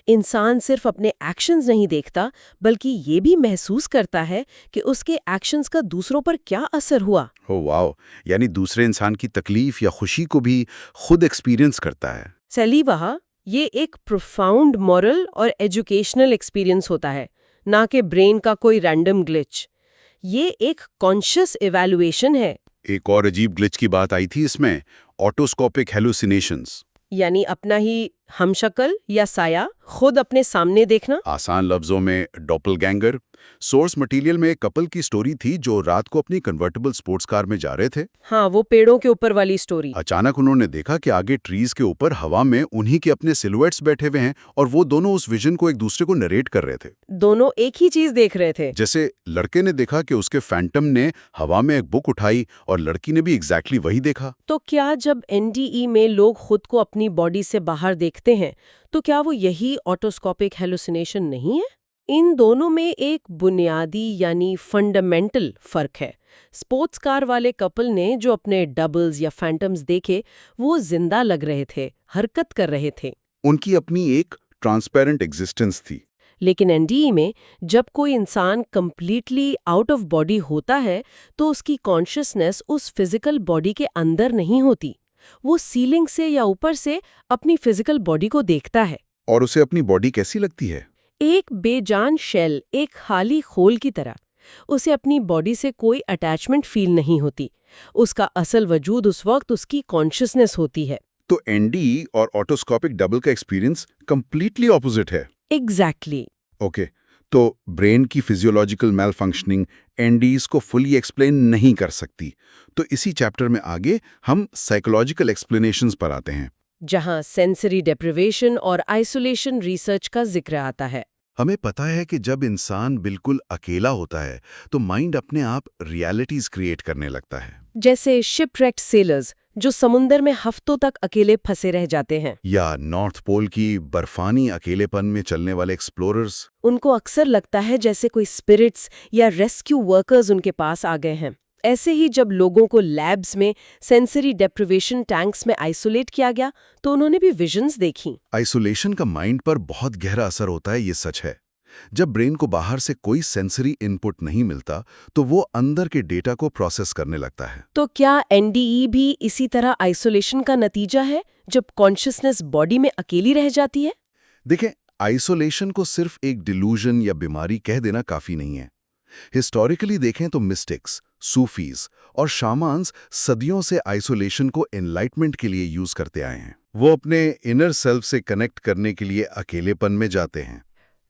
इंसान सिर्फ अपने एक्शंस नहीं देखता, बल्कि ये भी महसूस करता है कि उसके एक्शंस का दूसरों पर क्या असर हुआ। हो वाओ, यानी दूसरे इंसान की तकलीफ या खुशी को भी खुद एक्सपीरियंस करता है। सली वहा, ये एक प्रोफाउंड मॉरल और एजुकेशनल एक्सपीरियंस होता है, ना कि ब्रेन का कोई रैंडम ग्लिच। ये एक कॉन्शियस इवैल्यूएशन है। एक और अजीब ग्लिच की बात आई थी इसमें, ऑटोस्कोपिक हेलुसिनेशंस। यानी अपना ही हमशक्ल या साया खुद अपने सामने देखना। आसान लफ्जों में डॉपलगैंगर। सोर्स मटेरियल में एक कपल की स्टोरी थी जो रात को अपनी कन्वर्टेबल स्पोर्ट्स कार में जा रहे थे। हाँ, वो पेड़ों के ऊपर वाली स्टोरी। अचानक उन्होंने देखा कि आगे ट्रीज के ऊपर हवा में उन्हीं के अपने सिलुएट्स बैठे हुए हैं और वो दोनों उस विजन को एक दूसरे को नरेट कर रहे थे। दोनों एक ही चीज देख रहे थे। जैसे लड़के ने देखा कि उसके फैंटम ने हवा में एक बुक उठाई और लड़की ने भी एग्जैक्टली वही देखा। तो क्या जब एनडीई में लोग खुद को अपनी बॉडी से बाहर देखते हैं तो क्या वो यही ऑटोस्कोपिक हेलुसिनेशन नहीं है? इन दोनों में एक बुनियादी यानी फंडामेंटल फर्क है। स्पोर्ट्स कार वाले कपल ने जो अपने डबल्स या फैंटम्स देखे वो जिंदा लग रहे थे, हरकत कर रहे थे। उनकी अपनी एक ट्रांसपेरेंट एग्जिस्टेंस थी। लेकिन एनडीई में जब कोई इंसान कंप्लीटली आउट ऑफ बॉडी होता है तो उसकी कॉन्शियसनेस उस फिजिकल बॉडी के अंदर नहीं होती। वो सीलिंग से या ऊपर से अपनी फिजिकल बॉडी को देखता है। और उसे अपनी बॉडी कैसी लगती है? एक बेजान शेल, एक खाली खोल की तरह। उसे अपनी बॉडी से कोई अटैचमेंट फील नहीं होती। उसका असल वजूद उस वक्त उसकी कॉन्शियसनेस होती है। तो एनडी और ऑटोस्कोपिक डबल का एक्सपीरियंस कंप्लीटली ऑपोजिट है। एग्जैक्टली। ओके, तो ब्रेन की फिजियोलॉजिकल मैल फंक्शनिंग एनडीज को फुली एक्सप्लेन नहीं कर सकती। तो इसी चैप्टर में आगे हम साइकोलॉजिकल एक्सप्लेनेशंस पर आते हैं। जहां सेंसरी डेप्रिवेशन और आइसोलेशन रिसर्च का जिक्र आता है। हमें पता है कि जब इंसान बिल्कुल अकेला होता है तो माइंड अपने आप रियलिटीज क्रिएट करने लगता है। जैसे शिपरेक्ट सेलर्स जो समुंदर में हफ्तों तक अकेले फंसे रह जाते हैं। या नॉर्थ पोल की बर्फानी अकेलेपन में चलने वाले एक्सप्लोरर्स। उनको अक्सर लगता है जैसे कोई स्पिरिट्स या रेस्क्यू वर्कर्स उनके पास आ गए हैं। ऐसे ही जब लोगों को लैब्स में सेंसरी डेप्रिवेशन टैंक्स में आइसोलेट किया गया तो उन्होंने भी विजन्स देखी। आइसोलेशन का माइंड पर बहुत गहरा असर होता है, ये सच है। जब ब्रेन को बाहर से कोई सेंसरी इनपुट नहीं मिलता तो वो अंदर के डेटा को प्रोसेस करने लगता है। तो क्या एनडीई भी इसी तरह आइसोलेशन का नतीजा है, जब कॉन्शियसनेस बॉडी में अकेली रह जाती है? देखें, आइसोलेशन को सिर्फ एक डिलूजन या बीमारी कह देना काफी नहीं है। हिस्टोरिकली देखें तो मिस्टिक्स, सूफीज और शामान्स सदियों से आइसोलेशन को एनलाइटमेंट के लिए यूज करते आए हैं। वो अपने इनर सेल्फ से कनेक्ट करने के लिए अकेलेपन में जाते हैं।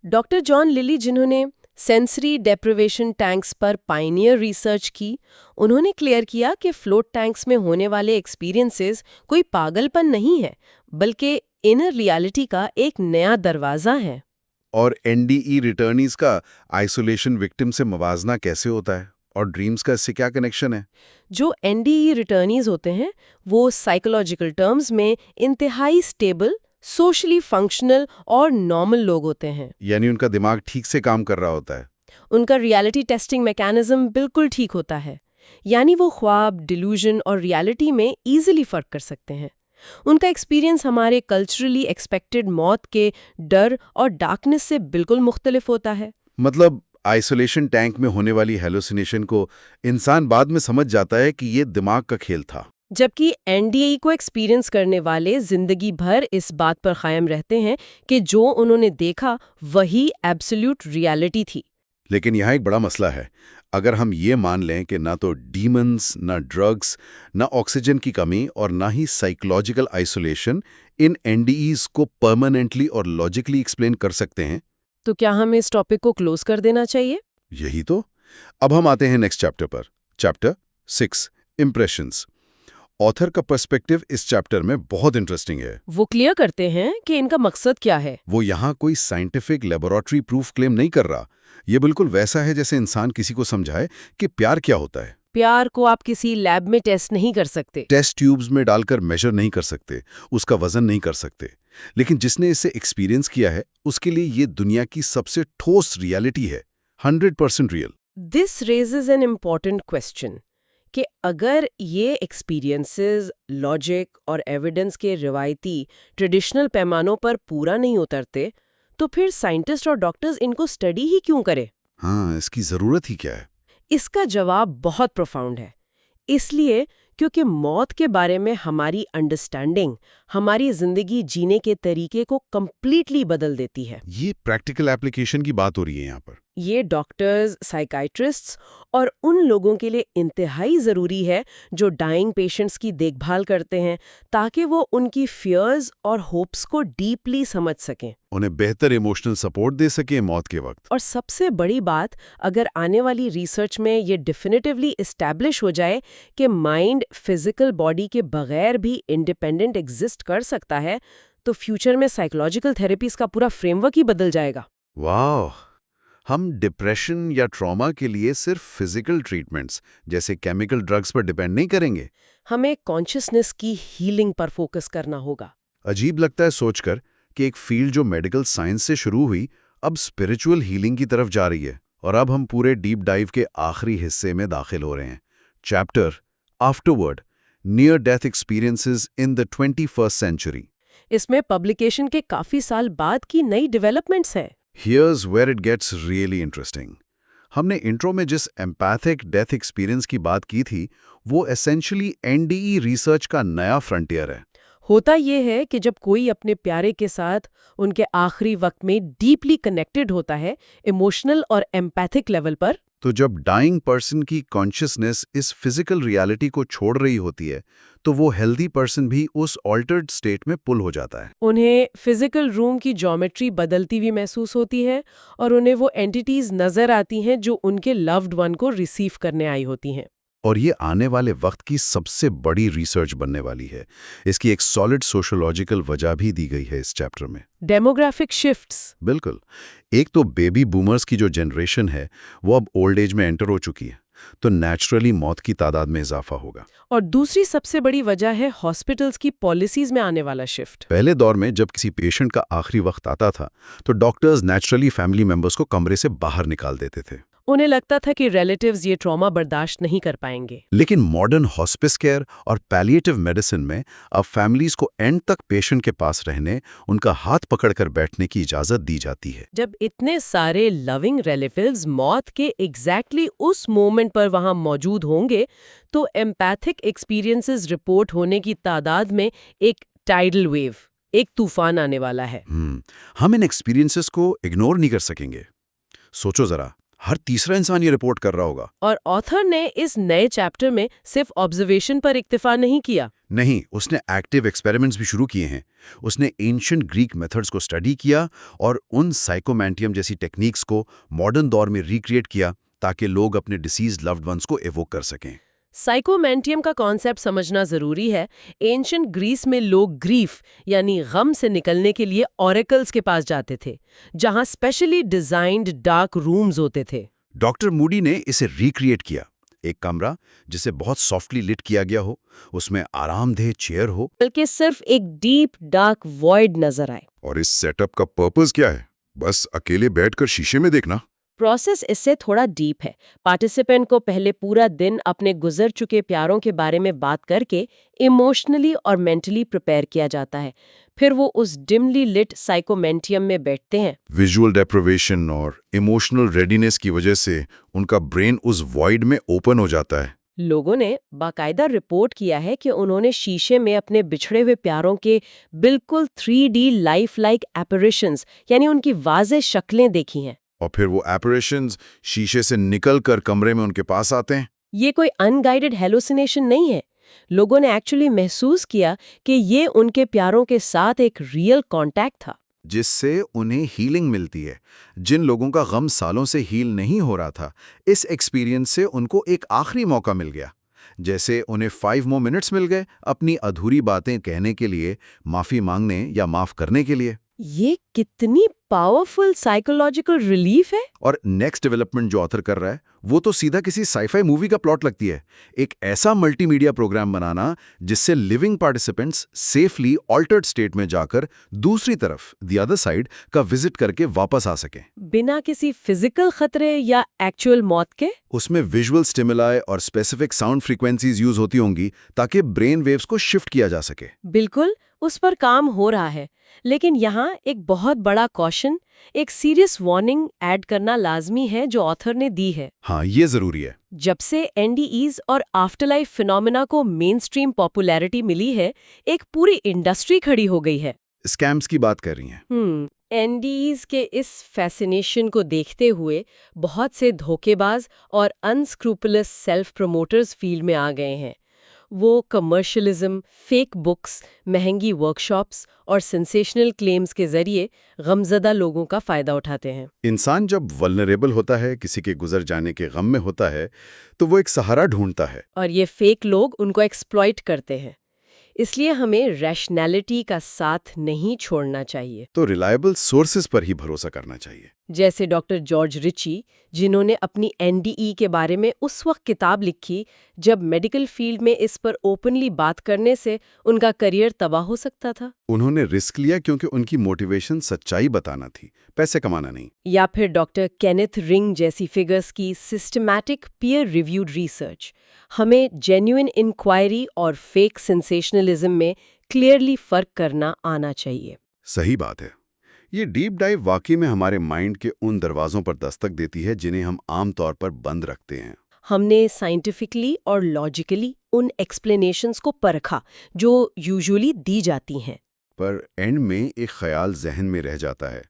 डॉक्टर जॉन लिली, जिन्होंने सेंसरी डेप्रिवेशन टैंक्स पर पायनियर रिसर्च की, उन्होंने क्लियर किया कि फ्लोट टैंक्स में होने वाले एक्सपीरियंसेस कोई पागलपन नहीं है, बल्कि इनर रियलिटी का एक नया दरवाजा है। और एनडीई रिटर्नीज का आइसोलेशन विक्टिम से मवाजना कैसे होता है और ड्रीम्स का इससे क्या कनेक्शन है? जो एनडीई रिटर्नीज होते हैं वो साइकोलॉजिकल टर्म्स में इंतहाई स्टेबल, सोशली फंक्शनल और नॉर्मल लोग होते हैं। यानी उनका दिमाग ठीक से काम कर रहा होता है। उनका रियलिटी टेस्टिंग मैकेनिज्म बिल्कुल ठीक होता है। यानी वो ख्वाब, डिल्यूजन और रियलिटी में इजीली फर्क कर सकते हैं। उनका एक्सपीरियंस हमारे कल्चरली एक्सपेक्टेड मौत के डर और डार्कनेस से बिल्कुल मुख्तलिफ होता है। मतलब आइसोलेशन टैंक में होने वाली हेलुसिनेशन को इंसान बाद में समझ जाता है कि ये दिमाग का खेल था। जबकि एनडीई को एक्सपीरियंस करने वाले जिंदगी भर इस बात पर कायम रहते हैं कि जो उन्होंने देखा वही एब्सोल्यूट रियलिटी थी। लेकिन यहाँ एक बड़ा मसला है। अगर हम ये मान लें कि ना तो डीमंस, ना ड्रग्स, ना ऑक्सीजन की कमी और ना ही साइकोलॉजिकल आइसोलेशन इन एनडीईज को परमानेंटली और लॉजिकली एक्सप्लेन कर सकते हैं, तो क्या हमें इस टॉपिक को क्लोज कर देना चाहिए? यही तो। अब हम आते हैं नेक्स्ट चैप्टर पर। Chapter 6, impressions. ऑथर का पर्सपेक्टिव इस चैप्टर में बहुत इंटरेस्टिंग है। वो क्लियर करते हैं कि इनका मकसद क्या है। वो यहाँ कोई साइंटिफिक लेबोरेटरी प्रूफ क्लेम नहीं कर रहा। ये बिल्कुल वैसा है जैसे इंसान किसी को समझाए कि प्यार क्या होता है। प्यार को आप किसी लैब में टेस्ट नहीं कर सकते। टेस्ट ट्यूब्स में डालकर मेजर नहीं कर सकते, उसका वजन नहीं कर सकते। लेकिन जिसने इसे एक्सपीरियंस किया है उसके लिए ये दुनिया की सबसे ठोस रियलिटी है, 100% real. This raises an important question कि अगर ये एक्सपीरियंसेस लॉजिक और एविडेंस के रिवायती ट्रेडिशनल पैमानों पर पूरा नहीं उतरते, तो फिर साइंटिस्ट और डॉक्टर्स इनको स्टडी ही क्यों करें? हाँ, इसकी जरूरत ही क्या है? इसका जवाब बहुत प्रोफाउंड है। इसलिए क्योंकि मौत के बारे में हमारी अंडरस्टैंडिंग हमारी जिंदगी जीने के तरीके को कंप्लीटली बदल देती है। ये प्रैक्टिकल एप्लीकेशन की बात हो रही है यहाँ पर। ये डॉक्टर्स, साइकाइट्रिस्ट्स और उन लोगों के लिए इंतहाई ज़रूरी है जो डाइंग पेशेंट्स की देखभाल करते हैं, ताकि वो उनकी फियर्स और होप्स को डीपली समझ सकें, उन्हें बेहतर इमोशनल सपोर्ट दे सके मौत के वक्त। और सबसे बड़ी बात, अगर आने वाली रिसर्च में ये डिफिनेटिवली इस्टेब्लिश हो जाए कि माइंड फिजिकल बॉडी के बगैर भी इंडिपेंडेंट एग्जिस्ट कर सकता है, तो फ्यूचर में साइकोलॉजिकल थेरेपीज का पूरा फ्रेमवर्क ही बदल जाएगा। वाह! हम डिप्रेशन या ट्रॉमा के लिए सिर्फ फिजिकल ट्रीटमेंट्स जैसे केमिकल ड्रग्स पर डिपेंड नहीं करेंगे। हमें कॉन्शियसनेस की हीलिंग पर फोकस करना होगा। अजीब लगता है सोचकर कि एक फील्ड जो मेडिकल साइंस से शुरू हुई अब स्पिरिचुअल हीलिंग की तरफ जा रही है। और अब हम पूरे डीप डाइव के आखिरी हिस्से में दाखिल हो रहे हैं। Chapter afterword, near death experiences in the 21st century. इसमें पब्लिकेशन के काफी साल बाद की नई डेवलपमेंट्स हैं। Here's where it gets really interesting. हमने इंट्रो में जिस एम्पैथिक डेथ एक्सपीरियंस की बात की थी, वो एसेंशियली एनडीई रिसर्च का नया फ्रंटियर है। होता ये है कि जब कोई अपने प्यारे के साथ उनके आखिरी वक्त में डीपली कनेक्टेड होता है, इमोशनल और एम्पैथिक लेवल पर, तो जब डाइंग पर्सन की कॉन्शियसनेस इस फिजिकल रियलिटी को छोड़ रही होती है, तो वो हेल्दी पर्सन भी उस ऑल्टर्ड स्टेट में पुल हो जाता है। उन्हें फिजिकल रूम की ज्योमेट्री बदलती हुई महसूस होती है और उन्हें वो एंटिटीज नजर आती हैं जो उनके लव्ड वन को रिसीव करने आई होती हैं। और ये आने वाले वक्त की सबसे बड़ी रिसर्च बनने वाली है। इसकी एक सॉलिड सोशोलॉजिकल वजह भी दी गई है इस चैप्टर में। Demographic shifts. बिल्कुल। एक तो बेबी बूमर्स की जो जनरेशन है वो अब ओल्ड एज में एंटर हो चुकी है, तो नेचुरली मौत की तादाद में इजाफा होगा। और दूसरी सबसे बड़ी वजह है हॉस्पिटल्स की पॉलिसीज में आने वाला शिफ्ट। पहले दौर में जब किसी पेशेंट का आखिरी वक्त आता था तो डॉक्टर्स नेचुरली फैमिली मेंबर्स को कमरे से बाहर निकाल देते थे। उन्हें लगता था कि रिलेटिव्स ये ट्रॉमा बर्दाश्त नहीं कर पाएंगे। लेकिन मॉडर्न हॉस्पिस केयर और पैलिएटिव मेडिसिन में अब फैमिलीज को एंड तक पेशेंट के पास रहने, उनका हाथ पकड़कर बैठने की इजाजत दी जाती है। जब इतने सारे लविंग रिलेटिव्स मौत के एग्जैक्टली उस मोमेंट पर वहां मौजूद होंगे, तो एम्पैथिक एक्सपीरियंसेस रिपोर्ट होने की तादाद में एक टाइडल वेव, एक तूफान आने वाला है। हम इन एक्सपीरियंसेस को इग्नोर नहीं कर सकेंगे। सोचो जरा, हर तीसरा इंसान ये रिपोर्ट कर रहा होगा। और ऑथर ने इस नए चैप्टर में सिर्फ ऑब्जर्वेशन पर इक्तिफा नहीं किया। नहीं, उसने एक्टिव एक्सपेरिमेंट्स भी शुरू किए हैं। उसने एंशिएंट ग्रीक मेथड्स को स्टडी किया और उन साइकोमैंटियम जैसी टेक्निक्स को मॉडर्न दौर में रिक्रिएट किया ताकि लोग अपने डिसीज लव्ड वंस को एवोक कर सकें। साइकोमेंटियम का कॉन्सेप्ट समझना जरूरी है। एंशिएंट ग्रीस में लोग ग्रीफ यानी गम से निकलने के लिए ऑरेकल्स के पास जाते थे, जहां स्पेशली डिजाइन्ड डार्क रूम्स होते थे। डॉक्टर मूडी ने इसे रिक्रिएट किया। एक कमरा जिसे बहुत सॉफ्टली लिट किया गया हो, उसमें आरामदेह चेयर हो, बल्कि सिर्फ एक डीप डार्क वॉइड नजर आए। और इस सेटअप का पर्पस क्या है? बस अकेले बैठकर शीशे में देखना? प्रोसेस इससे थोड़ा डीप है। पार्टिसिपेंट को पहले पूरा दिन अपने गुजर चुके प्यारों के बारे में बात करके इमोशनली और मेंटली प्रिपेयर किया जाता है। फिर वो उस डिमली लिट साइकोमेंटियम में बैठते हैं। विजुअल डेप्रिवेशन और इमोशनल रेडीनेस की वजह से उनका ब्रेन उस वॉइड में ओपन हो जाता है। लोगों ने बाकायदा रिपोर्ट किया है कि उन्होंने शीशे में अपने बिछड़े हुए प्यारों के बिल्कुल 3D लाइफ लाइक एपरेशंस यानी उनकी वाज़ेह शक्लें देखी हैं। और फिर वो एपरेशंस शीशे से निकलकर कमरे में उनके पास आते हैं। ये कोई अनगाइडेड हेलुसिनेशन नहीं है। लोगों ने एक्चुअली महसूस किया कि ये उनके प्यारों के साथ एक रियल कांटेक्ट था, जिससे उन्हें हीलिंग मिलती है। जिन लोगों का गम सालों से हील नहीं हो रहा था, इस एक्सपीरियंस से उनको एक आखिरी मौका मिल गया। जैसे उन्हें 5 more minutes मिल गए अपनी अधूरी बातें कहने के लिए, माफी मांगने या माफ करने के लिए। ये कितनी पावरफुल साइकोलॉजिकल रिलीफ है। और नेक्स्ट डेवलपमेंट जो ऑथर कर रहा है वो तो सीधा किसी साईफाई मूवी का प्लॉट लगती है। एक ऐसा मल्टीमीडिया प्रोग्राम बनाना जिससे living participants safely altered state में जाकर दूसरी तरफ द अदर साइड का विजिट करके वापस आ सके, बिना किसी फिजिकल खतरे या एक्चुअल मौत के। उसमें विजुअल स्टिमुलाई और स्पेसिफिक साउंड फ्रीक्वेंसीज यूज होती होंगी ताकि ब्रेन वेव्स को शिफ्ट किया जा सके। बिल्कुल, उस पर काम हो रहा है। लेकिन यहाँ एक बहुत बड़ा कॉशन, एक सीरियस वार्निंग ऐड करना लाजमी है जो ऑथर ने दी है। हाँ, ये जरूरी है। जब से एनडीईज और आफ्टरलाइफ फिनोमेना को मेन स्ट्रीम पॉपुलैरिटी मिली है, एक पूरी इंडस्ट्री खड़ी हो गई है। स्कैम्स की बात कर रही हैं। एनडीईज के इस फैसिनेशन को देखते हुए बहुत से धोखेबाज और अनस्क्रूपुलस सेल्फ प्रमोटर्स फील्ड में आ गए हैं। वो कमर्शियलिज्म, फेक बुक्स, महंगी वर्कशॉप्स और सेंसेशनल क्लेम्स के जरिए गमज़दा लोगों का फ़ायदा उठाते हैं। इंसान जब वल्नरेबल होता है, किसी के गुजर जाने के गम में होता है, तो वो एक सहारा ढूंढता है। और ये फेक लोग उनको एक्सप्लॉइट करते हैं। इसलिए हमें रैशनैलिटी का साथ नहीं छोड़ना चाहिए। तो रिलायबल सोर्सेज पर ही भरोसा करना चाहिए। जैसे डॉक्टर जॉर्ज रिची, जिन्होंने अपनी एनडीई के बारे में उस वक्त किताब लिखी जब मेडिकल फील्ड में इस पर ओपनली बात करने से उनका करियर तबाह हो सकता था। उन्होंने रिस्क लिया क्योंकि उनकी मोटिवेशन सच्चाई बताना थी, पैसे कमाना नहीं। या फिर डॉक्टर केनेथ रिंग जैसी फिगर्स की सिस्टमैटिक पीयर रिव्यूड रिसर्च। हमें जेन्युइन इंक्वायरी और फेक सेंसेशनलिज्म में क्लियरली फर्क करना आना चाहिए। सही बात है। ये डीप डाइव वाकई में हमारे माइंड के उन दरवाजों पर दस्तक देती है जिन्हें हम आमतौर पर बंद रखते हैं। हमने साइंटिफिकली और लॉजिकली उन एक्सप्लेनेशंस को परखा जो यूजुअली दी जाती हैं। पर एंड में एक ख्याल जहन में रह जाता है।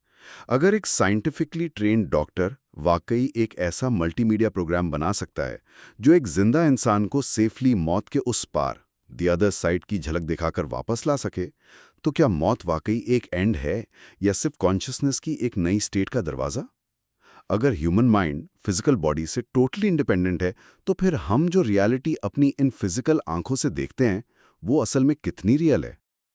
अगर एक साइंटिफिकली ट्रेन्ड डॉक्टर वाकई एक ऐसा मल्टीमीडिया प्रोग्राम बना सकता है जो एक जिंदा इंसान को सेफली मौत के उस पार, द अदर साइड की झलक दिखाकर वापस ला सके, तो क्या मौत वाकई एक एंड है या सिर्फ कॉन्शियसनेस की एक नई स्टेट का दरवाज़ा? अगर ह्यूमन माइंड फिजिकल बॉडी से टोटली इंडिपेंडेंट है, तो फिर हम जो रियलिटी अपनी इन फिजिकल आंखों से देखते हैं वो असल में कितनी रियल है?